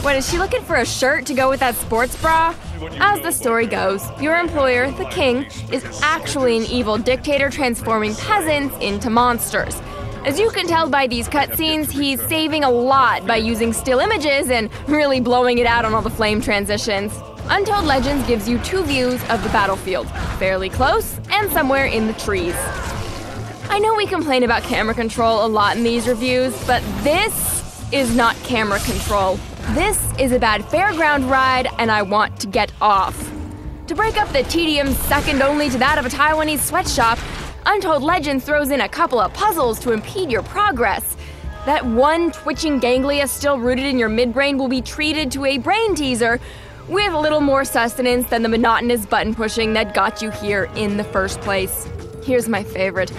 H: What, is she looking for a shirt to go with that sports bra? As the story goes, your employer, the king, is actually an evil dictator transforming peasants into monsters. As you can tell by these cutscenes, he's saving a lot by using still images and really blowing it out on all the flame transitions. Untold Legends gives you 2 views of the battlefield, fairly close and somewhere in the trees. I know we complain about camera control a lot in these reviews, but this is not camera control. This is a bad fairground ride, and I want to get off. To break up the tedium second only to that of a Taiwanese sweatshop, Untold Legends throws in a couple of puzzles to impede your progress. That one twitching ganglia still rooted in your midbrain will be treated to a brain teaser with a little more sustenance than the monotonous button pushing that got you here in the first place. Here's my favorite.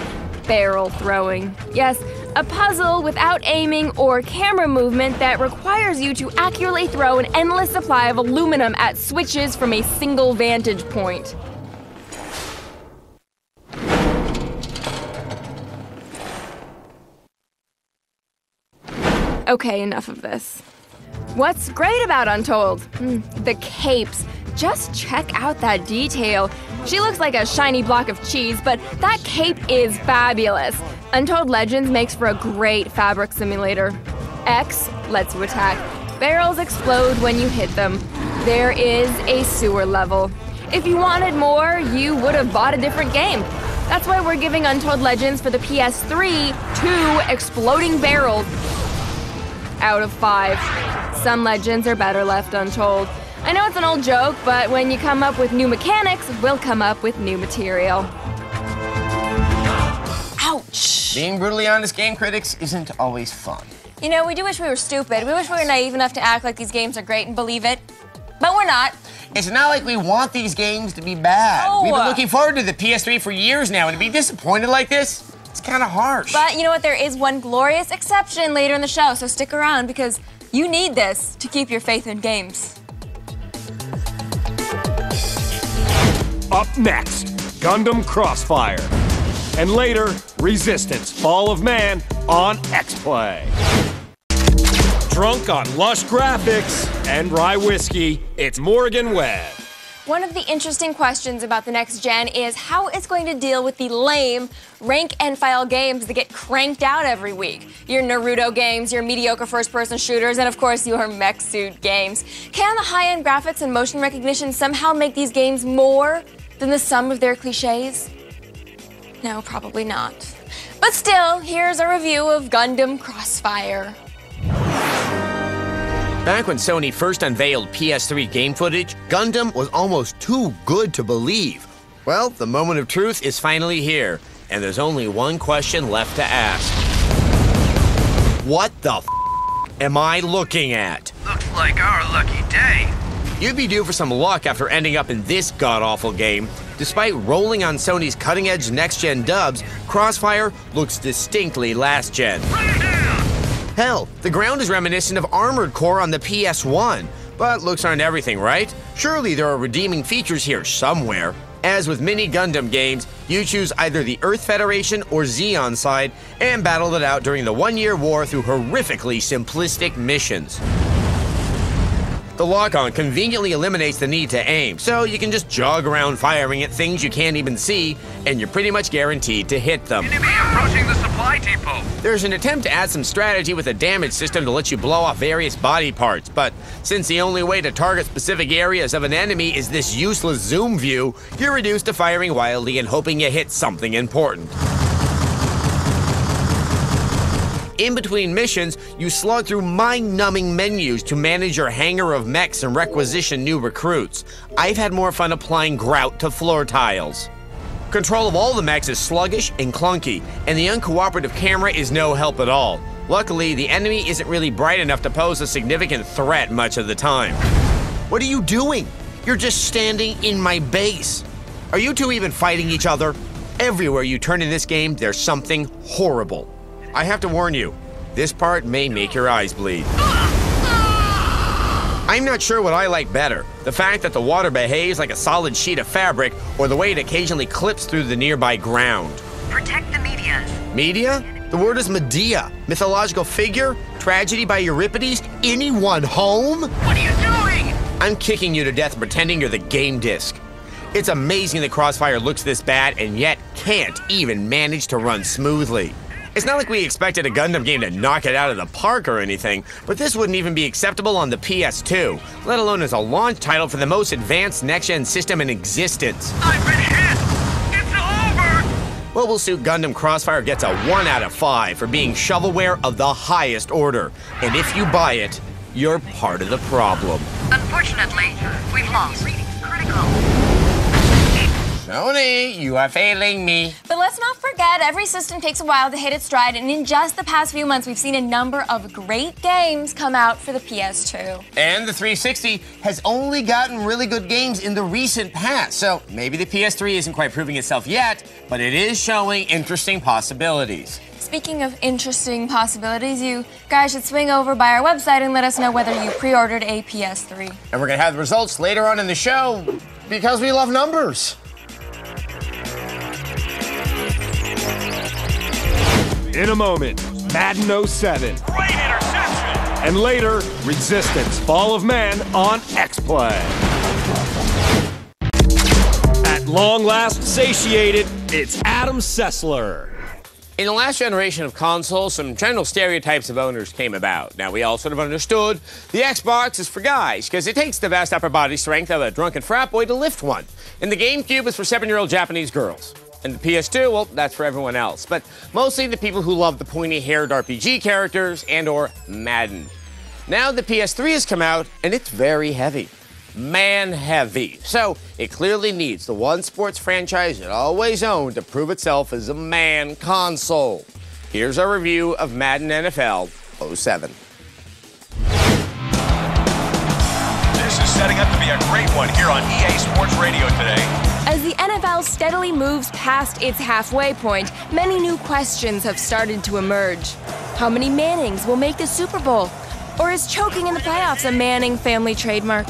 H: Barrel throwing. Yes, a puzzle without aiming or camera movement that requires you to accurately throw an endless supply of aluminum at switches from a single vantage point. Okay, enough of this. What's great about Untold? The capes. Just check out that detail. She looks like a shiny block of cheese, but that cape is fabulous. Untold Legends makes for a great fabric simulator. X lets you attack. Barrels explode when you hit them. There is a sewer level. If you wanted more, you would have bought a different game. That's why we're giving Untold Legends for the PS3 2 exploding barrels out of 5. Some legends are better left untold. I know it's an old joke, but when you come up with new mechanics, we'll come up with new material. Ouch!
E: Being brutally honest, game critics isn't always fun.
H: You know, we do wish we were stupid. We wish we were naive enough to act like these games are great and believe it. But we're not.
E: It's not like we want these games to be bad.
H: No.
E: We've been looking forward to the PS3 for years now, and to be disappointed like this, it's kind of harsh.
H: But you know what? There is one glorious exception later in the show, so stick around because you need this to keep your faith in games.
A: Up next, Gundam Crossfire. And later, Resistance, Fall of Man on X-Play. Drunk on lush graphics and rye whiskey, it's Morgan Webb.
H: One of the interesting questions about the next gen is how it's going to deal with the lame rank and file games that get cranked out every week. Your Naruto games, your mediocre first-person shooters, and of course your mech suit games. Can the high-end graphics and motion recognition somehow make these games more than the sum of their cliches? No, probably not. But still, here's a review of Gundam Crossfire.
E: Back when Sony first unveiled PS3 game footage, Gundam was almost too good to believe. Well, the moment of truth is finally here, and there's only one question left to ask. What the f am I looking at?
C: Looks like our lucky day.
E: You'd be due for some luck after ending up in this god-awful game. Despite rolling on Sony's cutting-edge next-gen dubs, Crossfire looks distinctly last-gen. Hell, the ground is reminiscent of Armored Core on the PS1. But looks aren't everything, right? Surely there are redeeming features here somewhere. As with many Gundam games, you choose either the Earth Federation or Zeon side and battle it out during the one-year war through horrifically simplistic missions. The lock-on conveniently eliminates the need to aim, so you can just jog around firing at things you can't even see, and you're pretty much guaranteed to hit them.
C: Enemy approaching the supply depot.
E: There's an attempt to add some strategy with a damage system to let you blow off various body parts, but since the only way to target specific areas of an enemy is this useless zoom view, you're reduced to firing wildly and hoping you hit something important. In between missions, you slog through mind-numbing menus to manage your hangar of mechs and requisition new recruits. I've had more fun applying grout to floor tiles. Control of all the mechs is sluggish and clunky, and the uncooperative camera is no help at all. Luckily, the enemy isn't really bright enough to pose a significant threat much of the time. What are you doing? You're just standing in my base. Are you two even fighting each other? Everywhere you turn in this game, there's something horrible. I have to warn you, this part may make your eyes bleed. I'm not sure what I like better, the fact that the water behaves like a solid sheet of fabric, or the way it occasionally clips through the nearby ground.
C: Protect the media.
E: Media? The word is Medea. Mythological figure? Tragedy by Euripides? Anyone home?
C: What are you doing?
E: I'm kicking you to death pretending you're the game disc. It's amazing that Crossfire looks this bad and yet can't even manage to run smoothly. It's not like we expected a Gundam game to knock it out of the park or anything, but this wouldn't even be acceptable on the PS2, let alone as a launch title for the most advanced next-gen system in existence.
C: I've been hit! It's over!
E: Mobile Suit Gundam Crossfire gets a 1 out of 5 for being shovelware of the highest order, and if you buy it, you're part of the problem.
C: Unfortunately, we've lost. Critical.
E: Sony, you are failing me.
H: But let's not forget, every system takes a while to hit its stride, and in just the past few months, we've seen a number of great games come out for the PS2.
E: And the 360 has only gotten really good games in the recent past, so maybe the PS3 isn't quite proving itself yet, but it is showing interesting possibilities.
H: Speaking of interesting possibilities, you guys should swing over by our website and let us know whether you pre-ordered a PS3.
E: And we're gonna have the results later on in the show, because we love numbers.
A: In a moment, Madden 07.
C: Great interception!
A: And later, Resistance, Fall of Man on X-Play. At long last satiated, it's Adam Sessler.
E: In the last generation of consoles, some general stereotypes of owners came about. Now, we all sort of understood the Xbox is for guys, because it takes the vast upper body strength of a drunken frat boy to lift one. And the GameCube is for 7-year-old Japanese girls. And the PS2, well, that's for everyone else. But mostly the people who love the pointy-haired RPG characters and/or Madden. Now the PS3 has come out, and it's very heavy. Man-heavy. So it clearly needs the one sports franchise it always owned to prove itself as a man console. Here's our review of Madden NFL 07.
C: This is setting up to be a great one here on EA Sports Radio today.
H: As the NFL steadily moves past its halfway point, many new questions have started to emerge. How many Mannings will make the Super Bowl? Or is choking in the playoffs a Manning family trademark?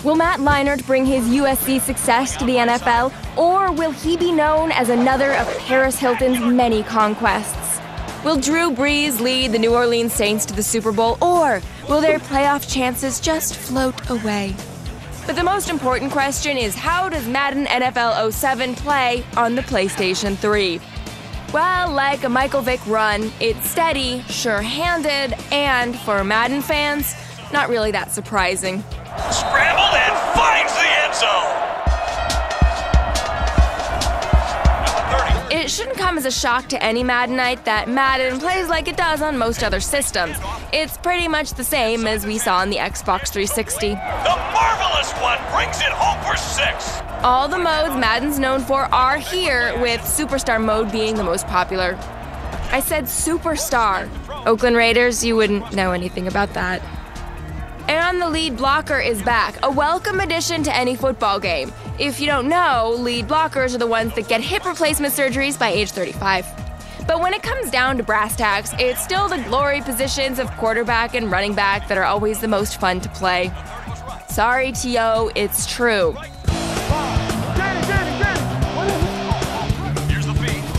H: Will Matt Leinart bring his USC success to the NFL, or will he be known as another of Paris Hilton's many conquests? Will Drew Brees lead the New Orleans Saints to the Super Bowl, or will their playoff chances just float away? But the most important question is, how does Madden NFL 07 play on the PlayStation 3? Well, like a Michael Vick run, it's steady, sure-handed, and for Madden fans, not really that surprising.
C: Scrambled and finds the end zone.
H: It shouldn't come as a shock to any Maddenite that Madden plays like it does on most other systems. It's pretty much the same as we saw on the Xbox 360.
C: The marvelous one brings it home for 6.
H: All the modes Madden's known for are here, with Superstar mode being the most popular. I said Superstar. Oakland Raiders, you wouldn't know anything about that. And the lead blocker is back, a welcome addition to any football game. If you don't know, lead blockers are the ones that get hip replacement surgeries by age 35. But when it comes down to brass tacks, it's still the glory positions of quarterback and running back that are always the most fun to play. Sorry, T.O., it's true.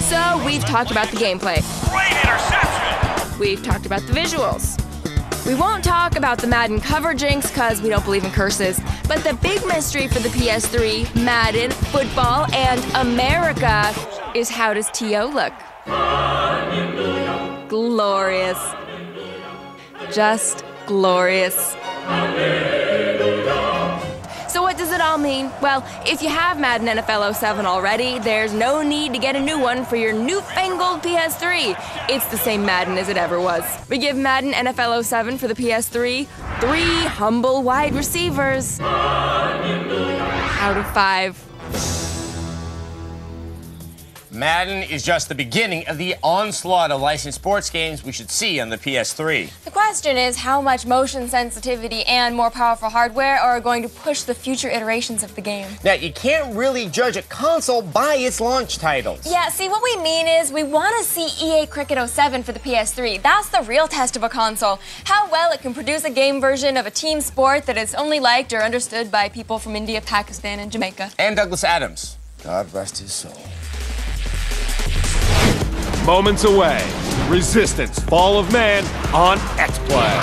H: So we've talked about the gameplay.
C: Great interception.
H: We've talked about the visuals. We won't talk about the Madden cover jinx because we don't believe in curses. But the big mystery for the PS3, Madden, football, and America is, how does T.O. look? Glorious. Just glorious. So what does it all mean? Well, if you have Madden NFL 07 already, there's no need to get a new one for your newfangled PS3. It's the same Madden as it ever was. We give Madden NFL 07 for the PS3 3 humble wide receivers out of 5.
E: Madden is just the beginning of the onslaught of licensed sports games we should see on the PS3.
H: The question is how much motion sensitivity and more powerful hardware are going to push the future iterations of the game.
E: Now, you can't really judge a console by its launch titles.
H: Yeah, see, what we mean is we want to see EA Cricket 07 for the PS3. That's the real test of a console. How well it can produce a game version of a team sport that is only liked or understood by people from India, Pakistan, and Jamaica.
E: And Douglas Adams. God rest his soul.
A: Moments away. Resistance, Fall of Man on XPlay.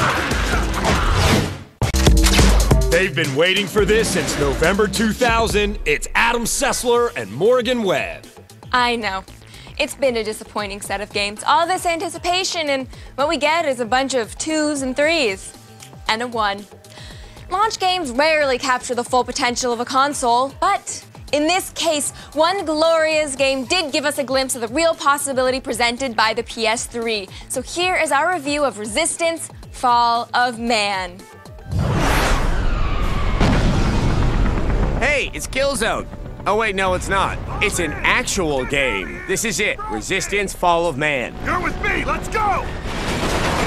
A: They've been waiting for this since November 2000. It's Adam Sessler and Morgan Webb.
H: I know. It's been a disappointing set of games. All this anticipation, and what we get is a bunch of 2s and 3s. And a 1. Launch games rarely capture the full potential of a console, but in this case, one glorious game did give us a glimpse of the real possibility presented by the PS3. So here is our review of Resistance, Fall of Man.
E: Hey, it's Killzone. Oh wait, no it's not. It's an actual game. This is it, Resistance, Fall of Man.
C: You're with me, let's go!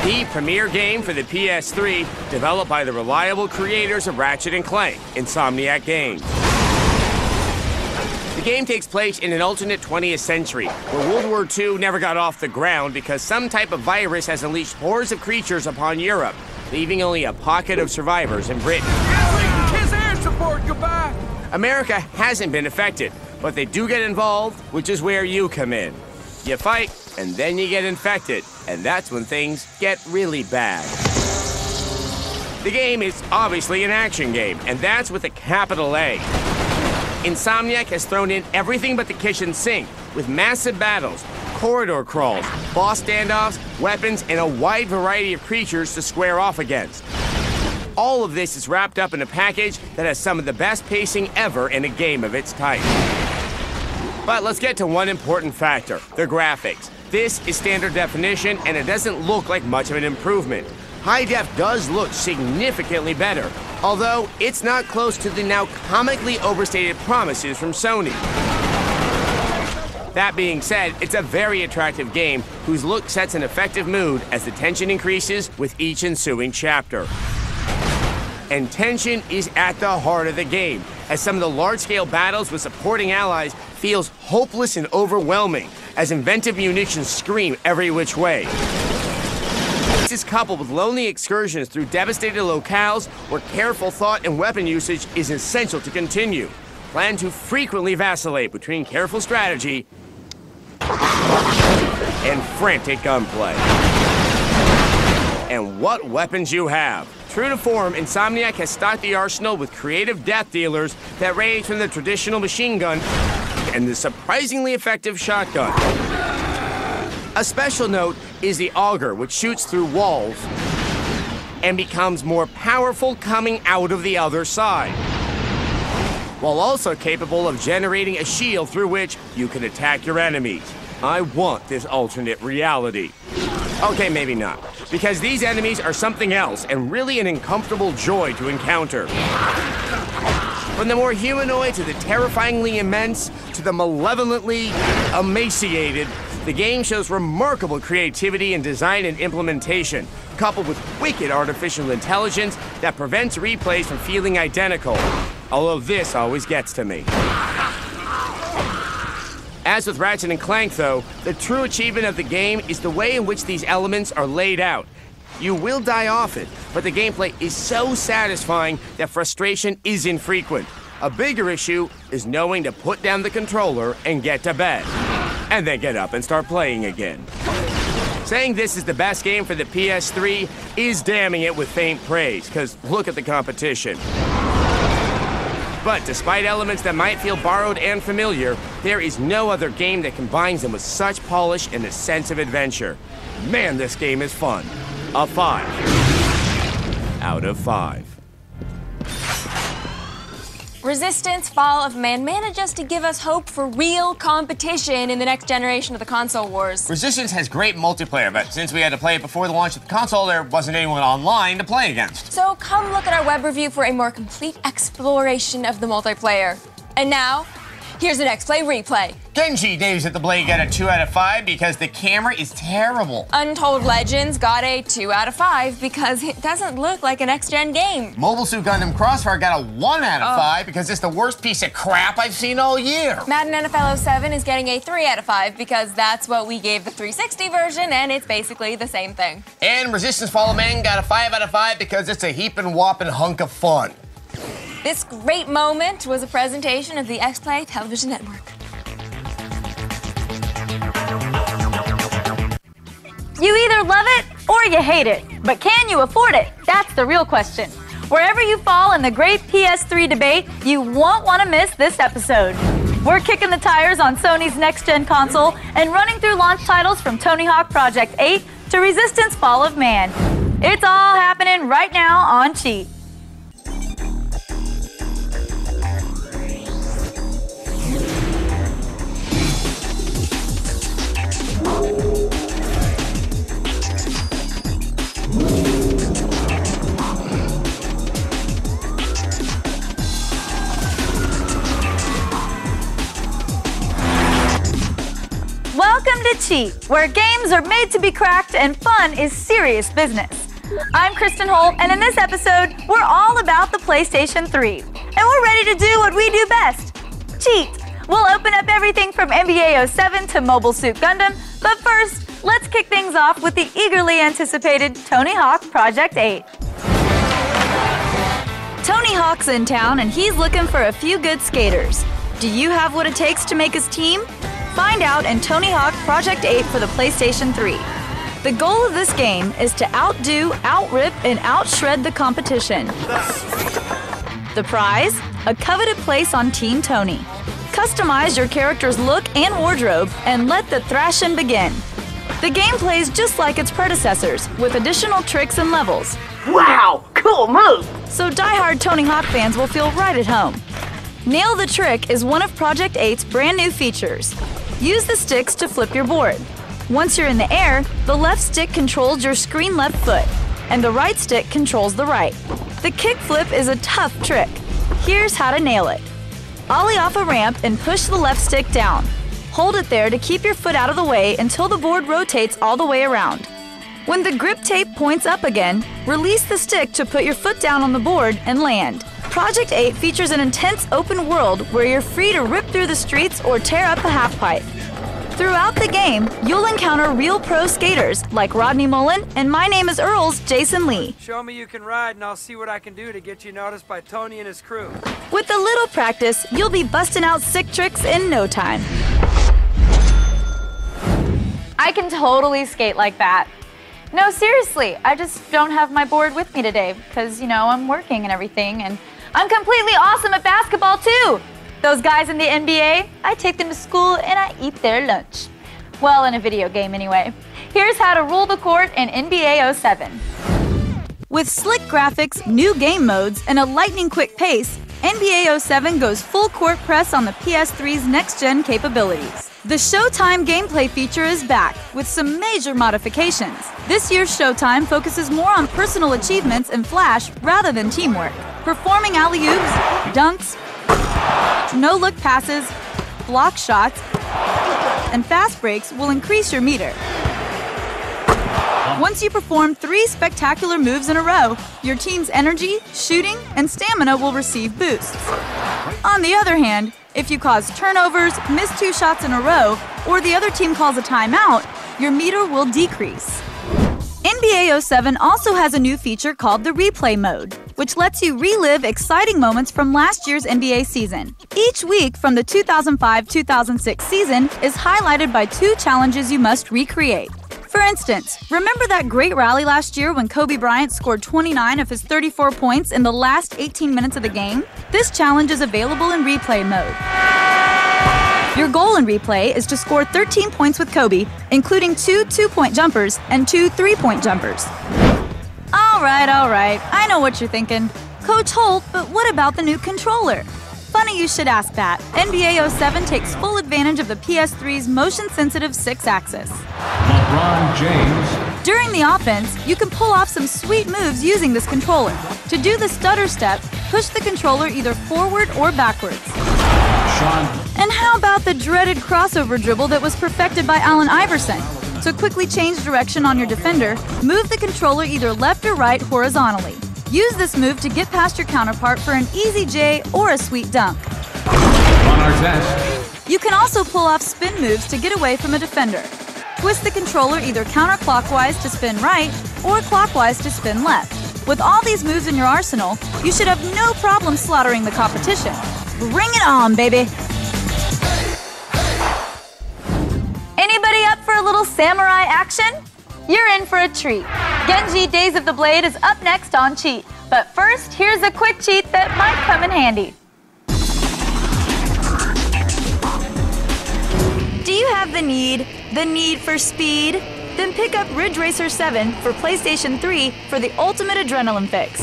E: The premier game for the PS3, developed by the reliable creators of Ratchet & Clank, Insomniac Games. The game takes place in an alternate 20th century, where World War II never got off the ground because some type of virus has unleashed hordes of creatures upon Europe, leaving only a pocket of survivors in Britain.
C: Kiss air support, goodbye!
E: America hasn't been affected, but they do get involved, which is where you come in. You fight, and then you get infected, and that's when things get really bad. The game is obviously an action game, and that's with a capital A. Insomniac has thrown in everything but the kitchen sink, with massive battles, corridor crawls, boss standoffs, weapons, and a wide variety of creatures to square off against. All of this is wrapped up in a package that has some of the best pacing ever in a game of its type. But let's get to one important factor, the graphics. This is standard definition, and it doesn't look like much of an improvement. High def does look significantly better, although it's not close to the now comically overstated promises from Sony. That being said, it's a very attractive game whose look sets an effective mood as the tension increases with each ensuing chapter. And tension is at the heart of the game, as some of the large-scale battles with supporting allies feels hopeless and overwhelming, as inventive munitions scream every which way.
P: This is coupled with lonely excursions through devastated locales where careful thought and weapon usage is essential to continue. Plan to frequently vacillate between careful strategy and frantic gunplay. And what weapons you have. True to form, Insomniac has stocked the arsenal with creative death dealers that range from the traditional machine gun and the surprisingly effective shotgun. A special note is the auger, which shoots through walls and becomes more powerful coming out of the other side, while also capable of generating a shield through which you can attack your enemies. I want this alternate reality. Okay, maybe not, because these enemies are something else and really an uncomfortable joy to encounter. From the more humanoid to the terrifyingly immense to the malevolently emaciated, the game shows remarkable creativity in design and implementation, coupled with wicked artificial intelligence that prevents replays from feeling identical. Although this always gets to me. As with Ratchet & Clank, though, the true achievement of the game is the way in which these elements are laid out. You will die often, but the gameplay is so satisfying that frustration is infrequent. A bigger issue is knowing to put down the controller and get to bed, and then get up and start playing again. Saying this is the best game for the PS3 is damning it with faint praise, because look at the competition. But despite elements that might feel borrowed and familiar, there is no other game that combines them with such polish and a sense of adventure. Man, this game is fun. A 5 out of 5.
H: Resistance Fall of Man manages to give us hope for real competition in the next generation of the console wars.
E: Resistance has great multiplayer, but since we had to play it before the launch of the console, there wasn't anyone online to play against.
H: So come look at our web review for a more complete exploration of the multiplayer. And now, here's an X-Play replay.
E: Genji Days at the Blade got a 2 out of 5 because the camera is terrible.
H: Untold Legends got a 2 out of 5 because it doesn't look like an next-gen game.
E: Mobile Suit Gundam Crossfire got a 1 out of 5 because it's the worst piece of crap I've seen all year.
H: Madden NFL 07 is getting a 3 out of 5 because that's what we gave the 360 version, and it's basically the same thing.
E: And Resistance Fall of Man got a 5 out of 5 because it's a heaping whopping hunk of fun.
H: This great moment was a presentation of the X-Play Television Network.
I: You either love it or you hate it, but can you afford it? That's the real question. Wherever you fall in the great PS3 debate, you won't want to miss this episode. We're kicking the tires on Sony's next-gen console and running through launch titles from Tony Hawk Project 8 to Resistance Fall of Man. It's all happening right now on Cheat. Welcome to Cheat, where games are made to be cracked and fun is serious business. I'm Kristin Holt, and in this episode, we're all about the PlayStation 3. And we're ready to do what we do best, cheat. We'll open up everything from NBA 07 to Mobile Suit Gundam, but first, let's kick things off with the eagerly anticipated Tony Hawk Project 8. Tony Hawk's in town, and he's looking for a few good skaters. Do you have what it takes to make his team? Find out in Tony Hawk Project 8 for the PlayStation 3. The goal of this game is to outdo, outrip, and outshred the competition. The prize? A coveted place on Team Tony. Customize your character's look and wardrobe, and let the thrashing begin. The game plays just like its predecessors, with additional tricks and levels. Wow, cool move! So die-hard Tony Hawk fans will feel right at home. Nail the Trick is one of Project 8's brand new features. Use the sticks to flip your board. Once you're in the air, the left stick controls your screen left foot, and the right stick controls the right. The kick flip is a tough trick. Here's how to nail it. Ollie off a ramp and push the left stick down. Hold it there to keep your foot out of the way until the board rotates all the way around. When the grip tape points up again, release the stick to put your foot down on the board and land. Project 8 features an intense open world where you're free to rip through the streets or tear up a half-pipe. Throughout the game, you'll encounter real pro skaters like Rodney Mullen and My Name is Earl's Jason Lee.
D: Show me you can ride and I'll see what I can do to get you noticed by Tony and his crew.
I: With a little practice, you'll be busting out sick tricks in no time.
M: I can totally skate like that. No, seriously, I just don't have my board with me today because, you know, I'm working and everything, and I'm completely awesome at basketball too. Those guys in the NBA, I take them to school and I eat their lunch. Well, in a video game anyway. Here's how to rule the court in NBA 07.
I: With slick graphics, new game modes, and a lightning-quick pace, NBA 07 goes full court press on the PS3's next-gen capabilities. The Showtime gameplay feature is back, with some major modifications. This year's Showtime focuses more on personal achievements and flash rather than teamwork. Performing alley-oops, dunks, no-look passes, block shots, and fast breaks will increase your meter. Once you perform 3 spectacular moves in a row, your team's energy, shooting, and stamina will receive boosts. On the other hand, if you cause turnovers, miss 2 shots in a row, or the other team calls a timeout, your meter will decrease. NBA 07 also has a new feature called the Replay Mode, which lets you relive exciting moments from last year's NBA season. Each week from the 2005-2006 season is highlighted by 2 challenges you must recreate. For instance, remember that great rally last year when Kobe Bryant scored 29 of his 34 points in the last 18 minutes of the game? This challenge is available in replay mode. Your goal in replay is to score 13 points with Kobe, including 2 2-point jumpers and 2 3-point jumpers. All right, I know what you're thinking. Coach Holt, but what about the new controller? Funny you should ask that. NBA 07 takes full advantage of the PS3's motion-sensitive 6-axis.
U: LeBron James.
I: During the offense, you can pull off some sweet moves using this controller. To do the stutter step, push the controller either forward or backwards. And how about the dreaded crossover dribble that was perfected by Allen Iverson? To quickly change direction on your defender, move the controller either left or right horizontally. Use this move to get past your counterpart for an easy J or a sweet dunk.
U: On our test.
I: You can also pull off spin moves to get away from a defender. Twist the controller either counterclockwise to spin right or clockwise to spin left. With all these moves in your arsenal, you should have no problem slaughtering the competition. Bring it on, baby!
M: Anybody up for a little samurai action? You're in for a treat. Genji Days of the Blade is up next on Cheat. But first, here's a quick cheat that might come in handy.
I: Do you have the need for speed? Then pick up Ridge Racer 7 for PlayStation 3 for the ultimate adrenaline fix.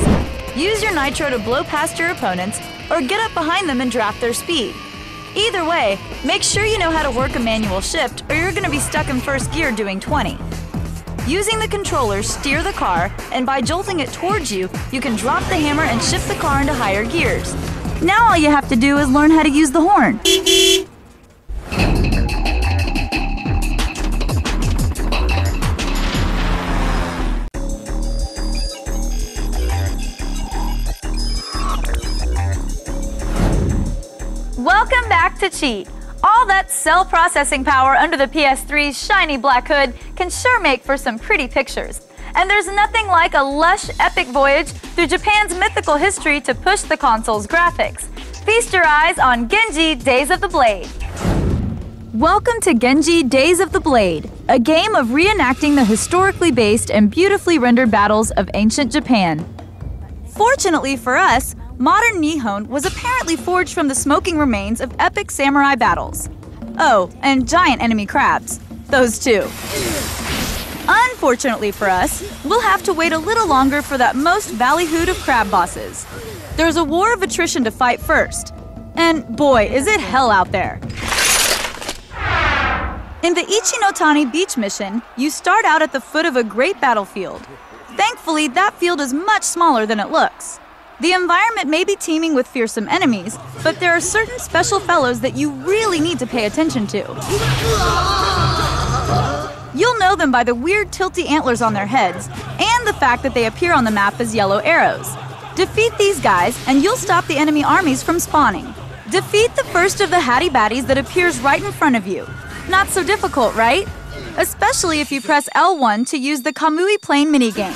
I: Use your nitro to blow past your opponents or get up behind them and draft their speed. Either way, make sure you know how to work a manual shift or you're going to be stuck in first gear doing 20. Using the controller, steer the car, and by jolting it towards you, you can drop the hammer and shift the car into higher gears. Now all you have to do is learn how to use the horn.
M: Welcome back to Cheat. All that cell processing power under the PS3's shiny black hood can sure make for some pretty pictures. And there's nothing like a lush, epic voyage through Japan's mythical history to push the console's graphics. Feast your eyes on Genji Days of the Blade.
I: Welcome to Genji Days of the Blade, a game of reenacting the historically based and beautifully rendered battles of ancient Japan. Fortunately for us, modern Nihon was apparently forged from the smoking remains of epic samurai battles. Oh, and giant enemy crabs. Those two. Unfortunately for us, we'll have to wait a little longer for that most ballyhooed of crab bosses. There's a war of attrition to fight first. And boy, is it hell out there. In the Ichinotani Beach mission, you start out at the foot of a great battlefield. Thankfully, that field is much smaller than it looks. The environment may be teeming with fearsome enemies, but there are certain special fellows that you really need to pay attention to. You'll know them by the weird tilty antlers on their heads, and the fact that they appear on the map as yellow arrows. Defeat these guys, and you'll stop the enemy armies from spawning. Defeat the first of the Hattie Baddies that appears right in front of you. Not so difficult, right? Especially if you press L1 to use the Kamui Plane minigame.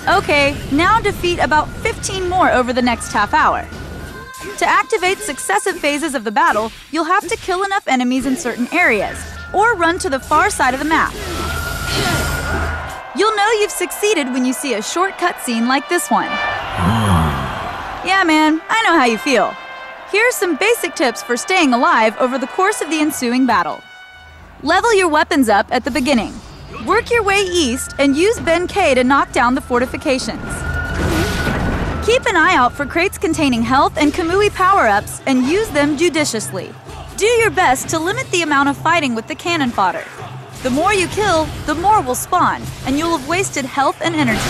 I: Okay, now defeat about 15 more over the next half hour. To activate successive phases of the battle, you'll have to kill enough enemies in certain areas, or run to the far side of the map. You'll know you've succeeded when you see a short cutscene like this one. Yeah, man, I know how you feel. Here are some basic tips for staying alive over the course of the ensuing battle. Level your weapons up at the beginning. Work your way east and use Benkei to knock down the fortifications. Keep an eye out for crates containing health and Kamui power-ups and use them judiciously. Do your best to limit the amount of fighting with the cannon fodder. The more you kill, the more will spawn, and you'll have wasted health and energy.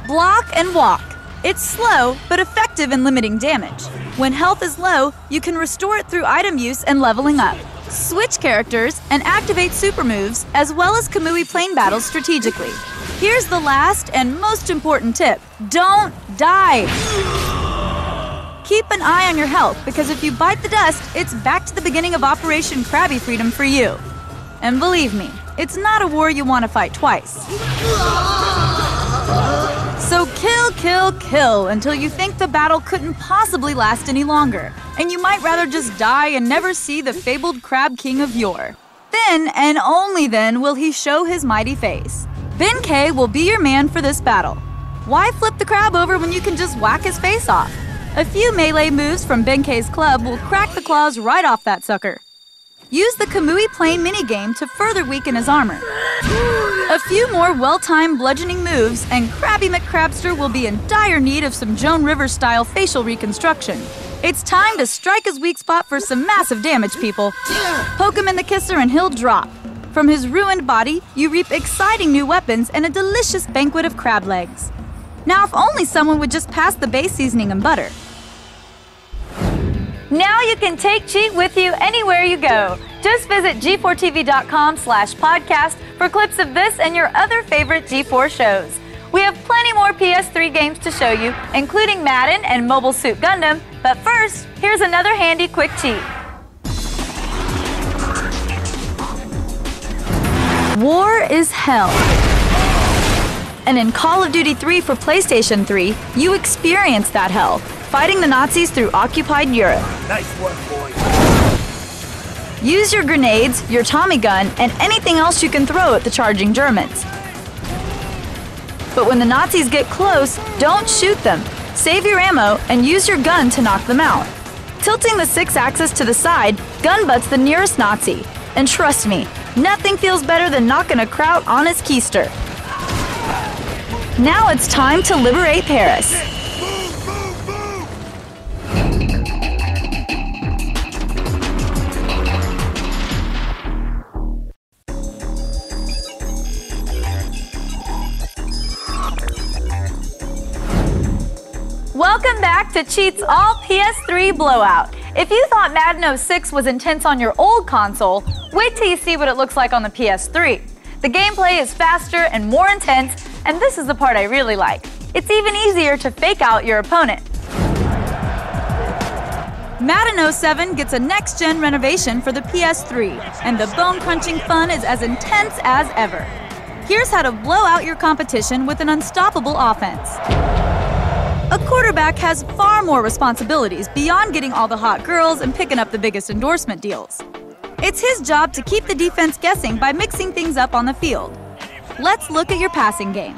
I: Block and walk. It's slow, but effective in limiting damage. When health is low, you can restore it through item use and leveling up. Switch characters and activate super moves, as well as Kamui Plane battles strategically. Here's the last and most important tip. Don't die! Keep an eye on your health, because if you bite the dust, it's back to the beginning of Operation Krabby Freedom for you. And believe me, it's not a war you want to fight twice. So kill, kill, kill until you think the battle couldn't possibly last any longer, and you might rather just die and never see the fabled Crab King of yore. Then, and only then, will he show his mighty face. Benkei will be your man for this battle. Why flip the crab over when you can just whack his face off? A few melee moves from Benkei's club will crack the claws right off that sucker. Use the Kamui Plane minigame to further weaken his armor. A few more well-timed bludgeoning moves, and Krabby McCrabster will be in dire need of some Joan Rivers-style facial reconstruction. It's time to strike his weak spot for some massive damage, people. Poke him in the kisser and he'll drop. From his ruined body, you reap exciting new weapons and a delicious banquet of crab legs. Now, if only someone would just pass the base seasoning and butter.
M: Now you can take Cheat with you anywhere you go. Just visit g4tv.com/podcast for clips of this and your other favorite G4 shows. We have plenty more PS3 games to show you, including Madden and Mobile Suit Gundam. But first, here's another handy quick cheat.
I: War is hell. And in Call of Duty 3 for PlayStation 3, you experience that hell, fighting the Nazis through occupied Europe.
R: Nice work, boys.
I: Use your grenades, your Tommy gun, and anything else you can throw at the charging Germans. But when the Nazis get close, don't shoot them. Save your ammo and use your gun to knock them out. Tilting the 6-axis to the side, gun butts the nearest Nazi. And trust me, nothing feels better than knocking a kraut on his keister. Now it's time to liberate Paris.
M: Welcome back to Cheat's All PS3 Blowout. If you thought Madden 06 was intense on your old console, wait till you see what it looks like on the PS3. The gameplay is faster and more intense, and this is the part I really like. It's even easier to fake out your opponent.
I: Madden 07 gets a next-gen renovation for the PS3, and the bone-crunching fun is as intense as ever. Here's how to blow out your competition with an unstoppable offense. A quarterback has far more responsibilities beyond getting all the hot girls and picking up the biggest endorsement deals. It's his job to keep the defense guessing by mixing things up on the field. Let's look at your passing game.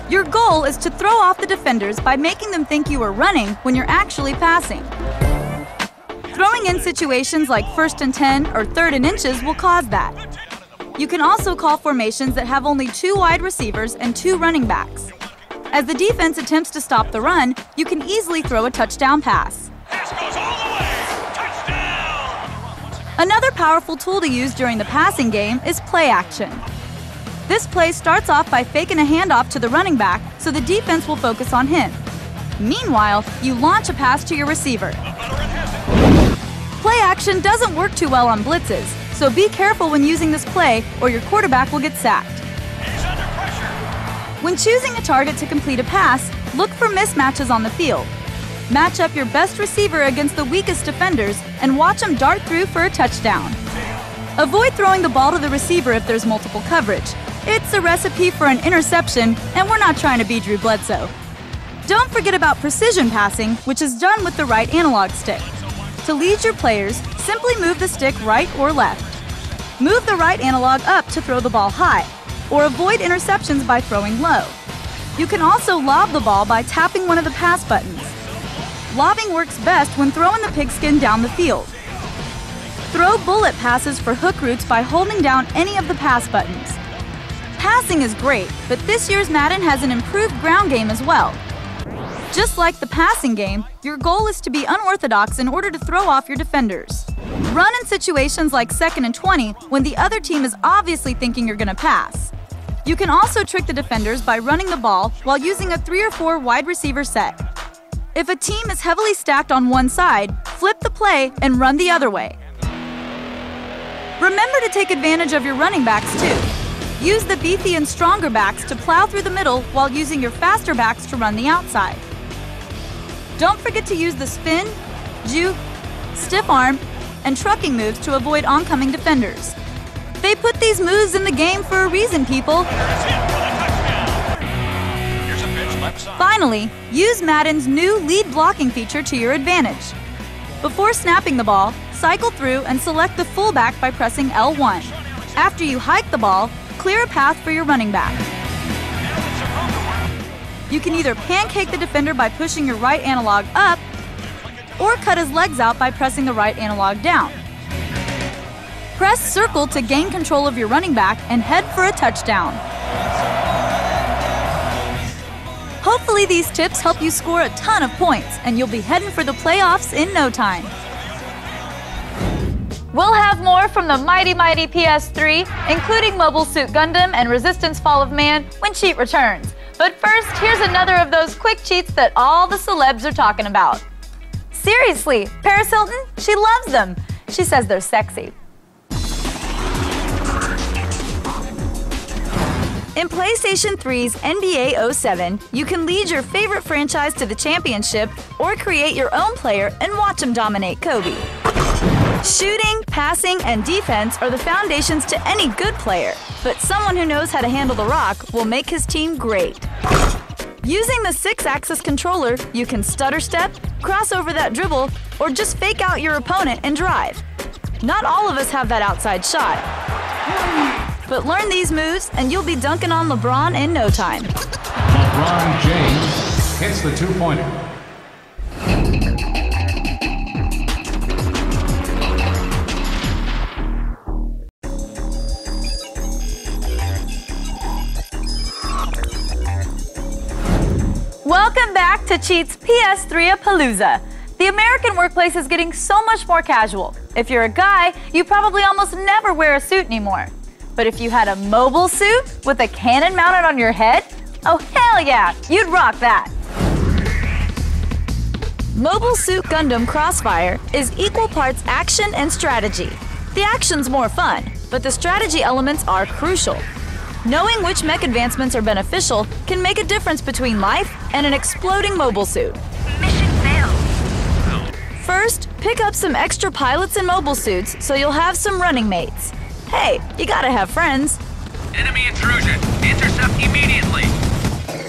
I: Your goal is to throw off the defenders by making them think you are running when you're actually passing. Throwing in situations like 1st and 10 or 3rd and inches will cause that. You can also call formations that have only 2 wide receivers and 2 running backs. As the defense attempts to stop the run, you can easily throw a touchdown pass. Another powerful tool to use during the passing game is play action. This play starts off by faking a handoff to the running back so the defense will focus on him. Meanwhile, you launch a pass to your receiver. Play action doesn't work too well on blitzes, so be careful when using this play or your quarterback will get sacked. When choosing a target to complete a pass, look for mismatches on the field. Match up your best receiver against the weakest defenders and watch them dart through for a touchdown. Avoid throwing the ball to the receiver if there's multiple coverage. It's a recipe for an interception, and we're not trying to be Drew Bledsoe. Don't forget about precision passing, which is done with the right analog stick. To lead your players, simply move the stick right or left. Move the right analog up to throw the ball high, or avoid interceptions by throwing low. You can also lob the ball by tapping one of the pass buttons. Lobbing works best when throwing the pigskin down the field. Throw bullet passes for hook routes by holding down any of the pass buttons. Passing is great, but this year's Madden has an improved ground game as well. Just like the passing game, your goal is to be unorthodox in order to throw off your defenders. Run in situations like 2nd and 20 when the other team is obviously thinking you're going to pass. You can also trick the defenders by running the ball while using a 3 or 4 wide receiver set. If a team is heavily stacked on one side, flip the play and run the other way. Remember to take advantage of your running backs too. Use the beefy and stronger backs to plow through the middle while using your faster backs to run the outside. Don't forget to use the spin, juke, stiff arm, and trucking moves to avoid oncoming defenders. They put these moves in the game for a reason, people. Finally, use Madden's new lead blocking feature to your advantage. Before snapping the ball, cycle through and select the fullback by pressing L1. After you hike the ball, clear a path for your running back. You can either pancake the defender by pushing your right analog up, or cut his legs out by pressing the right analog down. Press circle to gain control of your running back and head for a touchdown. Hopefully these tips help you score a ton of points, and you'll be heading for the playoffs in no time.
M: We'll have more from the mighty PS3, including Mobile Suit Gundam and Resistance Fall of Man when Cheat returns. But first, here's another of those quick cheats that all the celebs are talking about. Seriously, Paris Hilton, she loves them. She says they're sexy. In PlayStation 3's NBA 07, you can lead your favorite franchise to the championship or create your own player and watch them dominate Kobe. Shooting, passing, and defense are the foundations to any good player, but someone who knows how to handle the rock will make his team great. Using the 6-axis controller, you can stutter step, cross over that dribble, or just fake out your opponent and drive. Not all of us have that outside shot. But learn these moves and you'll be dunking on LeBron in no time.
U: LeBron James hits the two-pointer.
M: Welcome back to Cheat's PS3-a-Palooza. The American workplace is getting so much more casual. If you're a guy, you probably almost never wear a suit anymore. But if you had a mobile suit with a cannon mounted on your head, oh hell yeah, you'd rock that.
I: Mobile Suit Gundam Crossfire is equal parts action and strategy. The action's more fun, but the strategy elements are crucial. Knowing which mech advancements are beneficial can make a difference between life and an exploding mobile suit. Mission failed. First, pick up some extra pilots and mobile suits so you'll have some running mates. Hey, you gotta have friends.
C: Enemy intrusion. Intercept immediately.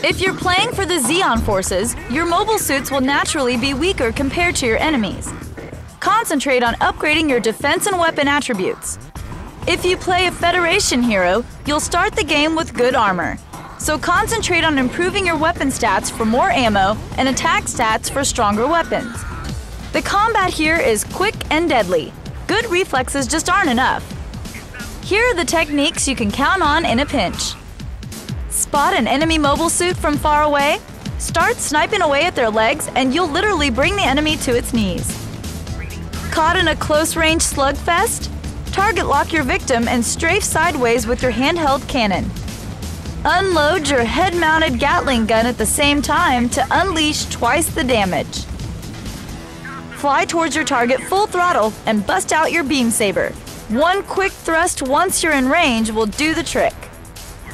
I: If you're playing for the Zeon forces, your mobile suits will naturally be weaker compared to your enemies. Concentrate on upgrading your defense and weapon attributes. If you play a Federation hero, you'll start the game with good armor. So concentrate on improving your weapon stats for more ammo and attack stats for stronger weapons. The combat here is quick and deadly. Good reflexes just aren't enough. Here are the techniques you can count on in a pinch. Spot an enemy mobile suit from far away, start sniping away at their legs, and you'll literally bring the enemy to its knees. Caught in a close-range slugfest? Target lock your victim and strafe sideways with your handheld cannon. Unload your head-mounted Gatling gun at the same time to unleash twice the damage. Fly towards your target full throttle and bust out your beam saber. One quick thrust once you're in range will do the trick.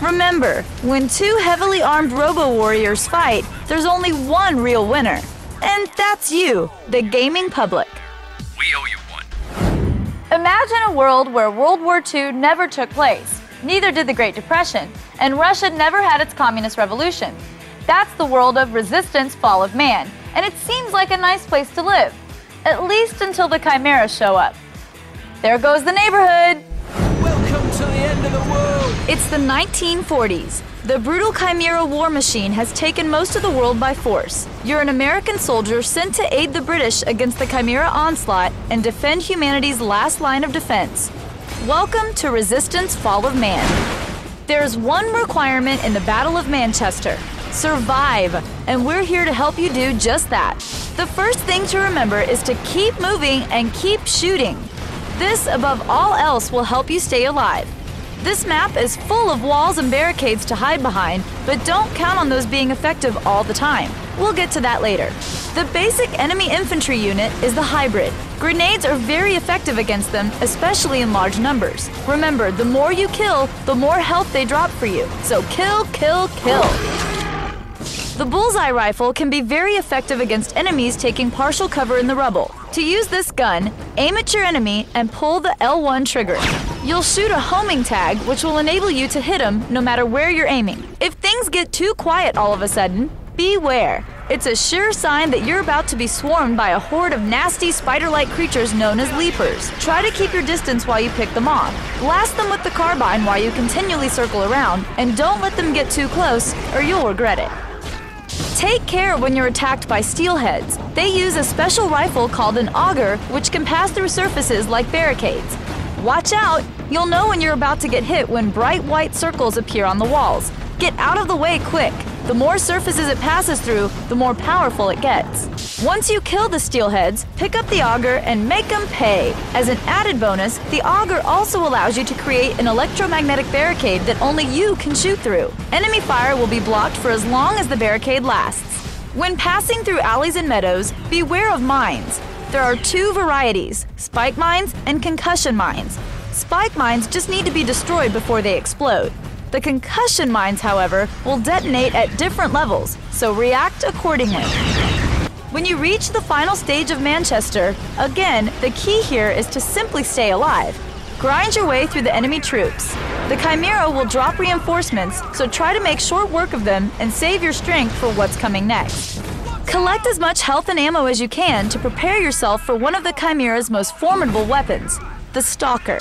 I: Remember, when two heavily armed robo-warriors fight, there's only one real winner. And that's you, the gaming public.
C: We owe you one.
M: Imagine a world where World War II never took place, neither did the Great Depression, and Russia never had its communist revolution. That's the world of Resistance: Fall of Man, and it seems like a nice place to live. At least until the Chimeras show up. There goes the neighborhood!
R: Welcome to the end of the world!
I: It's the 1940s. The brutal Chimera war machine has taken most of the world by force. You're an American soldier sent to aid the British against the Chimera onslaught and defend humanity's last line of defense. Welcome to Resistance: Fall of Man. There's one requirement in the Battle of Manchester: survive, and we're here to help you do just that. The first thing to remember is to keep moving and keep shooting. This, above all else, will help you stay alive. This map is full of walls and barricades to hide behind, but don't count on those being effective all the time. We'll get to that later. The basic enemy infantry unit is the hybrid. Grenades are very effective against them, especially in large numbers. Remember, the more you kill, the more health they drop for you. So kill, kill, kill. The bullseye rifle can be very effective against enemies taking partial cover in the rubble. To use this gun, aim at your enemy and pull the L1 trigger. You'll shoot a homing tag, which will enable you to hit them no matter where you're aiming. If things get too quiet all of a sudden, beware. It's a sure sign that you're about to be swarmed by a horde of nasty spider-like creatures known as leapers. Try to keep your distance while you pick them off. Blast them with the carbine while you continually circle around, and don't let them get too close or you'll regret it. Take care when you're attacked by steelheads. They use a special rifle called an auger, which can pass through surfaces like barricades. Watch out! You'll know when you're about to get hit when bright white circles appear on the walls. Get out of the way quick. The more surfaces it passes through, the more powerful it gets. Once you kill the steelheads, pick up the auger and make them pay. As an added bonus, the auger also allows you to create an electromagnetic barricade that only you can shoot through. Enemy fire will be blocked for as long as the barricade lasts. When passing through alleys and meadows, beware of mines. There are two varieties, spike mines and concussion mines. Spike mines just need to be destroyed before they explode. The concussion mines, however, will detonate at different levels, so react accordingly. When you reach the final stage of Manchester, again, the key here is to simply stay alive. Grind your way through the enemy troops. The Chimera will drop reinforcements, so try to make short work of them and save your strength for what's coming next. Collect as much health and ammo as you can to prepare yourself for one of the Chimera's most formidable weapons, the Stalker.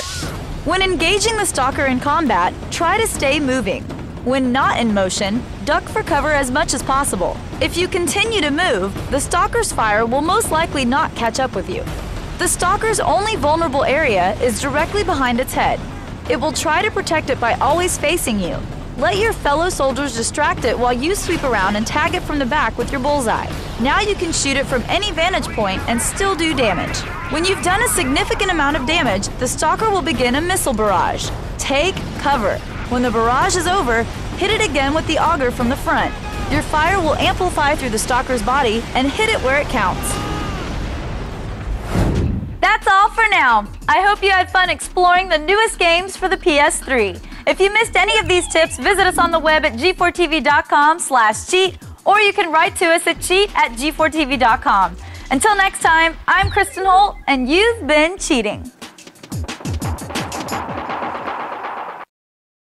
I: When engaging the Stalker in combat, try to stay moving. When not in motion, duck for cover as much as possible. If you continue to move, the Stalker's fire will most likely not catch up with you. The Stalker's only vulnerable area is directly behind its head. It will try to protect it by always facing you. Let your fellow soldiers distract it while you sweep around and tag it from the back with your bullseye. Now you can shoot it from any vantage point and still do damage. When you've done a significant amount of damage, the Stalker will begin a missile barrage. Take cover. When the barrage is over, hit it again with the auger from the front. Your fire will amplify through the Stalker's body and hit it where it counts.
M: That's all for now. I hope you had fun exploring the newest games for the PS3. If you missed any of these tips, visit us on the web at g4tv.com/cheat, or you can write to us at cheat@g4tv.com. Until next time, I'm Kristin Holt, and you've been cheating.